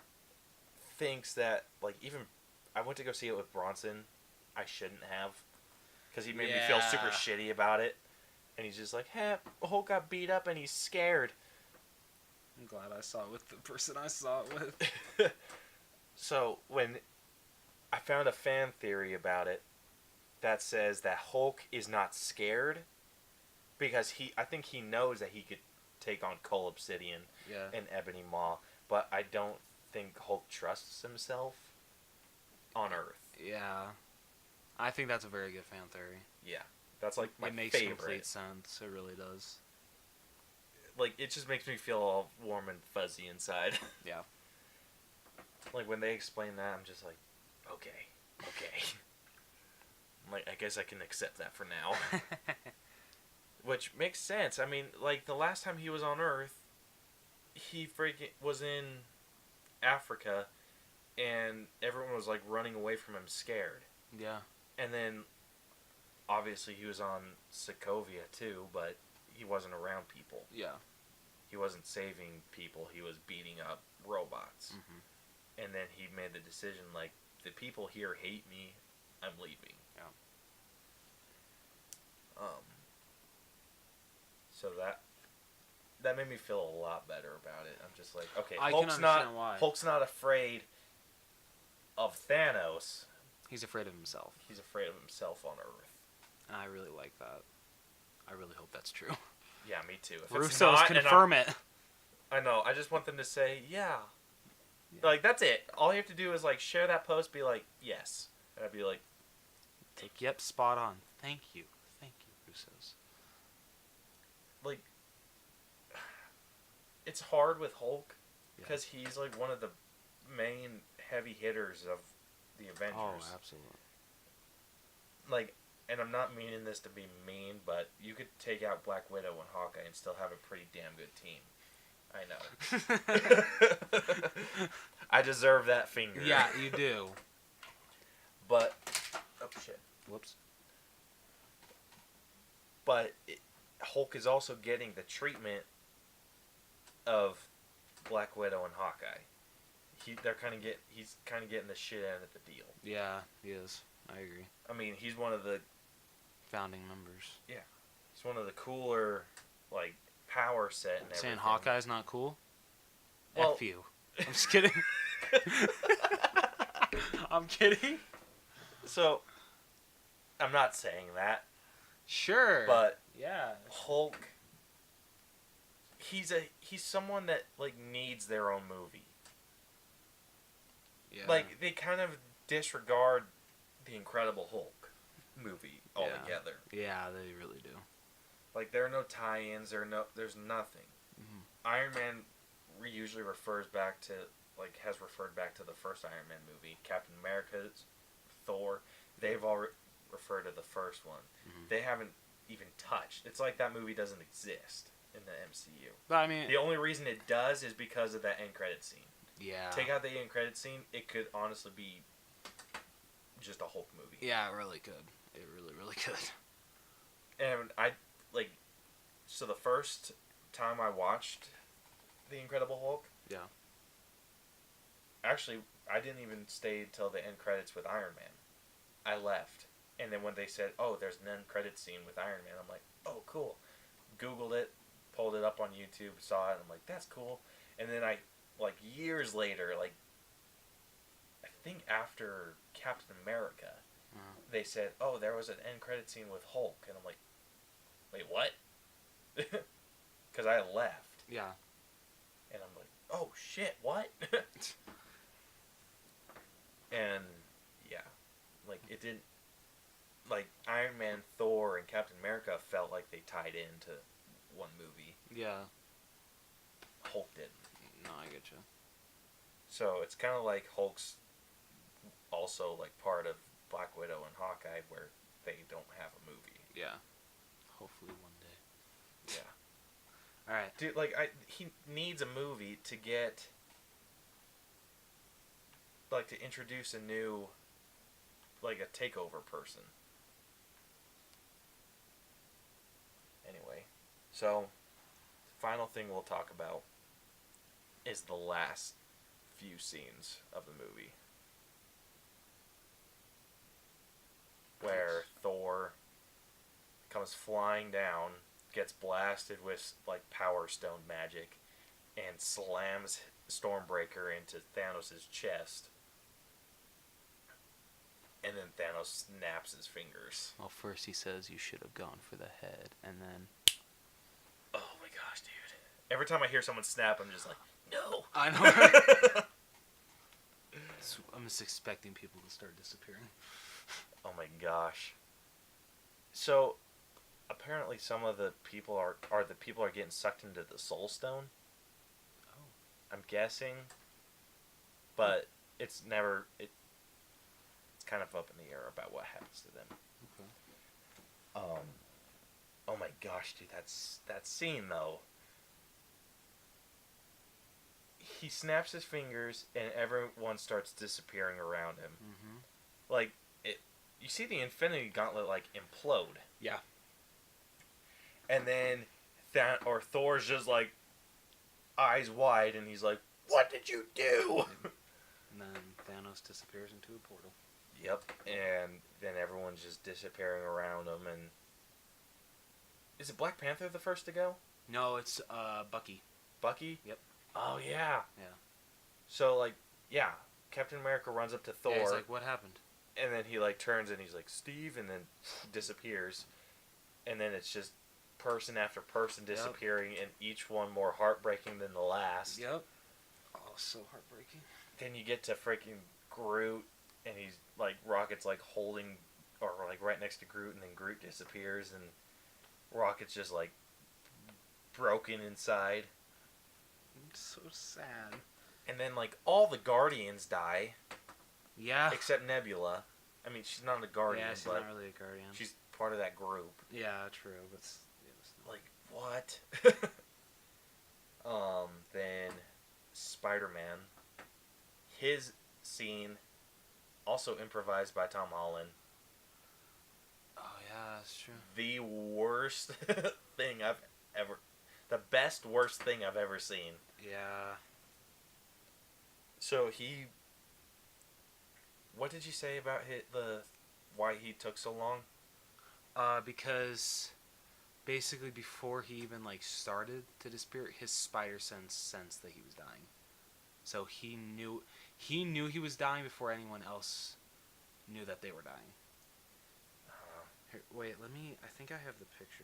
S2: thinks that, like, even I went to go see it with Bronson. I shouldn't have, because he made me feel super shitty about it. And he's just like, "Hey, Hulk got beat up and he's scared."
S1: I'm glad I saw it with the person I saw it with.
S2: So when I found a fan theory about it that says that Hulk is not scared because I think he knows that he could take on Cole Obsidian and Ebony Maw, but I don't think Hulk trusts himself on Earth.
S1: Yeah. I think that's a very good fan theory.
S2: Yeah. That's like my
S1: favorite. It makes complete
S2: sense.
S1: sense. It really does.
S2: Like, it just makes me feel all warm and fuzzy inside.
S1: Yeah.
S2: Like, when they explain that, I'm just like, okay. I'm like, I guess I can accept that for now. Which makes sense. I mean, like, the last time he was on Earth, he freaking was in Africa, and everyone was, like, running away from him scared.
S1: Yeah.
S2: And then obviously he was on Sokovia too, but he wasn't around people.
S1: Yeah.
S2: He wasn't saving people. He was beating up robots.
S1: Mm-hmm.
S2: And then he made the decision, like, the people here hate me. I'm leaving.
S1: Yeah.
S2: So that made me feel a lot better about it. I'm just like, okay,
S1: I can understand why.
S2: Hulk's not afraid of Thanos.
S1: He's afraid of himself.
S2: He's afraid of himself on Earth.
S1: And I really like that. I really hope that's true.
S2: Yeah, me too. If
S1: Russo's
S2: it's not,
S1: confirm it.
S2: I know. I just want them to say, yeah.
S1: Yeah.
S2: Like, that's it. All you have to do is, like, share that post, be like, yes. And I'd be like,
S1: Yep, spot on. Thank you. Thank you, Russo's.
S2: like, it's hard with Hulk
S1: Yeah.
S2: because he's, like, one of the main heavy hitters of the Avengers.
S1: Oh, absolutely.
S2: Like, and I'm not meaning this to be mean, but you could take out Black Widow and Hawkeye and still have a pretty damn good team. I know. I deserve that finger.
S1: Yeah, you do.
S2: But, oh shit.
S1: Whoops.
S2: But Hulk is also getting the treatment of Black Widow and Hawkeye. He's kind of getting the shit end of the deal.
S1: Yeah, he is. I agree.
S2: I mean, he's one of the
S1: Founding members.
S2: he's one of the cooler, like, power set and everything.
S1: Saying Hawkeye's not cool?
S2: Well-
S1: F you. I'm just kidding. I'm kidding.
S2: So, I'm not saying that,
S1: Sure.
S2: but
S1: yeah.
S2: Hulk, he's someone that, like, needs their own movie.
S1: Yeah.
S2: Like, they kind of disregard the Incredible Hulk movie altogether.
S1: Yeah, they really do.
S2: Like, there are no tie-ins. There's nothing.
S1: Mhm.
S2: Iron Man usually refers back to, like, has referred back to the first Iron Man movie. Captain America's, Thor, they've all referred to the first one.
S1: Mhm.
S2: They haven't even touched. It's like that movie doesn't exist in the MCU.
S1: But I mean,
S2: The only reason it does is because of that end credit scene.
S1: yeah.
S2: Take out the end credit scene, it could honestly be just a Hulk movie.
S1: Yeah, it really could. It really, really could.
S2: And so the first time I watched The Incredible Hulk,
S1: Yeah.
S2: actually, I didn't even stay till the end credits with Iron Man. I left. And then when they said, oh, there's an end credit scene with Iron Man, I'm like, oh, cool. Googled it, pulled it up on YouTube, saw it, and I'm like, that's cool. And then like, years later, like, I think after Captain America, they said, oh, there was an end credit scene with Hulk. And I'm like, wait, what? Because I left.
S1: Yeah.
S2: And I'm like, oh, shit, what? And, yeah. Like, it didn't... Like, Iron Man, Thor, and Captain America felt like they tied into one movie.
S1: Yeah.
S2: Hulk didn't.
S1: No, I get you.
S2: So, it's kind of like Hulk's also, like, part of Black Widow and Hawkeye where they don't have a movie.
S1: Yeah. Hopefully one day.
S2: Yeah.
S1: All right.
S2: Dude, like, he needs a movie to get... Like, to introduce a new... Like, a takeover person. Anyway. So, final thing we'll talk about is the last few scenes of the movie. Where Thor comes flying down, gets blasted with, like, Power Stone magic, and slams Stormbreaker into Thanos' chest. And then Thanos snaps his fingers.
S1: Well, first he says you should have gone for the head, and then...
S2: Oh my gosh, dude. Every time I hear someone snap, I'm just like, no!
S1: I know. I'm just expecting people to start disappearing.
S2: Oh my gosh. So, apparently some of the people are getting sucked into the Soul Stone.
S1: Oh.
S2: I'm guessing. But it's kind of up in the air about what happens to them.
S1: Okay.
S2: Oh my gosh, dude, that scene though. He snaps his fingers and everyone starts disappearing around him.
S1: Mm-hmm.
S2: Like you see the Infinity Gauntlet like implode,
S1: Yeah.
S2: and then Thor's just like eyes wide, and he's like, "What did you do?"
S1: And then Thanos disappears into a portal.
S2: Yep, and then everyone's just disappearing around him, and is it Black Panther the first to go?
S1: No, it's Bucky.
S2: Bucky?
S1: Yep.
S2: Oh yeah.
S1: Yeah.
S2: So like, yeah, Captain America runs up to Thor,
S1: Yeah, he's like, what happened?
S2: and then he like turns and he's like, "Steve," and then disappears, and then it's just person after person disappearing, and each one more heartbreaking than the last.
S1: Yep. Oh, so heartbreaking.
S2: Then you get to freaking Groot, and he's like Rocket's like holding or like right next to Groot, and then Groot disappears, and Rocket's just like broken inside.
S1: It's so sad.
S2: And then like all the Guardians die
S1: Yeah.
S2: except Nebula. I mean, she's not a Guardian,
S1: Yeah, she's
S2: but
S1: not really a Guardian.
S2: she's part of that group.
S1: Yeah, true, but
S2: Like what? Then Spider-Man. His scene, also improvised by Tom Holland.
S1: oh yeah, that's true.
S2: The worst thing I've ever, the best worst thing I've ever seen.
S1: Yeah.
S2: So he, what did you say about why he took so long?
S1: Because basically before he even like started to disappear, his spider sense sensed that he was dying. So he knew he was dying before anyone else knew that they were dying. Here, wait, I think I have the picture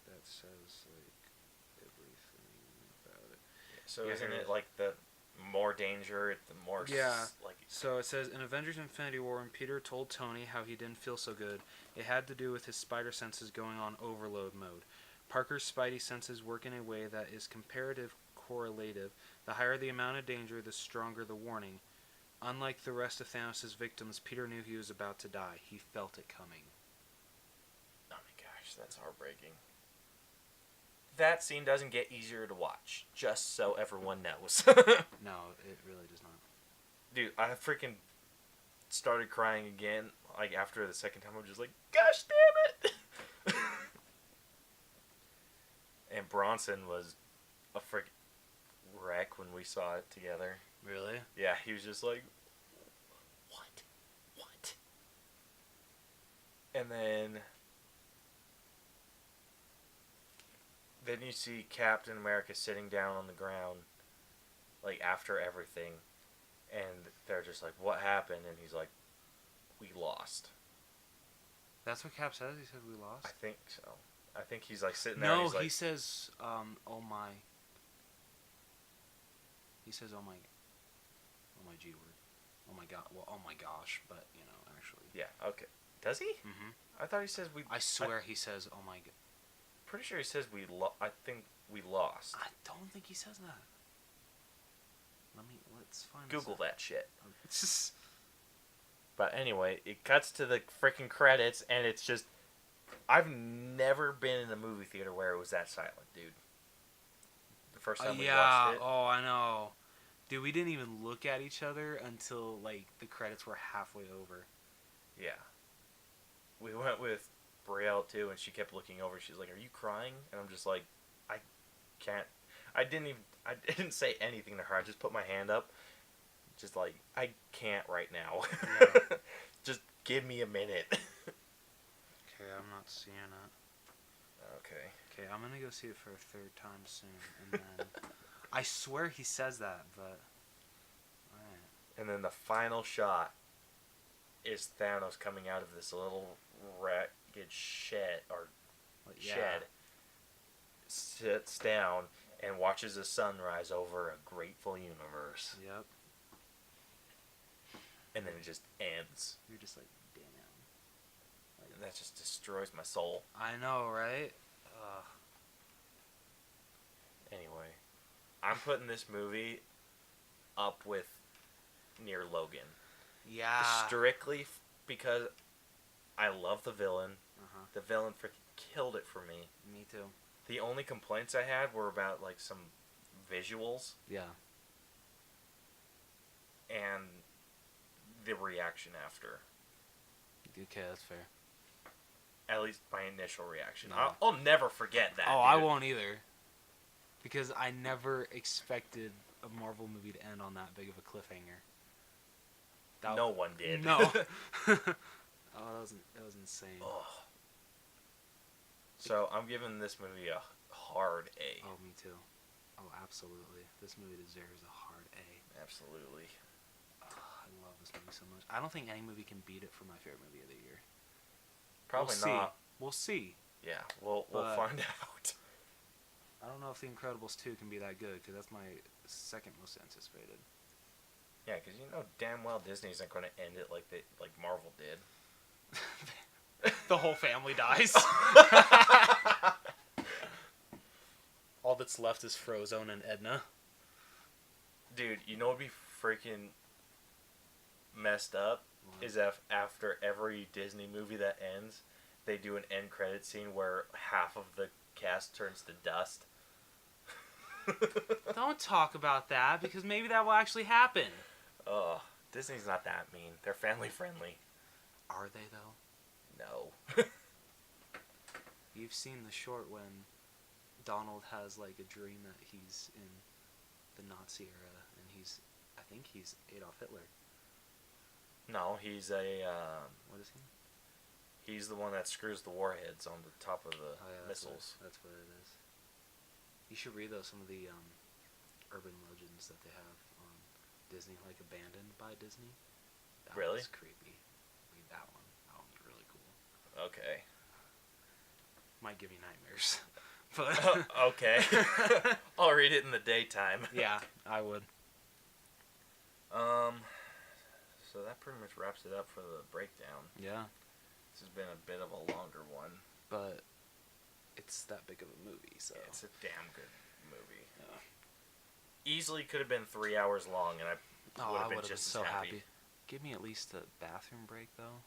S1: that says like everything about it.
S2: So
S1: Yeah,
S2: isn't
S1: here it
S2: it
S1: is.
S2: like the more danger, the more like
S1: So it says in Avengers Infinity War, when Peter told Tony how he didn't feel so good, it had to do with his spider senses going on overload mode. Parker's spidey senses work in a way that is comparative correlative. The higher the amount of danger, the stronger the warning. Unlike the rest of Thanos' victims, Peter knew he was about to die. He felt it coming.
S2: oh my gosh, that's heartbreaking. That scene doesn't get easier to watch, just so everyone knows.
S1: No, it really does not.
S2: Dude, I freaking started crying again, like after the second time. I'm just like, gosh damn it! And Bronson was a freaking wreck when we saw it together.
S1: Really?
S2: Yeah, he was just like, what? What? And then you see Captain America sitting down on the ground, like after everything, and they're just like, what happened? And he's like, we lost.
S1: That's what Cap says? He said we lost?
S2: I think so. I think he's like sitting there.
S1: No,
S2: and he's like,
S1: he says, oh my. He says, oh my G word. Oh my god. Well, oh my gosh, but, you know, actually.
S2: yeah, okay. Does he?
S1: Mm-hmm.
S2: I thought he says we.
S1: I swear he says, oh my god.
S2: Pretty sure he says we. I think we lost.
S1: I don't think he says that. Let's find
S2: Google
S1: this
S2: that shit.
S1: out.
S2: But anyway, it cuts to the freaking credits, and it's just. I've never been in a movie theater where it was that silent, dude. The first time we watched it.
S1: Oh, I know. Dude, we didn't even look at each other until, like, the credits were halfway over.
S2: Yeah. We went with Brielle, too, and she kept looking over. She's like, are you crying? And I'm just like, I can't. I didn't say anything to her. I just put my hand up. Just like, I can't right now.
S1: Yeah.
S2: Just give me a minute.
S1: Okay, I'm not seeing it.
S2: Okay.
S1: Okay, I'm gonna go see it for a third time soon, and then I swear he says that, but alright.
S2: And then the final shot is Thanos coming out of this little ragged shed shed, sits down and watches the sunrise over a grateful universe,
S1: Yep.
S2: and then it just ends.
S1: You're just like, damn.
S2: And that just destroys my soul.
S1: I know, right?
S2: Anyway, I'm putting this movie up with near Logan.
S1: Yeah.
S2: Strictly because I love the villain.
S1: Uh-huh.
S2: The villain freaking killed it for me.
S1: Me too.
S2: The only complaints I had were about like some visuals
S1: Yeah.
S2: and the reaction after.
S1: Okay, that's fair.
S2: At least my initial reaction.
S1: No.
S2: I'll never forget that.
S1: Oh,
S2: dude.
S1: I won't either. Because I never expected a Marvel movie to end on that big of a cliffhanger.
S2: No one did.
S1: No. Oh, that was insane.
S2: Oh. So I'm giving this movie a hard A.
S1: Oh, me too. Oh, absolutely. This movie deserves a hard A.
S2: Absolutely.
S1: Oh, I love this movie so much. I don't think any movie can beat it for my favorite movie of the year.
S2: Probably
S1: We'll
S2: not.
S1: We'll see.
S2: Yeah, we'll find out.
S1: I don't know if The Incredibles 2 can be that good, because that's my second most anticipated.
S2: Yeah, because you know damn well Disney isn't going to end it like Marvel did.
S1: The whole family dies. All that's left is Frozone and Edna.
S2: Dude, you know what'd be freaking messed up?
S1: What?
S2: Is if after every Disney movie that ends, they do an end credit scene where half of the cast turns to dust.
S1: Don't talk about that, because maybe that will actually happen.
S2: Ugh, Disney's not that mean. They're family friendly.
S1: Are they, though?
S2: No.
S1: You've seen the short when Donald has like a dream that he's in the Nazi era, and I think he's Adolf Hitler.
S2: No, he's a.
S1: What is he?
S2: He's the one that screws the warheads on the top of the missiles.
S1: That's what it is. You should read though some of the urban legends that they have on Disney, like Abandoned by Disney. That
S2: Really?
S1: one's creepy. Read that one. That one's really cool.
S2: Okay.
S1: Might give you nightmares. But
S2: okay. I'll read it in the daytime.
S1: Yeah, I would.
S2: So that pretty much wraps it up for the breakdown.
S1: Yeah.
S2: This has been a bit of a longer one.
S1: But it's that big of a movie, so.
S2: Yeah, it's a damn good movie.
S1: Yeah.
S2: Easily could have been 3 hours long, and I would have been just
S1: so
S2: as happy.
S1: Give me at least a bathroom break, though.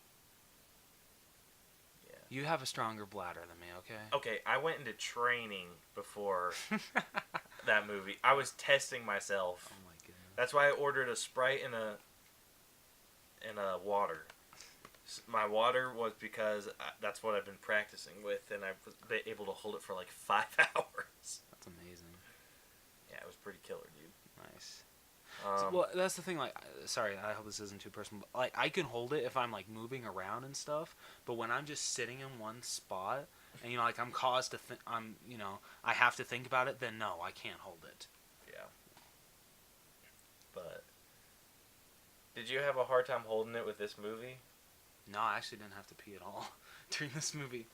S2: Yeah.
S1: You have a stronger bladder than me, okay?
S2: Okay, I went into training before that movie. I was testing myself.
S1: Oh my goodness.
S2: That's why I ordered a Sprite and a water. My water was because that's what I've been practicing with, and I was able to hold it for like 5 hours.
S1: That's amazing.
S2: Yeah, it was pretty killer, dude.
S1: Nice. Well, that's the thing. Like, sorry, I hope this isn't too personal. But, like, I can hold it if I'm like moving around and stuff. But when I'm just sitting in one spot, and like I'm caused to I have to think about it. Then no, I can't hold it.
S2: Yeah. But did you have a hard time holding it with this movie?
S1: No, I actually didn't have to pee at all during this movie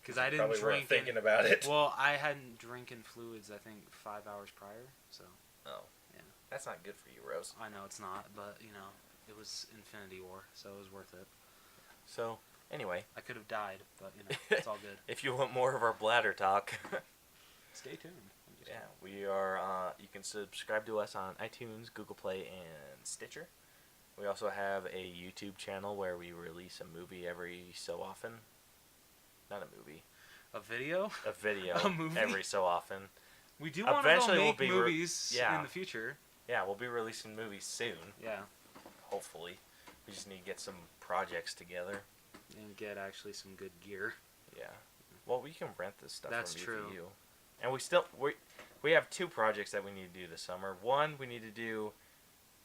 S1: because I didn't
S2: Probably
S1: drink.
S2: weren't thinking about it.
S1: Well, I hadn't drinking fluids. I think 5 hours prior. So.
S2: Oh.
S1: Yeah.
S2: That's not good for you, Rose.
S1: I know it's not, but it was Infinity War, so it was worth it.
S2: So anyway,
S1: I could have died, but it's all good.
S2: If you want more of our bladder talk,
S1: Stay tuned.
S2: yeah, we are. You can subscribe to us on iTunes, Google Play, and Stitcher. We also have a YouTube channel where we release a movie every so often. Not a movie.
S1: A video?
S2: A video.
S1: A movie?
S2: Every so often.
S1: We do want to
S2: Eventually
S1: make
S2: we'll be
S1: movies
S2: yeah.
S1: in the future.
S2: Yeah, we'll be releasing movies soon.
S1: Yeah.
S2: Hopefully. We just need to get some projects together.
S1: And get actually some good gear.
S2: Yeah. Well, we can rent this stuff
S1: That's
S2: from
S1: true.
S2: you. And we have 2 projects that we need to do this summer. One, we need to do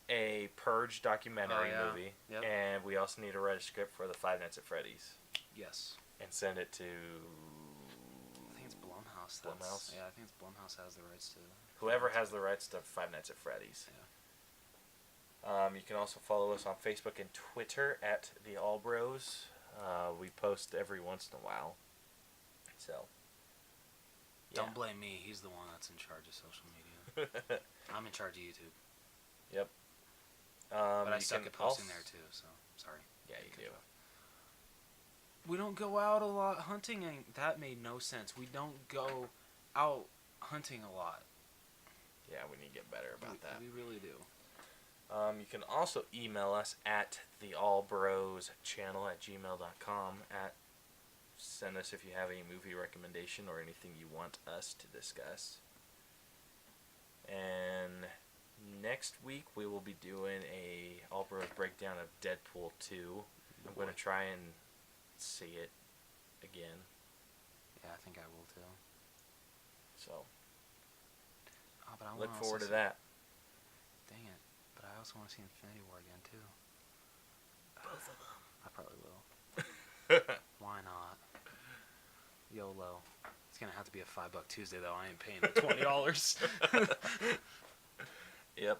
S2: a Purge documentary movie.
S1: Yep.
S2: And we also need to write a script for the Five Nights at Freddy's.
S1: Yes.
S2: And send it to
S1: I think it's Blumhouse.
S2: Blumhouse?
S1: Yeah, I think it's Blumhouse has the rights to
S2: whoever has the rights to Five Nights at Freddy's.
S1: Yeah.
S2: You can also follow us on Facebook and Twitter at The All Bros. We post every once in a while. So. Yeah.
S1: Don't blame me. He's the one that's in charge of social media. I'm in charge of YouTube.
S2: Yep.
S1: But I suck at posting there too, so sorry.
S2: Yeah, you do.
S1: We don't go out a lot hunting, and that made no sense. We don't go out hunting a lot.
S2: Yeah, we need to get better about that.
S1: We really do.
S2: You can also email us at theallbroschannel@gmail.com. Send us if you have any movie recommendation or anything you want us to discuss. And next week we will be doing a All Bros breakdown of Deadpool 2. I'm going to try and see it again.
S1: Yeah, I think I will too.
S2: So,
S1: Oh, but I
S2: look
S1: want
S2: forward to
S1: see,
S2: that.
S1: Dang it! But I also want to see Infinity War again too.
S2: Both of them.
S1: I probably will. Why not? YOLO. It's gonna have to be a $5 Tuesday though. I ain't paying the $20.
S2: Yep.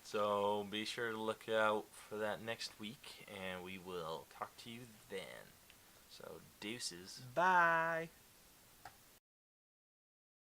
S2: So be sure to look out for that next week, and we will talk to you then. So deuces.
S1: Bye.